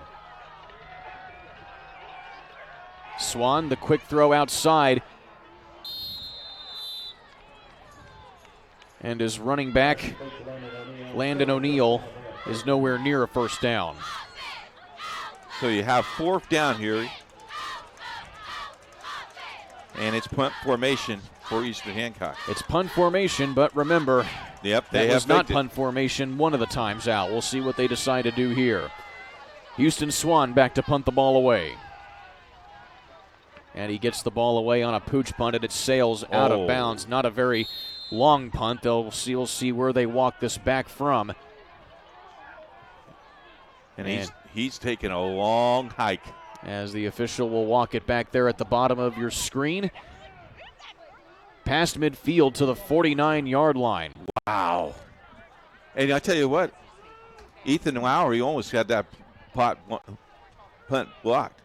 S10: Swan, the quick throw outside. And his running back, Landon O'Neill, is nowhere near a first down.
S3: So you have 4th down here. And it's punt formation for Eastern Hancock.
S10: It's punt formation, but remember,
S3: that
S10: was not punt formation one of the times out. We'll see what they decide to do here. Houston Swan back to punt the ball away. And he gets the ball away on a pooch punt, and it sails out of bounds. Not a very long punt. We'll see where they walk this back from.
S3: And he's taking a long hike.
S10: As the official will walk it back there at the bottom of your screen. Past midfield to the 49-yard line.
S3: Wow. And I tell you what, Ethan Lowry almost had that punt blocked.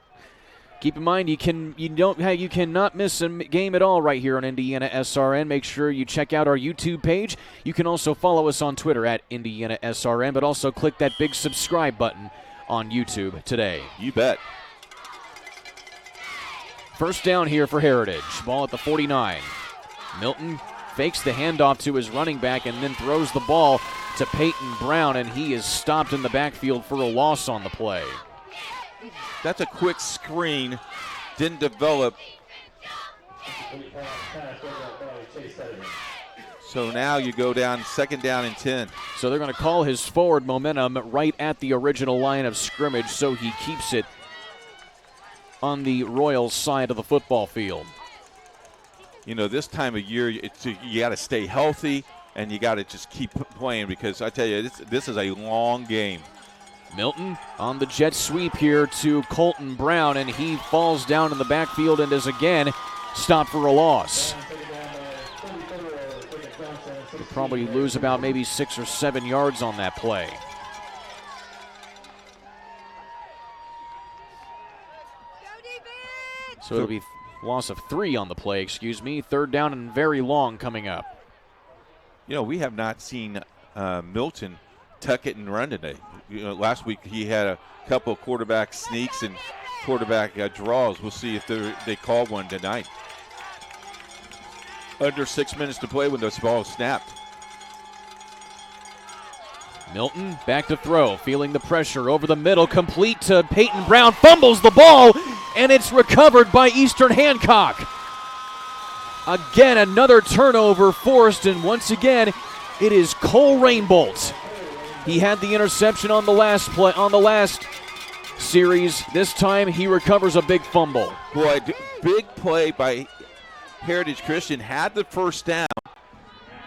S10: Keep in mind, you cannot miss a game at all right here on Indiana SRN. Make sure you check out our YouTube page. You can also follow us on Twitter at Indiana SRN, but also click that big subscribe button on YouTube today.
S3: You bet.
S10: First down here for Heritage. Ball at the 49. Milton fakes the handoff to his running back and then throws the ball to Peyton Brown, and he is stopped in the backfield for a loss on the play.
S3: That's a quick screen. Didn't develop. So now you go down, second down and 10.
S10: So they're going to call his forward momentum right at the original line of scrimmage, so he keeps it on the Royals side of the football field.
S3: You know, this time of year, you got to stay healthy and you got to just keep playing, because I tell you, this is a long game.
S10: Milton on the jet sweep here to Colton Brown, and he falls down in the backfield and is again stopped for a loss. He'll probably lose about maybe 6 or 7 yards on that play. So it'll be loss of 3 on the play, Third down and very long coming up.
S3: You know, we have not seen Milton tuck it and run today. You know, last week he had a couple of quarterback sneaks and quarterback draws. We'll see if they call one tonight. Under 6 minutes to play when this ball is snapped.
S10: Milton back to throw, feeling the pressure over the middle, complete to Peyton Brown, fumbles the ball, and it's recovered by Eastern Hancock. Again, another turnover forced, and once again, it is Cole Rainbolt. He had the interception on the last play, on the last series. This time, he recovers a big fumble.
S3: Boy, big play by Heritage Christian. Had the first down,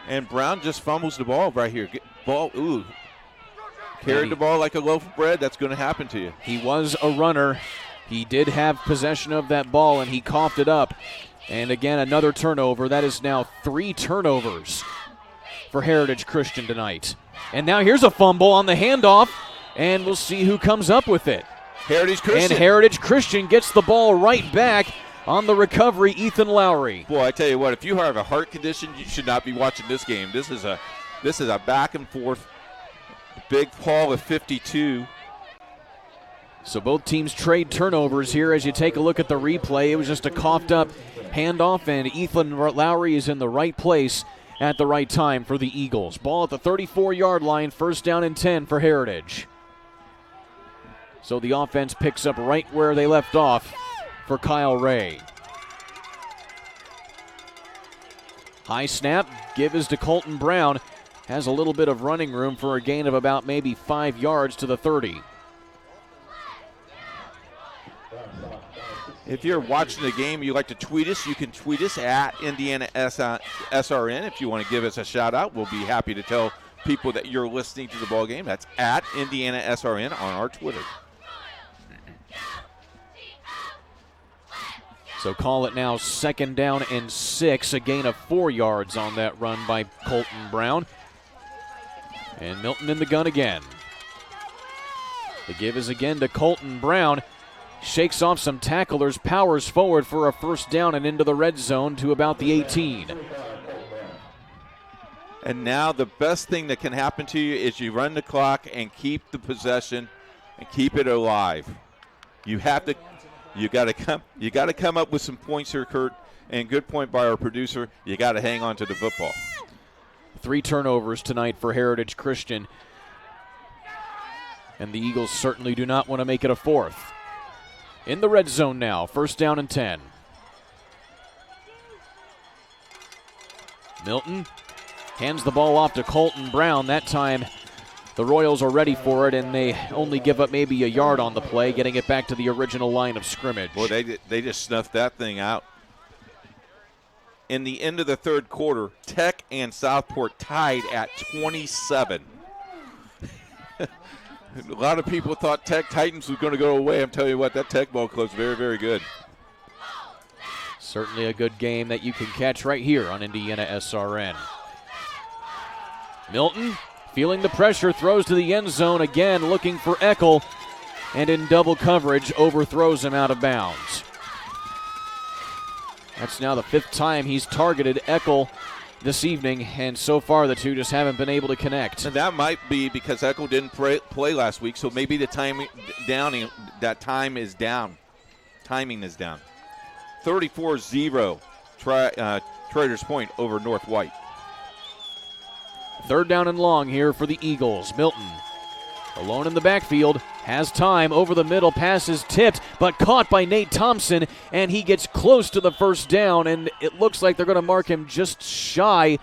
S3: and Brown just fumbles the ball right here. Carried the ball like a loaf of bread. That's going to happen to you.
S10: He was a runner. He did have possession of that ball, and he coughed it up. And again, another turnover. That is now 3 turnovers for Heritage Christian tonight. And now here's a fumble on the handoff, and we'll see who comes up with it.
S3: Heritage Christian.
S10: And Heritage Christian gets the ball right back on the recovery, Ethan Lowry.
S3: Boy, I tell you what, if you have a heart condition, you should not be watching this game. This is a back and forth. Big Paul of 52.
S10: So both teams trade turnovers here as you take a look at the replay. It was just a coughed up handoff, and Ethan Lowry is in the right place at the right time for the Eagles. Ball at the 34-yard line, first down and 10 for Heritage. So the offense picks up right where they left off for Kyle Ray. High snap, give is to Colton Brown. Has a little bit of running room for a gain of about maybe 5 yards to the 30.
S3: If you're watching the game, you like to tweet us, you can tweet us at Indiana SRN. If you want to give us a shout out, we'll be happy to tell people that you're listening to the ball game. That's at Indiana SRN on our Twitter.
S10: So call it now second down and 6, a gain of 4 yards on that run by Colton Brown. And Milton in the gun again. The give is again to Colton Brown. Shakes off some tacklers, powers forward for a first down and into the red zone to about the 18.
S3: And now the best thing that can happen to you is you run the clock and keep the possession and keep it alive. You got to come up with some points here, Kurt. And good point by our producer. You got to hang on to the football.
S10: 3 turnovers tonight for Heritage Christian. And the Eagles certainly do not want to make it a 4th. In the red zone now, first down and 10. Milton hands the ball off to Colton Brown. That time the Royals are ready for it, and they only give up maybe a yard on the play, getting it back to the original line of scrimmage.
S3: Boy, they just snuffed that thing out. In the end of the third quarter, Tech and Southport tied at 27. A lot of people thought Tech Titans was going to go away. I'm telling you what, that Tech ball closed very, very good.
S10: Certainly a good game that you can catch right here on Indiana SRN. Milton, feeling the pressure, throws to the end zone again, looking for Eckel, and in double coverage, overthrows him out of bounds. That's now the 5th time he's targeted Eckel this evening, and so far the two just haven't been able to connect.
S3: And that might be because Eckel didn't play last week, so maybe the timing is down. Timing is down. 34-0 Traders Point over North White.
S10: Third down and long here for the Eagles. Milton alone in the backfield, has time over the middle, pass is tipped, but caught by Nate Thompson, and he gets close to the first down, and it looks like they're going to mark him just shy.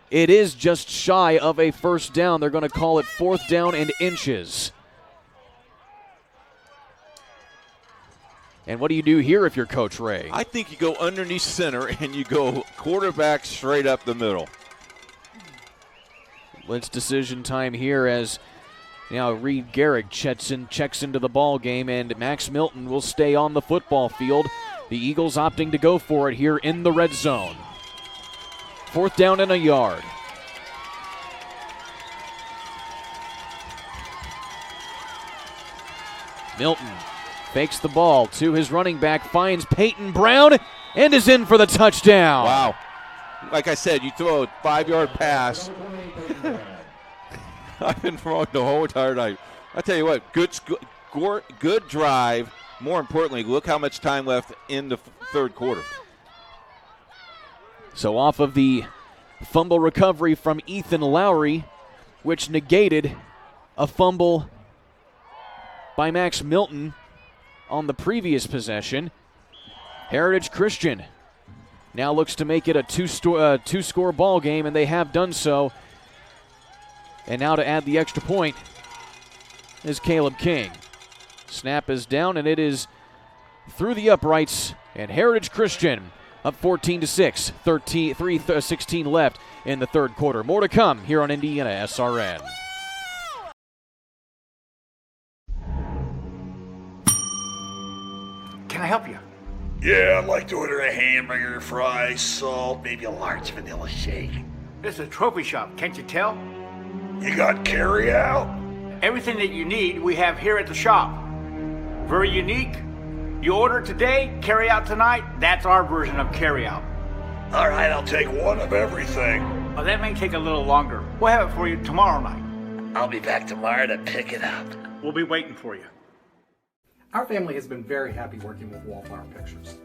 S10: It is just shy of a first down. They're going to call it 4th down and inches. And what do you do here if you're Coach Ray?
S3: I think you go underneath center and you go quarterback straight up the middle.
S10: It's decision time here as now Reed Garrick checks into the ball game, and Max Milton will stay on the football field. The Eagles opting to go for it here in the red zone. 4th down and a yard. Milton fakes the ball to his running back, finds Peyton Brown, and is in for the touchdown.
S3: Wow. Like I said, you throw a 5-yard pass. I've been wrong the whole entire night. I tell you what, good drive. More importantly, look how much time left in the third quarter.
S10: So off of the fumble recovery from Ethan Lowry, which negated a fumble by Max Milton on the previous possession, Heritage Christian now looks to make it a two-score ball game, and they have done so. And now to add the extra point is Caleb King. Snap is down, and it is through the uprights, and Heritage Christian up 14-6, 16 left in the third quarter. More to come here on Indiana SRN.
S4: Can I help you?
S16: Yeah, I'd like to order a hamburger, fries, salt, maybe a large vanilla shake.
S4: This is a trophy shop, can't you tell?
S16: You got carry out?
S4: Everything that you need, we have here at the shop. Very unique. You order today, carry out tonight. That's our version of carry out.
S16: All right, I'll take one of everything.
S4: Well, that may take a little longer. We'll have it for you tomorrow night.
S16: I'll be back tomorrow to pick it up.
S4: We'll be waiting for you.
S11: Our family has been very happy working with Wallflower Pictures.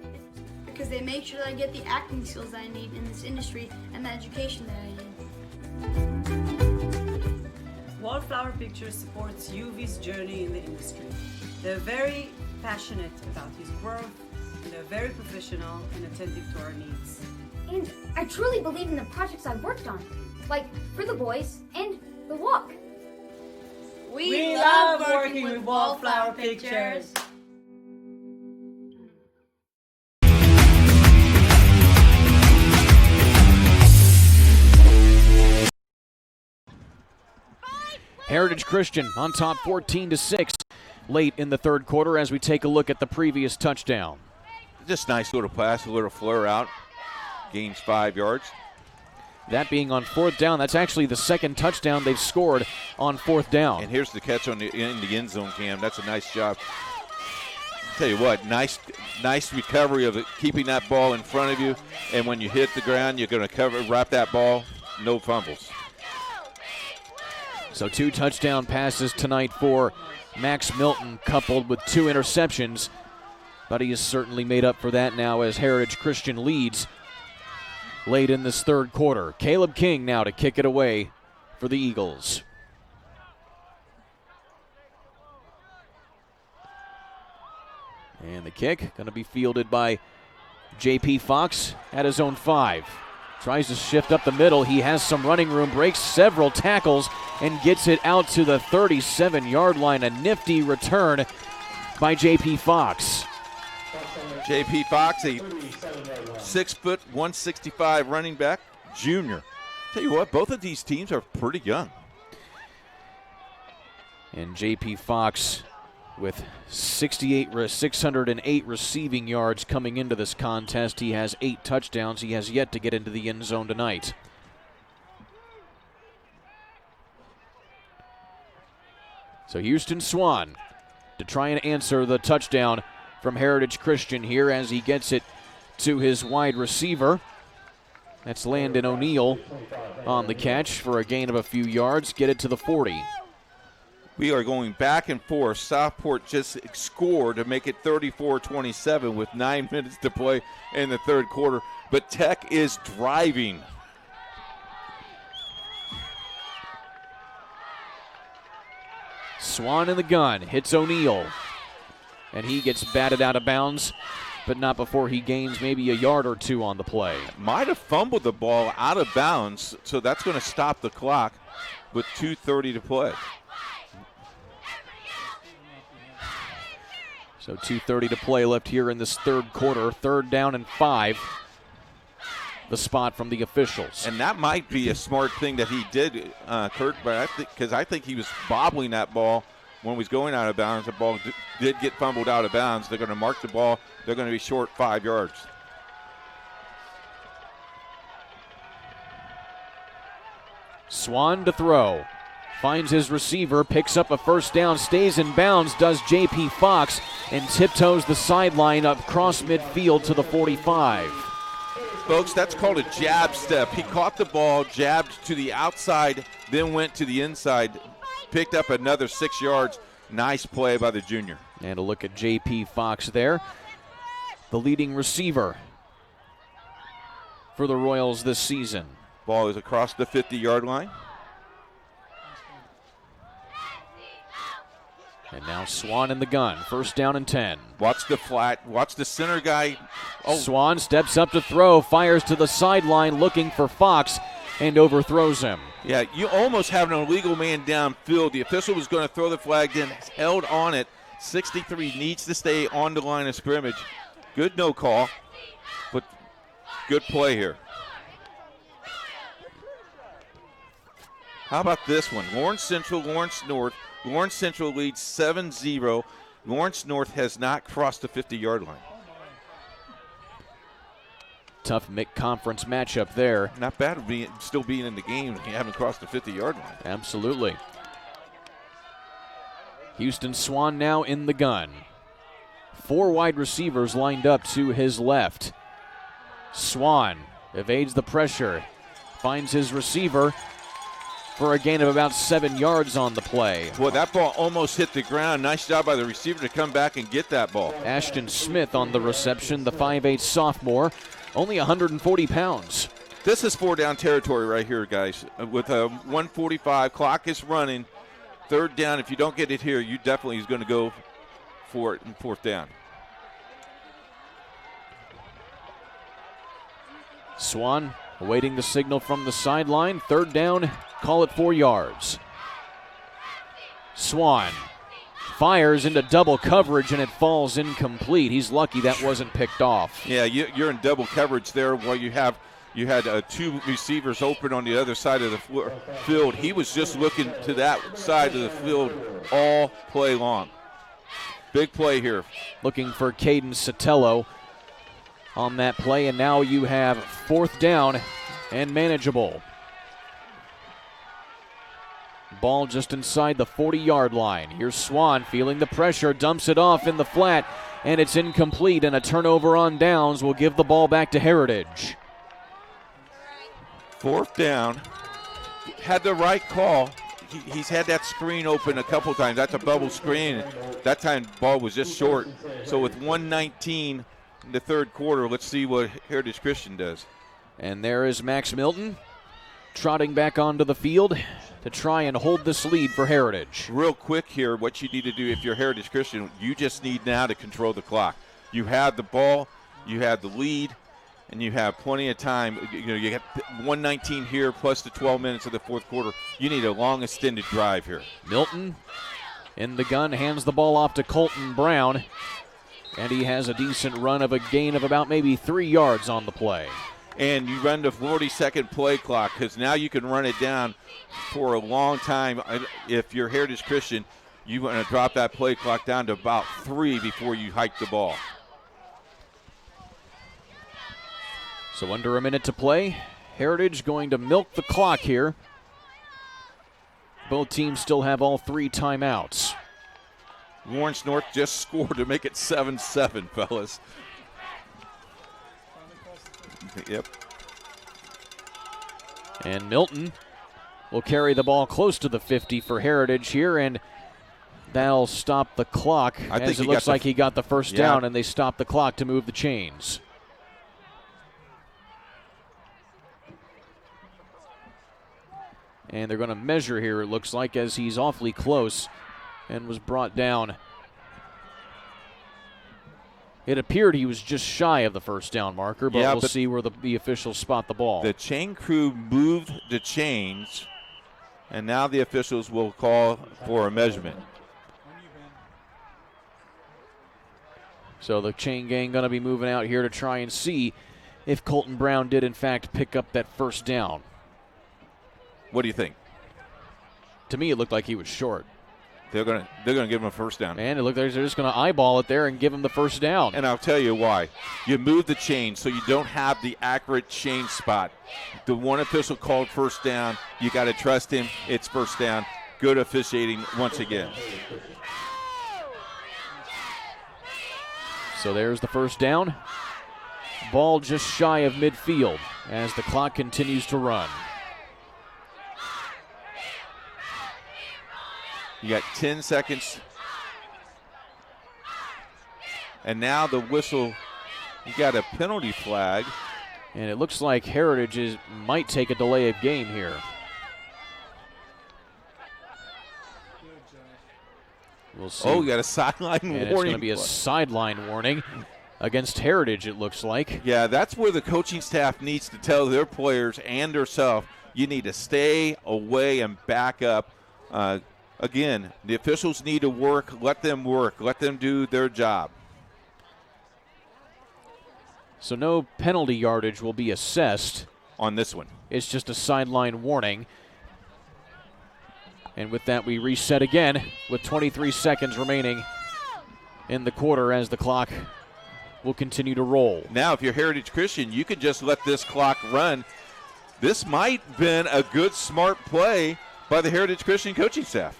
S14: Because they make sure that I get the acting skills that I need in this industry and the education that I need.
S15: Wallflower Pictures supports UV's journey in the industry. They're very passionate about his growth, and they're very professional and attentive to our needs.
S17: And I truly believe in the projects I've worked on, like For the Boys and The Walk.
S15: We love working with Wallflower Pictures.
S10: Heritage Christian on top 14-6 late in the third quarter as we take a look at the previous touchdown.
S3: Just nice little pass, a little flare out. Gains 5 yards.
S10: That being on 4th down. That's actually the second touchdown they've scored on 4th down.
S3: And here's the catch in the end zone, Cam. That's a nice job. Tell you what, nice recovery of it, keeping that ball in front of you. And when you hit the ground, you're going to wrap that ball. No fumbles.
S10: So 2 touchdown passes tonight for Max Milton, coupled with 2 interceptions. But he has certainly made up for that now as Heritage Christian leads late in this third quarter. Caleb King now to kick it away for the Eagles. And the kick going to be fielded by J.P. Fox at his own 5. Tries to shift up the middle. He has some running room, breaks several tackles, and gets it out to the 37-yard line. A nifty return by J.P. Fox.
S3: J.P. Fox, a 6', 165 running back, junior. Tell you what, both of these teams are pretty young.
S10: And J.P. Fox with 608 receiving yards coming into this contest. He has 8 touchdowns. He has yet to get into the end zone tonight. So Houston Swan to try and answer the touchdown from Heritage Christian here as he gets it to his wide receiver. That's Landon O'Neill on the catch for a gain of a few yards. Get it to the 40.
S3: We are going back and forth. Southport just scored to make it 34-27 with 9 minutes to play in the third quarter. But Tech is driving.
S10: Swan in the gun, hits O'Neal. And he gets batted out of bounds, but not before he gains maybe a yard or two on the play.
S3: Might have fumbled the ball out of bounds, so that's going to stop the clock with 2:30 to play.
S10: So 2:30 to play left here in this third quarter. 3rd down and 5. The spot from the officials.
S3: And that might be a smart thing that he did, Kurt, but because I think he was bobbling that ball when he was going out of bounds. The ball did get fumbled out of bounds. They're going to mark the ball. They're going to be short 5 yards.
S10: Swan to throw. Finds his receiver, picks up a first down, stays in bounds, does J.P. Fox, and tiptoes the sideline up across midfield to the 45.
S3: Folks, that's called a jab step. He caught the ball, jabbed to the outside, then went to the inside, picked up another 6 yards. Nice play by the junior.
S10: And a look at J.P. Fox there, the leading receiver for the Royals this season.
S3: Ball is across the 50-yard line.
S10: And now Swan in the gun. 1st down and 10.
S3: Watch the flat. Watch the center guy.
S10: Oh. Swan steps up to throw. Fires to the sideline looking for Fox and overthrows him.
S3: Yeah, you almost have an illegal man downfield. The official was going to throw the flag, then held on it. 63 needs to stay on the line of scrimmage. Good no call, but good play here. How about this one? Lawrence Central, Lawrence North. Lawrence Central leads 7-0. Lawrence North has not crossed the 50-yard line.
S10: Tough mid-conference matchup there.
S3: Not bad still being in the game and haven't crossed the 50-yard line.
S10: Absolutely. Houston Swan now in the gun. 4 wide receivers lined up to his left. Swan evades the pressure, finds his receiver for a gain of about 7 yards on the play.
S3: Well, that ball almost hit the ground. Nice job by the receiver to come back and get that ball.
S10: Ashton Smith on the reception, the 5'8 sophomore, only 140 pounds.
S3: This is 4-down territory right here, guys. With a 1:45, clock is running. 3rd down, if you don't get it here, you definitely is going to go for it in 4th down.
S10: Swan awaiting the signal from the sideline. 3rd down, call it 4 yards. Swan fires into double coverage and it falls incomplete. He's lucky that wasn't picked off.
S3: Yeah, you're in double coverage there while you had 2 receivers open on the other side of the field. He was just looking to that side of the field all play long. Big play here.
S10: Looking for Caden Sotelo on that play, and now you have 4th down and manageable. Ball just inside the 40-yard line. Here's Swan feeling the pressure, dumps it off in the flat, and it's incomplete, and a turnover on downs will give the ball back to Heritage.
S3: 4th down. Had the right call. He's had that screen open a couple times. That's a bubble screen. That time the ball was just short. So with 1:19 in the 3rd quarter, let's see what Heritage Christian does.
S10: And there is Max Milton trotting back onto the field to try and hold this lead for Heritage.
S3: Real quick here, what you need to do if you're Heritage Christian, you just need now to control the clock. You have the ball, you have the lead, and you have plenty of time. You get 1:19 here plus the 12 minutes of the 4th quarter. You need a long extended drive here.
S10: Milton in the gun, hands the ball off to Colton Brown, and he has a decent run of a gain of about maybe 3 yards on the play.
S3: And you run the 40-second play clock because now you can run it down for a long time. If you're Heritage Christian, you want to drop that play clock down to about 3 before you hike the ball.
S10: So under a minute to play. Heritage going to milk the clock here. Both teams still have all 3 timeouts.
S3: Lawrence North just scored to make it 7-7, fellas. Yep.
S10: And Milton will carry the ball close to the 50 for Heritage here, and That'll stop the clock,
S3: I think
S10: as it looks like he got the first
S3: Yeah.
S10: down, and they stopped the clock to move the chains. And they're going to measure here, it looks like, as he's awfully close and was brought down. It appeared he was just shy of the first down marker, but we'll see where the officials spot the ball.
S3: The chain crew moved the chains, and now the officials will call for a measurement.
S10: So the chain gang going to be moving out here to try and see if Colton Brown did, in fact, pick up that first down.
S3: What do you think?
S10: To me, it looked like he was short.
S3: They're gonna give him a first down.
S10: And it looked like they're just going to eyeball it there and give him the first down.
S3: And I'll tell you why. You move the chain so you don't have the accurate chain spot. The one official called first down. You got to trust him. It's first down. Good officiating once again.
S10: So there's the first down. Ball just shy of midfield as the clock continues to run.
S3: You got 10 seconds. And now the whistle, you got a penalty flag.
S10: And it looks like Heritage might take a delay of game here. We'll see.
S3: Oh, you got a sideline warning.
S10: It's going to be a sideline warning against Heritage, it looks like.
S3: Yeah, that's where the coaching staff needs to tell their players and themselves, you need to stay away and back up. Again, the officials need to work. Let them work. Let them do their job.
S10: So no penalty yardage will be assessed
S3: on this one.
S10: It's just a sideline warning. And with that, we reset again with 23 seconds remaining in the quarter as the clock will continue to roll.
S3: Now, if you're Heritage Christian, you can just let this clock run. This might have been a good, smart play by the Heritage Christian coaching staff.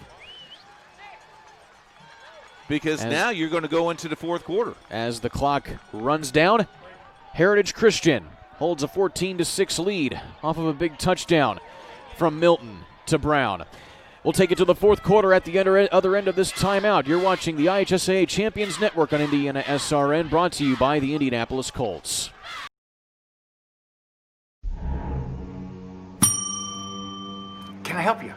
S3: Because now you're going to go into the fourth quarter.
S10: As the clock runs down, Heritage Christian holds a 14-6 lead off of a big touchdown from Milton to Brown. We'll take it to the fourth quarter at the other end of this timeout. You're watching the IHSAA Champions Network on Indiana SRN, brought to you by the Indianapolis Colts.
S4: Can I help you?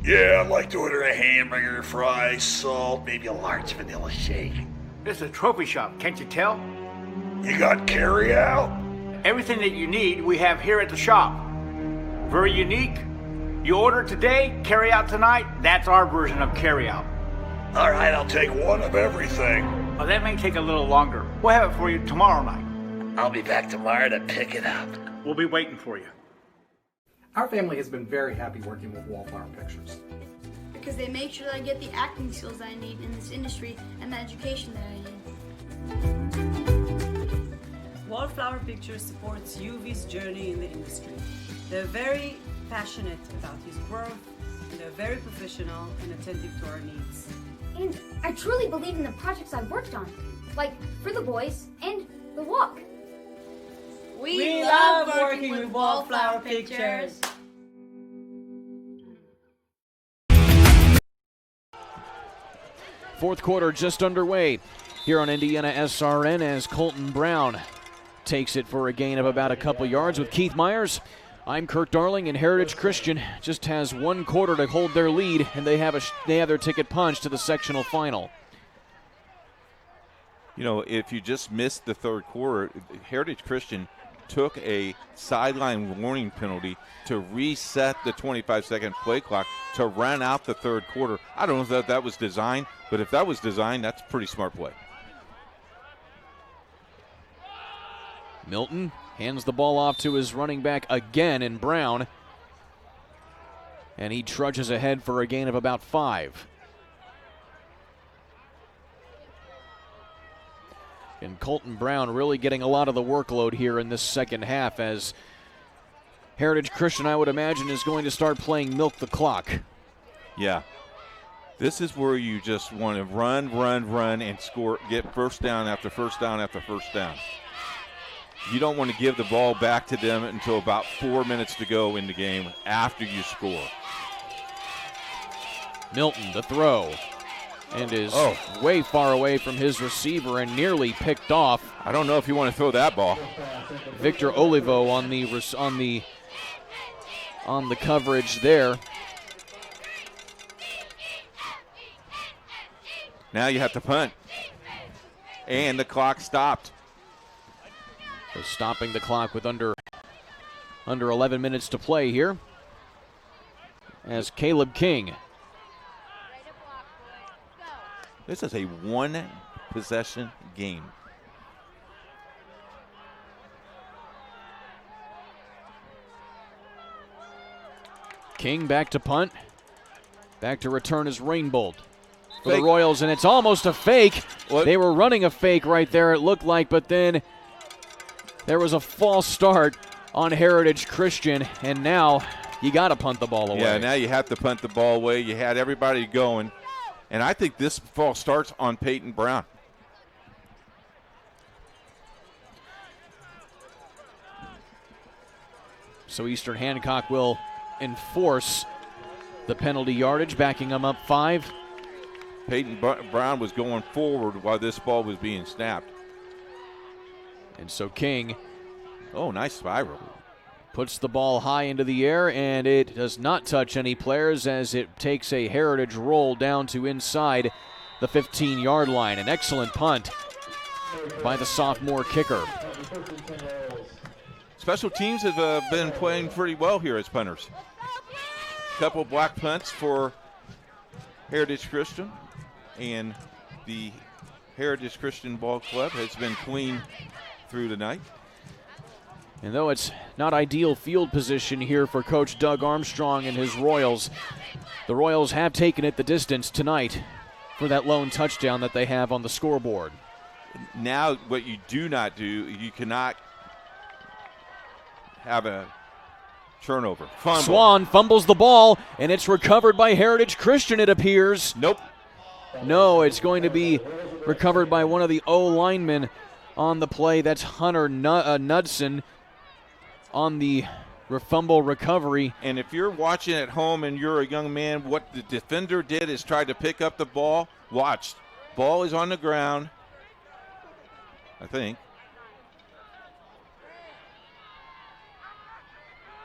S16: Yeah, I'd like to order a hamburger, fries, salt, maybe a large vanilla shake.
S4: This is a trophy shop, can't you tell?
S16: You got carry out?
S4: Everything that you need, we have here at the shop. Very unique. You order today, carry out tonight. That's our version of carry out.
S16: All right, I'll take one of everything.
S4: Well, that may take a little longer. We'll have it for you tomorrow night.
S16: I'll be back tomorrow to pick it up.
S4: We'll be waiting for you.
S11: Our family has been very happy working with Wallflower Pictures.
S14: Because they make sure that I get the acting skills that I need in this industry and the education that I need.
S15: Wallflower Pictures supports UV's journey in the industry. They're very passionate about his growth, and they're very professional and attentive to our needs.
S17: And I truly believe in the projects I've worked on, like For the Boys and The Walk.
S15: We love working with Wallflower Pictures.
S10: Fourth quarter just underway here on Indiana SRN as Colton Brown takes it for a gain of about a couple yards with Keith Myers. I'm Kirk Darling, and Heritage Christian just has one quarter to hold their lead, and they have their ticket punched to the sectional final.
S3: You know, if you just missed the third quarter, Heritage Christian took a sideline warning penalty to reset the 25-second play clock to run out the third quarter. I don't know if that was designed, but if that was designed, that's a pretty smart play.
S10: Milton hands the ball off to his running back again in Brown, and he trudges ahead for a gain of about 5. And Colton Brown really getting a lot of the workload here in this second half, as Heritage Christian, I would imagine, is going to start playing milk the clock.
S3: Yeah. This is where you just want to run, and score, get first down after first down after first down. You don't want to give the ball back to them until about 4 minutes to go in the game after you score.
S10: Milton, the throw. and is way far away from his receiver and nearly picked off.
S3: I don't know if you want to throw that ball.
S10: Victor Olivo on the coverage there.
S3: Now you have to punt. And the clock stopped.
S10: So stopping the clock with under 11 minutes to play here. As Caleb King.
S3: This is a one-possession game.
S10: King back to punt. Back to return is Rainbolt for the Royals, and it's almost a fake.
S3: What?
S10: They were running a fake right there, it looked like, but then there was a false start on Heritage Christian, and now you got to punt the ball away.
S3: Yeah, now you have to punt the ball away. You had everybody going, and I think this false starts on Peyton Brown.
S10: So Eastern Hancock will enforce the penalty yardage, backing them up 5.
S3: Peyton Brown was going forward while this ball was being snapped.
S10: And so King,
S3: nice spiral,
S10: puts the ball high into the air, and it does not touch any players as it takes a Heritage roll down to inside the 15-yard line. An excellent punt by the sophomore kicker.
S3: Special teams have been playing pretty well here as punters. A couple block punts for Heritage Christian, and the Heritage Christian Ball Club has been clean through tonight.
S10: And though it's not ideal field position here for Coach Doug Armstrong and his Royals, the Royals have taken it the distance tonight for that lone touchdown that they have on the scoreboard.
S3: Now what you do not do, you cannot have a turnover. Fumble.
S10: Swan fumbles the ball, and it's recovered by Heritage Christian, it appears.
S3: Nope.
S10: No, it's going to be recovered by one of the O-linemen on the play. That's Hunter Knudsen on the fumble recovery.
S3: And if you're watching at home and you're a young man, what the defender did is try to pick up the ball. Watch. Ball is on the ground, I think.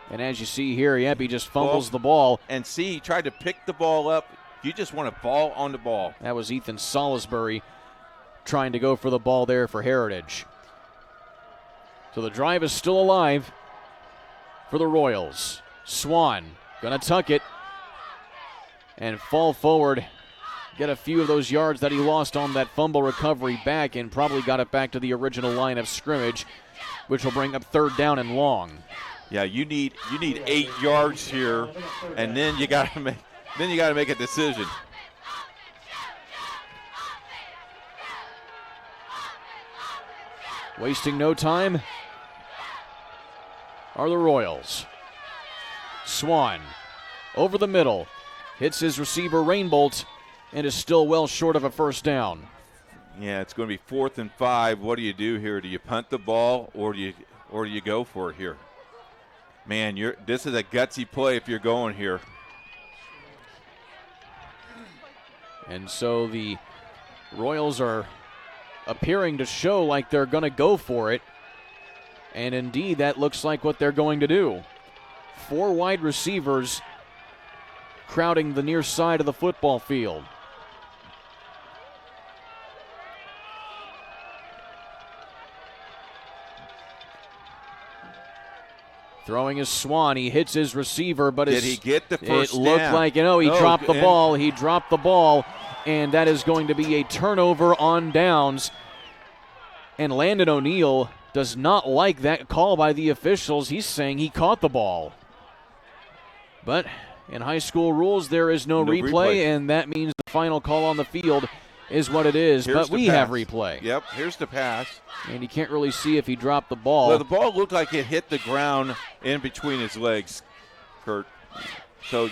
S10: And as you see here, he just fumbles the ball.
S3: And see, he tried to pick the ball up. You just want to fall on the ball.
S10: That was Ethan Salisbury trying to go for the ball there for Heritage. So the drive is still alive for the Royals. Swan gonna tuck it and fall forward, get a few of those yards that he lost on that fumble recovery back, and probably got it back to the original line of scrimmage, which will bring up 3rd down and long.
S3: Yeah, you need 8 yards here, and then you got to make a decision.
S10: Wasting no time are the Royals. Swan over the middle, hits his receiver Rainbolt, and is still well short of a 1st down.
S3: Yeah, it's going to be 4th and 5. What do you do here? Do you punt the ball or do you go for it here? Man, this is a gutsy play if you're going here.
S10: And so the Royals are appearing to show like they're going to go for it. And indeed, that looks like what they're going to do. 4 wide receivers crowding the near side of the football field. Throwing his Swan. He hits his receiver, but
S3: did he get the first
S10: It looked
S3: down?
S10: like, he dropped the ball. He dropped the ball, and that is going to be a turnover on downs. And Landon O'Neill does not like that call by the officials. He's saying he caught the ball. But in high school rules, there is no replay, and that means the final call on the field is what it is.
S3: Here's
S10: but we
S3: pass.
S10: have replay.
S3: Yep, here's the pass.
S10: And you can't really see if he dropped the ball.
S3: Well, the ball looked like it hit the ground in between his legs, Kurt. So,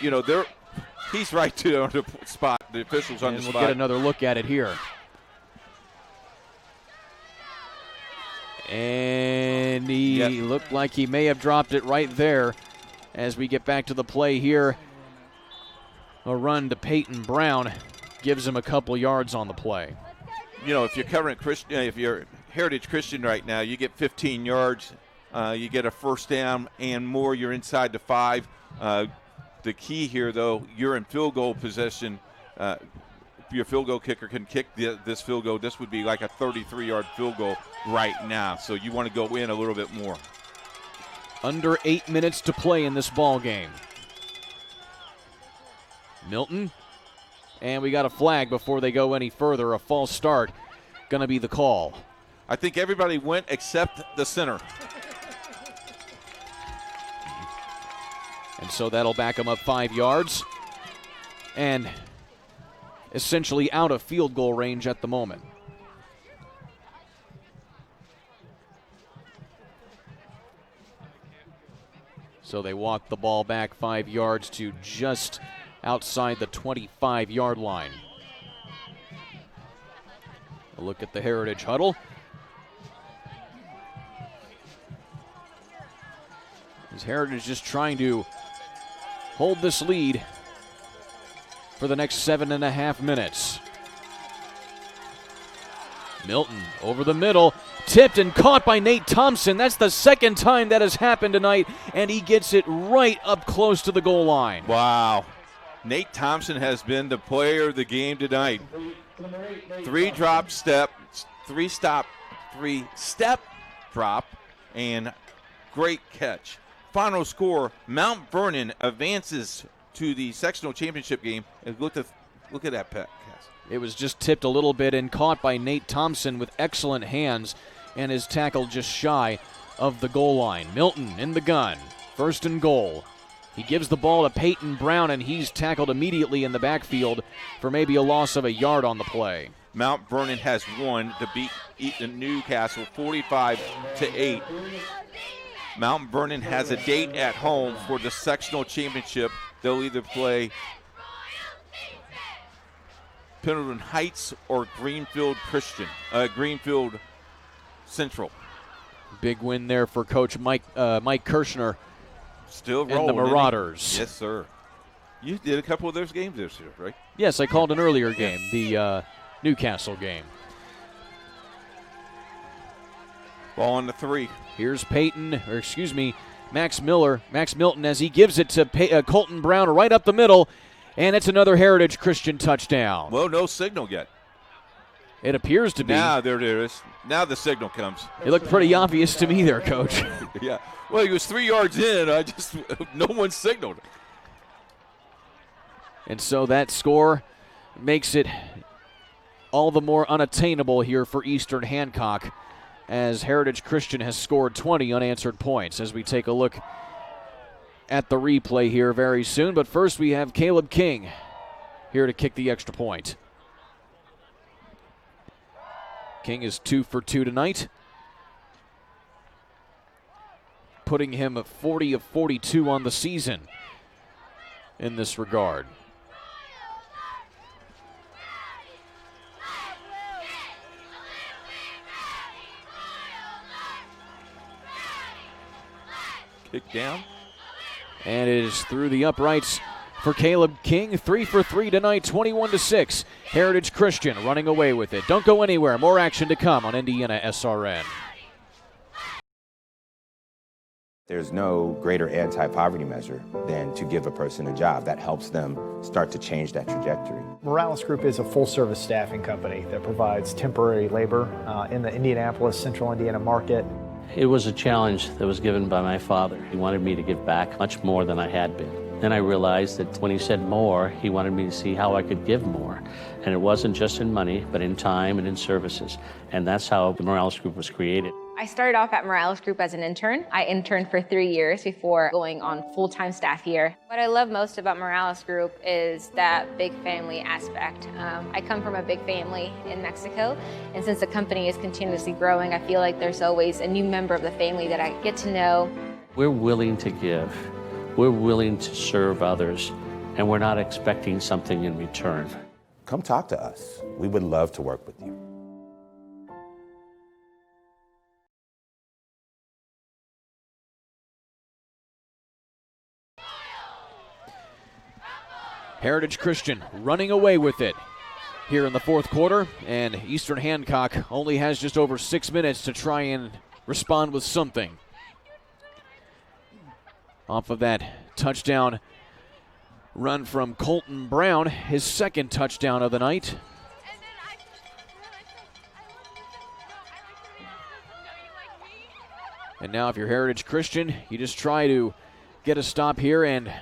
S3: he's right to on the spot. The official's on the spot.
S10: We'll get another look at it here. And he looked like he may have dropped it right there as we get back to the play here. A run to Peyton Brown. gives him a couple yards on the play.
S3: You know, if you're covering Christian, if you're Heritage Christian right now, you get 15 yards, you get a first down and more. You're inside the 5. The key here, though, you're in field goal possession. Your field goal kicker can kick this field goal. This would be like a 33-yard field goal right now. So you want to go in a little bit more.
S10: Under 8 minutes to play in this ball game. Milton. And we got a flag before they go any further. A false start going to be the call.
S3: I think everybody went except the center.
S10: And so that'll back him up 5 yards. And essentially out of field goal range at the moment. So they walk the ball back 5 yards to just outside the 25-yard line. A look at the Heritage huddle. As Heritage just trying to hold this lead for the next 7.5 minutes. Milton over the middle, tipped and caught by Nate Thompson. That's the second time that has happened tonight, and he gets it right up close to the goal line.
S3: Wow. Nate Thompson has been the player of the game tonight. 3 step drop, and great catch. Final score, Mount Vernon advances to the sectional championship game. And look at that pass.
S10: It was just tipped a little bit and caught by Nate Thompson with excellent hands, and is tackled just shy of the goal line. Milton in the gun, 1st and goal. He gives the ball to Peyton Brown, and he's tackled immediately in the backfield for maybe a loss of a yard on the play.
S3: Mount Vernon has won to beat Eaton Newcastle 45-8. Mount Vernon has a date at home for the sectional championship. They'll either play Pendleton Heights or Greenfield Central.
S10: Big win there for Coach Mike Kirshner.
S3: Still rolling.
S10: And the Marauders.
S3: Yes, sir. You did a couple of those games this year, right?
S10: Yes, I called an earlier game, the Newcastle game.
S3: Ball on the 3.
S10: Here's Max Milton as he gives it to Colton Brown right up the middle, and it's another Heritage Christian touchdown.
S3: Well, no signal yet.
S10: It appears to be.
S3: Now there it is. Now the signal comes.
S10: It looked pretty obvious to me there, Coach.
S3: Yeah. Well, he was 3 yards in. No one signaled.
S10: And so that score makes it all the more unattainable here for Eastern Hancock, as Heritage Christian has scored 20 unanswered points. As we take a look at the replay here very soon. But first we have Caleb King here to kick the extra point. King is 2 for 2 tonight, putting him at 40 of 42 on the season in this regard.
S3: Kick down.
S10: And it is through the uprights for Caleb King. 3 for 3 tonight, 21-6. Heritage Christian running away with it. Don't go anywhere. More action to come on Indiana SRN.
S28: There's no greater anti-poverty measure than to give a person a job. That helps them start to change that trajectory.
S29: Morales Group is a full-service staffing company that provides temporary labor in the Indianapolis, Central Indiana market.
S30: It was a challenge that was given by my father. He wanted me to give back much more than I had been. Then I realized that when he said more, he wanted me to see how I could give more. And it wasn't just in money, but in time and in services. And that's how the Morales Group was created.
S5: I started off at Morales Group as an intern. I interned for 3 years before going on full-time staff here. What I love most about Morales Group is that big family aspect. I come from a big family in Mexico, and since the company is continuously growing, I feel like there's always a new member of the family that I get to know.
S30: We're willing to give. We're willing to serve others, and we're not expecting something in return.
S28: Come talk to us. We would love to work with you.
S10: Heritage Christian running away with it here in the fourth quarter, and Eastern Hancock only has just over 6 minutes to try and respond with something. Off of that touchdown run from Colton Brown, his second touchdown of the night. And now if you're Heritage Christian, you just try to get a stop here and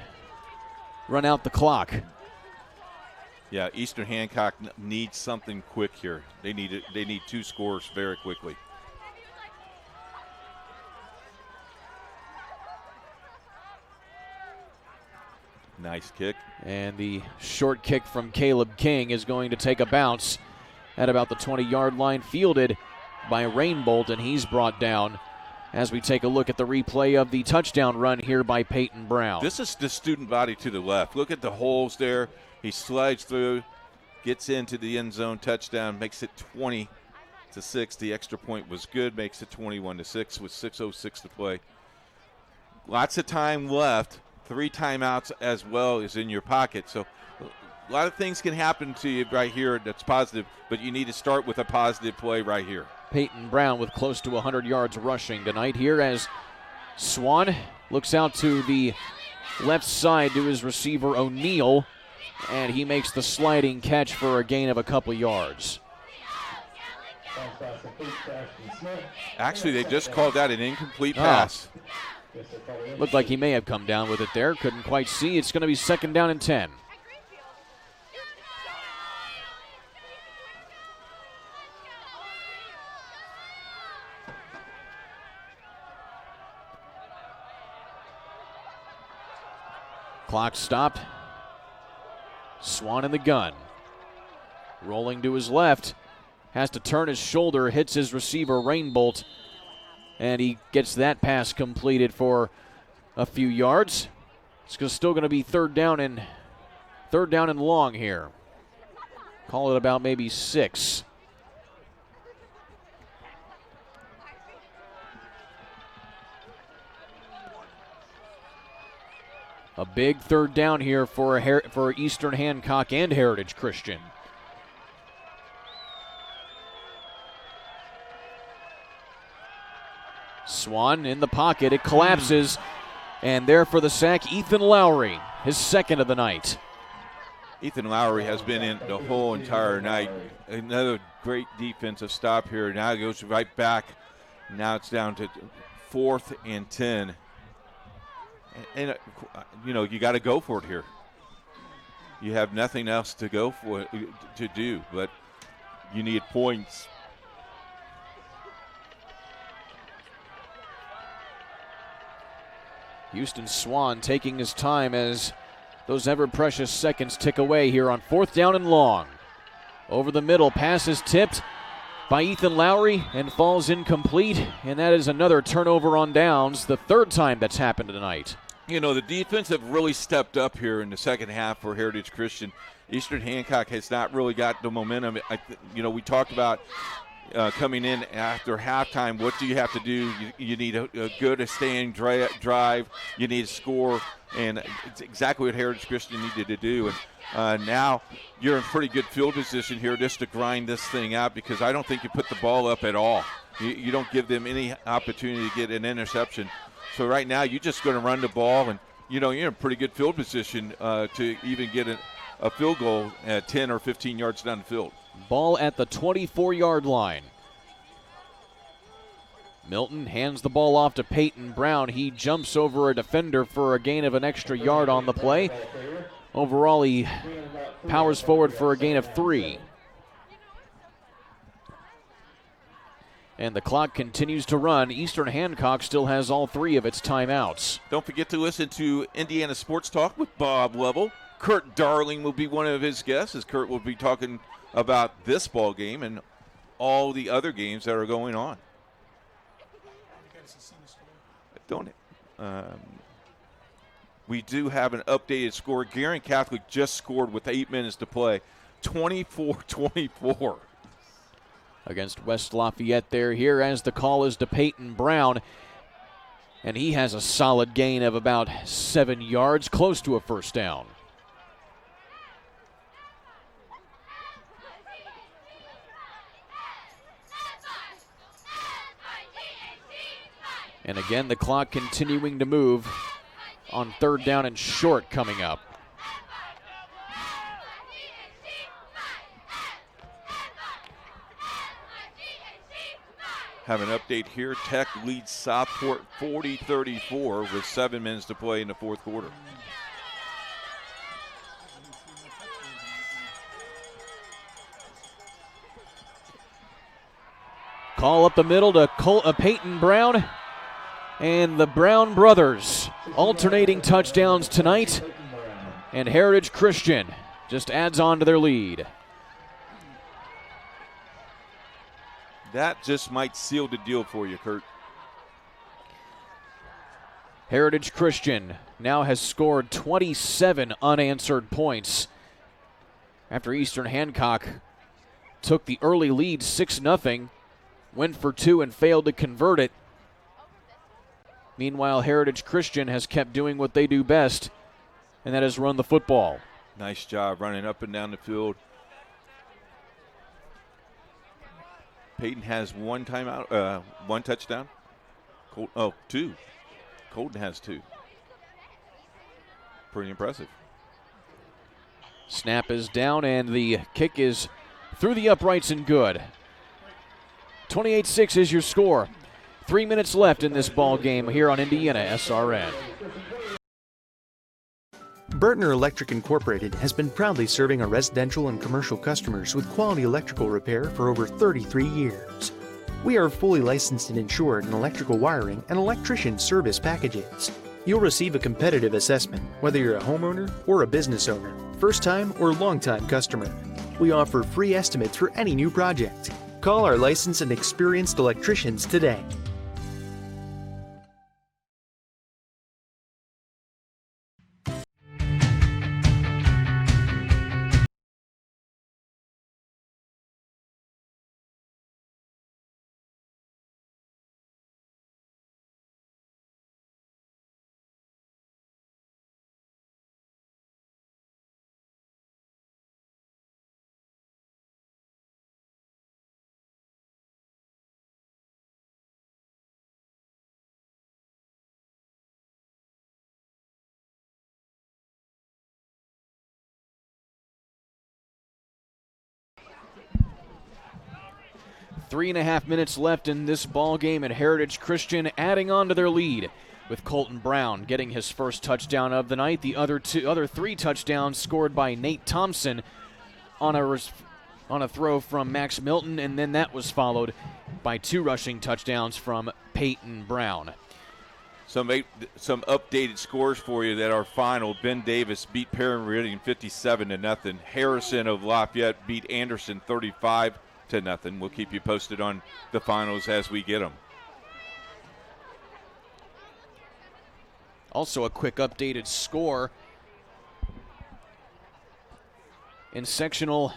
S10: run out the clock.
S3: Yeah, Eastern Hancock needs something quick here. They need 2 scores very quickly. Nice kick.
S10: And the short kick from Caleb King is going to take a bounce at about the 20-yard line, fielded by Rainbolt, and he's brought down as we take a look at the replay of the touchdown run here by Peyton Brown.
S3: This is the student body to the left. Look at the holes there. He slides through, gets into the end zone, touchdown, makes it 20-6. The extra point was good, makes it 21-6 with 6:06 to play. Lots of time left. 3 timeouts as well is in your pocket. So a lot of things can happen to you right here that's positive, but you need to start with a positive play right here.
S10: Peyton Brown with close to 100 yards rushing tonight here as Swan looks out to the left side to his receiver O'Neal, and he makes the sliding catch for a gain of a couple yards.
S3: Actually, they just called that an incomplete pass.
S10: Looked like he may have come down with it there. Couldn't quite see. It's going to be 2nd down and 10. Clock stopped. Swan in the gun. Rolling to his left. Has to turn his shoulder, hits his receiver Rainbolt, and he gets that pass completed for a few yards. It's still going to be third down and long here. Call it about maybe 6. A big third down here for Eastern Hancock and Heritage Christian. Swan in the pocket, it collapses, and there for the sack, Ethan Lowry, his 2nd of the night.
S3: Ethan Lowry has been in the whole entire night. Another great defensive stop here. Now it goes right back. Now it's down to 4th and 10. And you got to go for it here. You have nothing else to go for to do, but you need points.
S10: Houston Swan taking his time as those ever-precious seconds tick away here on 4th down and long. Over the middle, pass is tipped by Ethan Lowry and falls incomplete, and that is another turnover on downs, the 3rd time that's happened tonight.
S3: You know, the defense have really stepped up here in the second half for Heritage Christian. Eastern Hancock has not really got the momentum. We talked about coming in after halftime, what do you have to do? You need a good staying drive. You need to score, and it's exactly what Heritage Christian needed to do. And now you're in pretty good field position here just to grind this thing out, because I don't think you put the ball up at all. You don't give them any opportunity to get an interception. So right now you're just going to run the ball, and you're in pretty good field position to even get a field goal at 10 or 15 yards down the field.
S10: Ball at the 24-yard line. Milton hands the ball off to Peyton Brown. He jumps over a defender for a gain of an extra yard on the play. Overall, he powers forward for a gain of 3. And the clock continues to run. Eastern Hancock still has all 3 of its timeouts.
S3: Don't forget to listen to Indiana Sports Talk with Bob Lovell. Kurt Darling will be one of his guests, as Kurt will be talking about this ball game and all the other games that are going on. We do have an updated score. Guerin Catholic just scored with 8 minutes to play, 24-24.
S10: Against West Lafayette there. Here as the call is to Peyton Brown, and he has a solid gain of about 7 yards, close to a first down. And again, the clock continuing to move on 3rd down and short coming up.
S3: Have an update here. Tech leads Southport 40-34 with 7 minutes to play in the 4th quarter.
S10: Call up the middle to Peyton Brown and the Brown brothers. Alternating touchdowns tonight. And Heritage Christian just adds on to their lead.
S3: That just might seal the deal for you, Kurt.
S10: Heritage Christian now has scored 27 unanswered points after Eastern Hancock took the early lead 6-0, went for 2 and failed to convert it. Meanwhile, Heritage Christian has kept doing what they do best, and that is run the football.
S3: Nice job running up and down the field. Peyton has 1 timeout, 1 touchdown. 2. Colton has 2. Pretty impressive.
S10: Snap is down, and the kick is through the uprights and good. 28-6 is your score. 3 minutes left in this ball game here on Indiana SRN.
S18: Burtner Electric Incorporated has been proudly serving our residential and commercial customers with quality electrical repair for over 33 years. We are fully licensed and insured in electrical wiring and electrician service packages. You'll receive a competitive assessment whether you're a homeowner or a business owner, first-time or long-time customer. We offer free estimates for any new project. Call our licensed and experienced electricians today.
S10: Three and a half minutes left in this ball game, and Heritage Christian adding on to their lead with Colton Brown getting his first touchdown of the night. The other 3 touchdowns scored by Nate Thompson on a throw from Max Milton, and then that was followed by 2 rushing touchdowns from Peyton Brown.
S3: Some updated scores for you that are final. Ben Davis beat Perry Meridian 57-0. Harrison of Lafayette beat Anderson 35-0. We'll keep you posted on the finals as we get them.
S10: Also a quick updated score in Sectional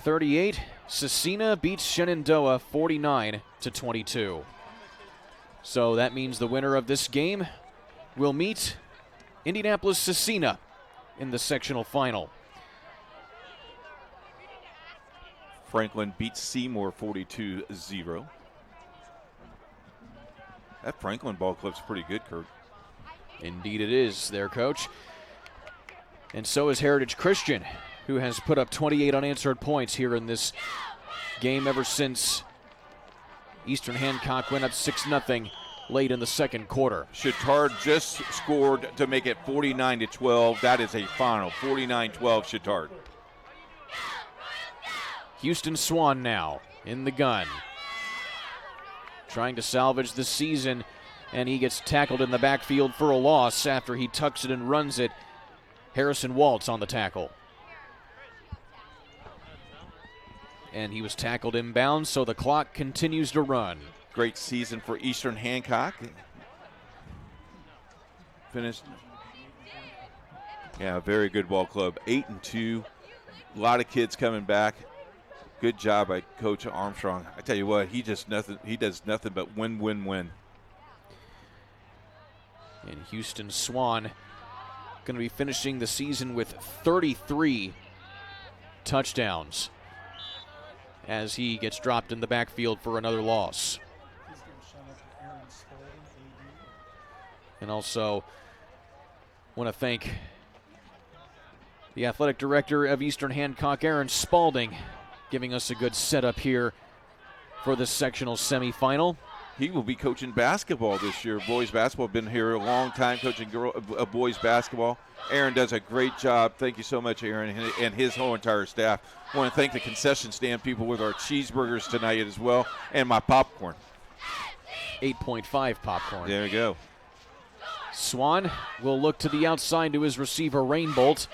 S10: 38. Cecina beats Shenandoah 49-22. So that means the winner of this game will meet Indianapolis Cecina in the sectional final.
S3: Franklin beats Seymour 42-0. That Franklin ball club's pretty good, Kurt.
S10: Indeed it is, there, Coach. And so is Heritage Christian, who has put up 28 unanswered points here in this game ever since Eastern Hancock went up 6-0 late in the second quarter.
S3: Chittard just scored to make it 49-12. That is a final, 49-12 Chittard.
S10: Houston Swan now in the gun, trying to salvage the season, and he gets tackled in the backfield for a loss after he tucks it and runs it. Harrison Waltz on the tackle. And he was tackled inbounds, so the clock continues to run.
S3: Great season for Eastern Hancock. Finished. Yeah, very good ball club. 8-2. A lot of kids coming back. Good job by Coach Armstrong. I tell you what, he does nothing but win.
S10: And Houston Swan going to be finishing the season with 33 touchdowns as he gets dropped in the backfield for another loss. And also want to thank the athletic director of Eastern Hancock, Aaron Spalding, giving us a good setup here for the sectional semifinal.
S3: He will be coaching basketball this year. Boys basketball. Been here a long time coaching boys basketball. Aaron does a great job. Thank you so much, Aaron, and his whole entire staff. I want to thank the concession stand people with our cheeseburgers tonight as well, and my popcorn.
S10: 8.5 popcorn.
S3: There you go.
S10: Swan will look to the outside to his receiver, Rainbolt,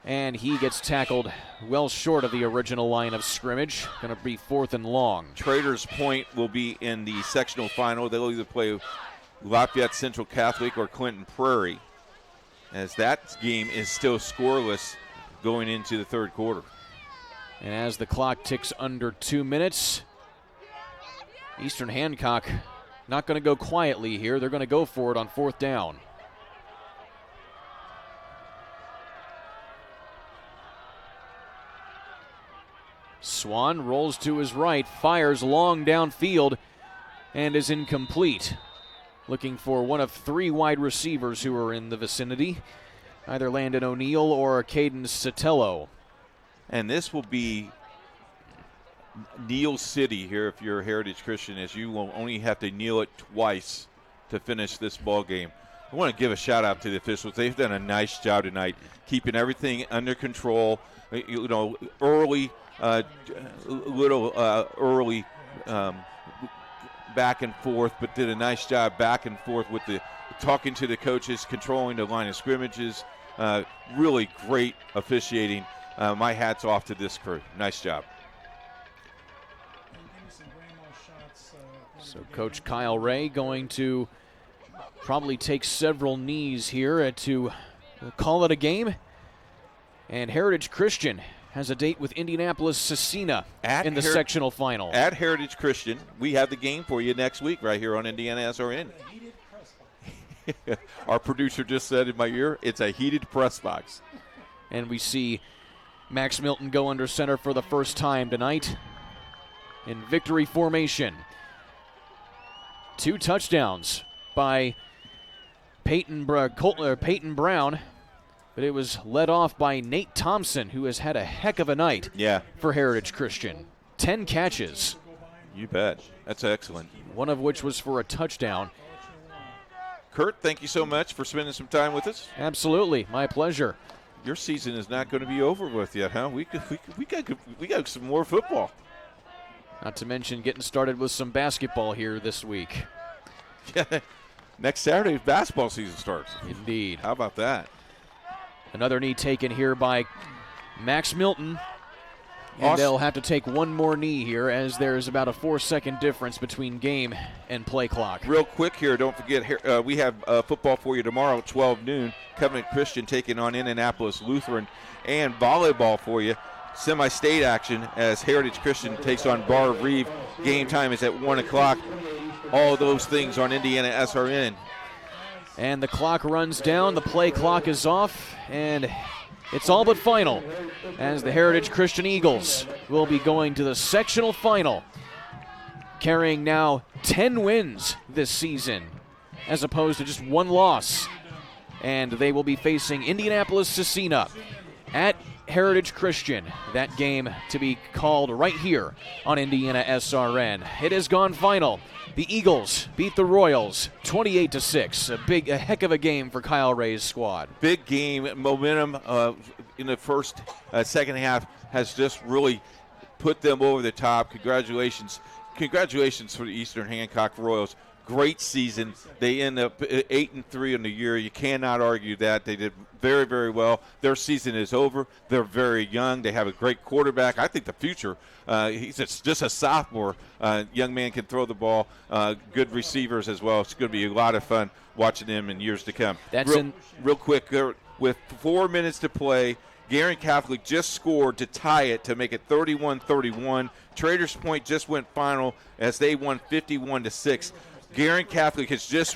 S10: and he gets tackled well short of the original line of scrimmage. Going to be 4th and long.
S3: Traders Point will be in the sectional final. They'll either play Lafayette Central Catholic or Clinton Prairie, as that game is still scoreless going into the third quarter.
S10: And as the clock ticks under 2 minutes, Eastern Hancock not going to go quietly here. They're going to go for it on 4th down. Swan rolls to his right, fires long downfield, and is incomplete. Looking for one of 3 wide receivers who are in the vicinity, either Landon O'Neill or Caden Sotelo.
S3: And this will be Kneel City here if you're a Heritage Christian, as you will only have to kneel it twice to finish this ball game. I want to give a shout out to the officials. They've done a nice job tonight, keeping everything under control. Early, early back and forth, but did a nice job back and forth with the talking to the coaches, controlling the line of scrimmages. Really great officiating. My hat's off to this crew. Nice job.
S10: So Coach Kyle Ray going to probably take several knees here to call it a game. And Heritage Christian has a date with Indianapolis Cecina in the sectional final.
S3: At Heritage Christian, we have the game for you next week right here on Indiana SRN. Our producer just said in my ear, it's a heated press box.
S10: And we see Max Milton go under center for the first time tonight in victory formation. 2 touchdowns by Peyton Brown, but it was led off by Nate Thompson, who has had a heck of a night for Heritage Christian. 10 catches.
S3: You bet. That's excellent.
S10: One of which was for a touchdown.
S3: Kurt, thank you so much for spending some time with us.
S10: Absolutely. My pleasure.
S3: Your season is not going to be over with yet, huh? We got some more football.
S10: Not to mention getting started with some basketball here this week.
S3: Yeah, next Saturday, basketball season starts.
S10: Indeed.
S3: How about that?
S10: Another knee taken here by Max Milton. And they'll have to take one more knee here, as there's about a 4-second difference between game and play clock.
S3: Real quick here, don't forget, we have football for you tomorrow at 12 noon. Covenant Christian taking on Indianapolis Lutheran, and volleyball for you. Semi-state action as Heritage Christian takes on Bar of Reeve. Game time is at 1 o'clock. All those things on Indiana SRN.
S10: And the clock runs down, the play clock is off, and it's all but final, as the Heritage Christian Eagles will be going to the sectional final, carrying now 10 wins this season, as opposed to just 1 loss. And they will be facing Indianapolis Cecina at Heritage Christian. That game to be called right here on Indiana SRN. It has gone final. The Eagles beat the Royals 28-6. A heck of a game for Kyle Ray's squad.
S3: Big game. Momentum in the second half has just really put them over the top. Congratulations for the Eastern Hancock Royals. Great season. They end up 8-3 in the year. You cannot argue that. They did very, very well. Their season is over. They're very young. They have a great quarterback. I think the future, he's just a sophomore. Young man can throw the ball. Good receivers as well. It's going to be a lot of fun watching them in years to come. Real quick, with 4 minutes to play, Guerin Catholic just scored to tie it to make it 31-31. Traders Point just went final as they won 51-6. Guerin Catholic has just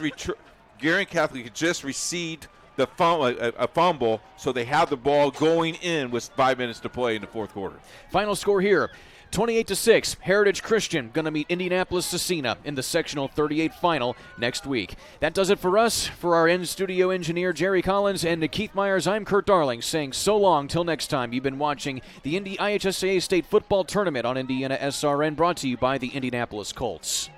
S3: received a fumble, so they have the ball going in with 5 minutes to play in the fourth quarter.
S10: Final score here: 28-6, Heritage Christian going to meet Indianapolis Scecina in the Sectional 38 final next week. That does it for us. For our in-studio engineer, Jerry Collins, and Keith Myers, I'm Kurt Darling, saying so long till next time. You've been watching the IHSAA State Football Tournament on Indiana SRN, brought to you by the Indianapolis Colts.